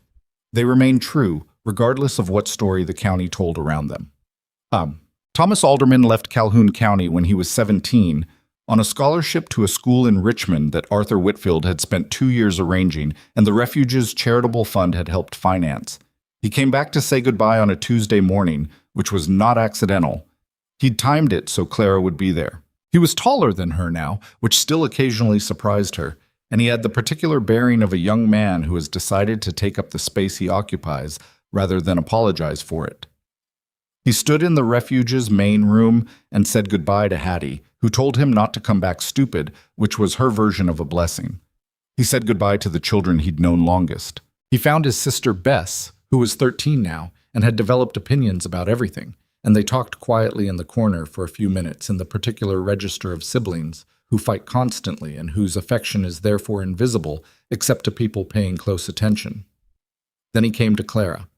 They remained true, regardless of what story the county told around them. Thomas Alderman left Calhoun County when he was 17 on a scholarship to a school in Richmond that Arthur Whitfield had spent 2 years arranging and the Refuge's charitable fund had helped finance. He came back to say goodbye on a Tuesday morning, which was not accidental. He'd timed it so Clara would be there. He was taller than her now, which still occasionally surprised her, and he had the particular bearing of a young man who has decided to take up the space he occupies rather than apologize for it. He stood in the Refuge's main room and said goodbye to Hattie, who told him not to come back stupid, which was her version of a blessing. He said goodbye to the children he'd known longest. He found his sister Bess, who was 13 now, and had developed opinions about everything, and they talked quietly in the corner for a few minutes in the particular register of siblings who fight constantly and whose affection is therefore invisible except to people paying close attention. Then he came to Clara.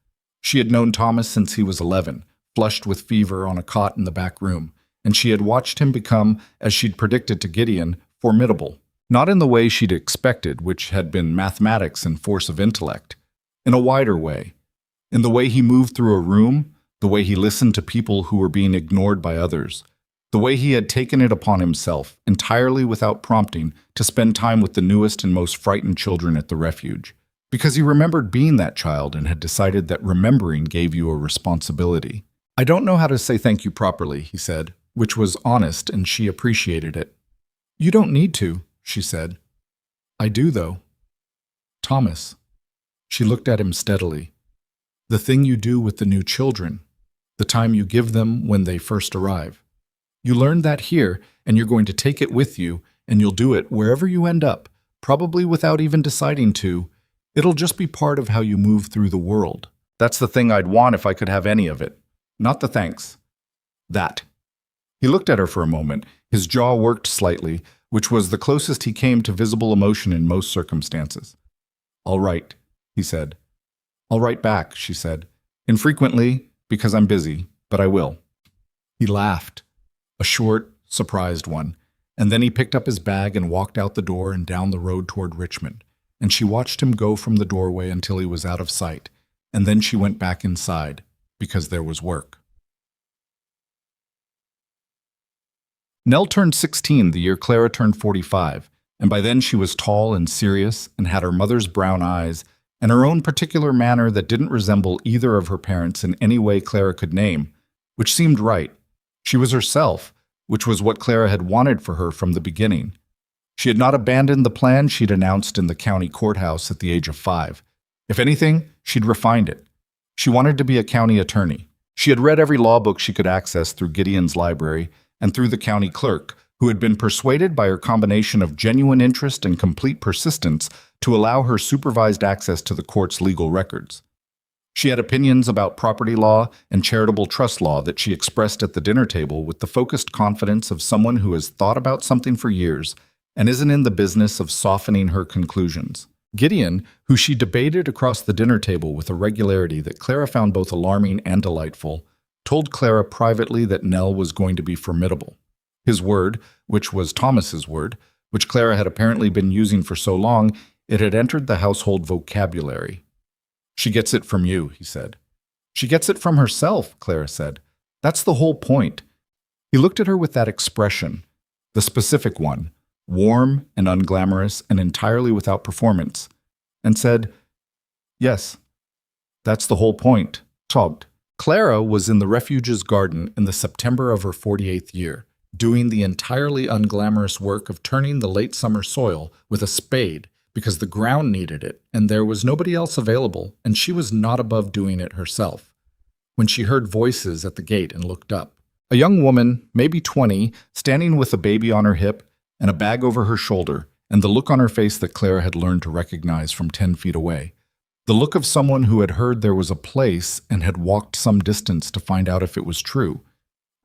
She had known Thomas since he was 11, flushed with fever on a cot in the back room, and she had watched him become, as she'd predicted to Gideon, formidable. Not in the way she'd expected, which had been mathematics and force of intellect. In a wider way. In the way he moved through a room, the way he listened to people who were being ignored by others, the way he had taken it upon himself, entirely without prompting, to spend time with the newest and most frightened children at the refuge. Because he remembered being that child and had decided that remembering gave you a responsibility. "I don't know how to say thank you properly," he said, which was honest and she appreciated it. "You don't need to," she said. "I do, though." "Thomas." She looked at him steadily. "The thing you do with the new children, the time you give them when they first arrive. You learned that here, and you're going to take it with you, and you'll do it wherever you end up, probably without even deciding to. It'll just be part of how you move through the world. That's the thing I'd want if I could have any of it. Not the thanks. That." He looked at her for a moment. His jaw worked slightly, which was the closest he came to visible emotion in most circumstances. "All right," he said. "I'll write back," she said. "Infrequently, because I'm busy, but I will." He laughed, a short, surprised one, and then he picked up his bag and walked out the door and down the road toward Richmond, and she watched him go from the doorway until he was out of sight, and then she went back inside, because there was work. Nell turned 16 the year Clara turned 45, and by then she was tall and serious and had her mother's brown eyes and her own particular manner that didn't resemble either of her parents in any way Clara could name, which seemed right. She was herself, which was what Clara had wanted for her from the beginning. She had not abandoned the plan she'd announced in the county courthouse at the age of 5. If anything, she'd refined it. She wanted to be a county attorney. She had read every law book she could access through Gideon's library and through the county clerk, who had been persuaded by her combination of genuine interest and complete persistence to allow her supervised access to the court's legal records. She had opinions about property law and charitable trust law that she expressed at the dinner table with the focused confidence of someone who has thought about something for years and isn't in the business of softening her conclusions. Gideon, who she debated across the dinner table with a regularity that Clara found both alarming and delightful, told Clara privately that Nell was going to be formidable. His word, which was Thomas's word, which Clara had apparently been using for so long, it had entered the household vocabulary. "She gets it from you," he said. "She gets it from herself," Clara said. "That's the whole point." He looked at her with that expression, the specific one warm and unglamorous and entirely without performance, and said, "Yes, that's the whole point," sobbed. Clara was in the refuge's garden in the September of her 48th year, doing the entirely unglamorous work of turning the late summer soil with a spade because the ground needed it and there was nobody else available, and she was not above doing it herself, when she heard voices at the gate and looked up. A young woman, maybe 20, standing with a baby on her hip and a bag over her shoulder, and the look on her face that Clara had learned to recognize from 10 feet away. The look of someone who had heard there was a place and had walked some distance to find out if it was true,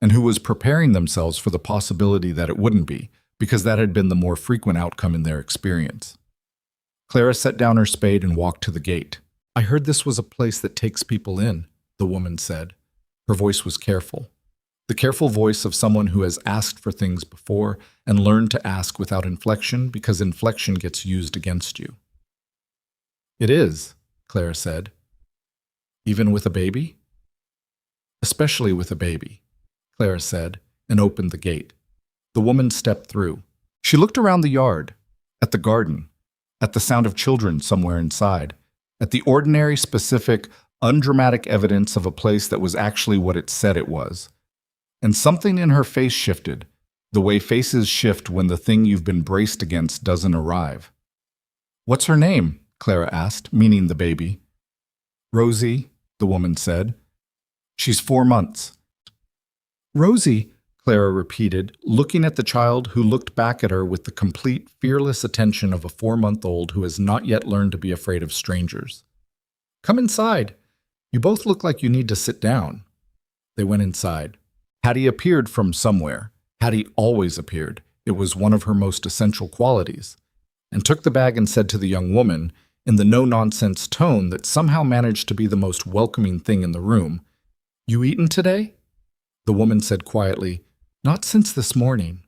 and who was preparing themselves for the possibility that it wouldn't be, because that had been the more frequent outcome in their experience. Clara set down her spade and walked to the gate. "I heard this was a place that takes people in," the woman said. Her voice was careful. The careful voice of someone who has asked for things before and learned to ask without inflection because inflection gets used against you. "It is," Clara said. "Even with a baby?" "Especially with a baby," Clara said, and opened the gate. The woman stepped through. She looked around the yard, at the garden, at the sound of children somewhere inside, at the ordinary, specific, undramatic evidence of a place that was actually what it said it was. And something in her face shifted, the way faces shift when the thing you've been braced against doesn't arrive. "What's her name?" Clara asked, meaning the baby. "Rosie," the woman said. "She's 4 months." "Rosie," Clara repeated, looking at the child who looked back at her with the complete, fearless attention of a 4-month-old who has not yet learned to be afraid of strangers. "Come inside. You both look like you need to sit down." They went inside. Hattie appeared from somewhere. Hattie always appeared. It was one of her most essential qualities. And took the bag and said to the young woman, in the no-nonsense tone that somehow managed to be the most welcoming thing in the room, "You eaten today?" The woman said quietly, "Not since this morning."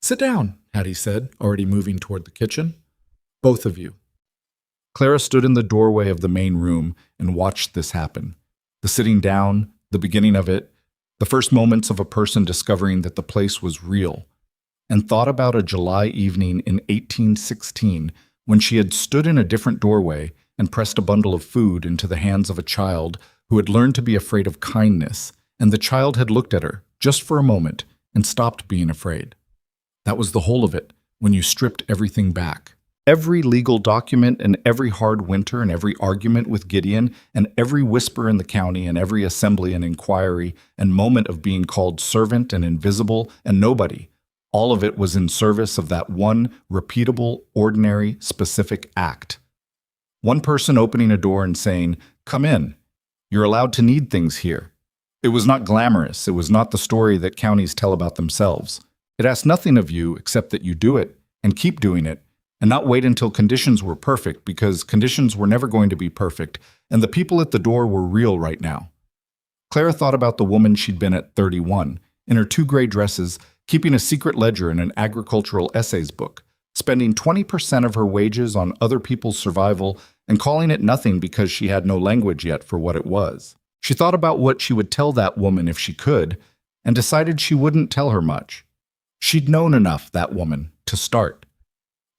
"Sit down," Hattie said, already moving toward the kitchen. "Both of you." Clara stood in the doorway of the main room and watched this happen. The sitting down, the beginning of it, the first moments of a person discovering that the place was real, and thought about a July evening in 1816 when she had stood in a different doorway and pressed a bundle of food into the hands of a child who had learned to be afraid of kindness, and the child had looked at her, just for a moment, and stopped being afraid. That was the whole of it, when you stripped everything back. Every legal document and every hard winter and every argument with Gideon and every whisper in the county and every assembly and inquiry and moment of being called servant and invisible and nobody, all of it was in service of that one repeatable, ordinary, specific act. One person opening a door and saying, "Come in. You're allowed to need things here." It was not glamorous. It was not the story that counties tell about themselves. It asked nothing of you except that you do it and keep doing it, and not wait until conditions were perfect, because conditions were never going to be perfect, and the people at the door were real right now. Clara thought about the woman she'd been at 31, in her 2 gray dresses, keeping a secret ledger in an agricultural essays book, spending 20% of her wages on other people's survival and calling it nothing because she had no language yet for what it was. She thought about what she would tell that woman if she could, and decided she wouldn't tell her much. She'd known enough, that woman, to start.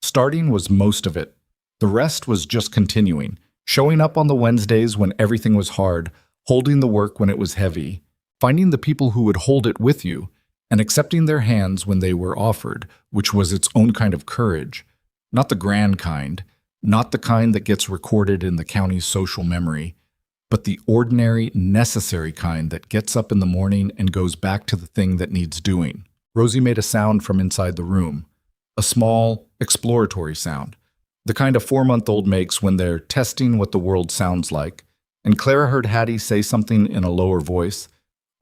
Starting was most of it. The rest was just continuing, showing up on the Wednesdays when everything was hard, holding the work when it was heavy, finding the people who would hold it with you, and accepting their hands when they were offered, which was its own kind of courage. Not the grand kind, not the kind that gets recorded in the county's social memory, but the ordinary, necessary kind that gets up in the morning and goes back to the thing that needs doing. Rosie made a sound from inside the room, a small, exploratory sound, the kind a 4-month-old makes when they're testing what the world sounds like, and Clara heard Hattie say something in a lower voice,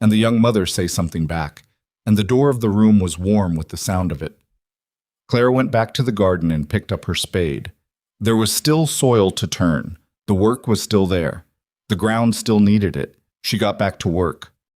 and the young mother say something back, and the door of the room was warm with the sound of it. Clara went back to the garden and picked up her spade. There was still soil to turn. The work was still there. The ground still needed it. She got back to work.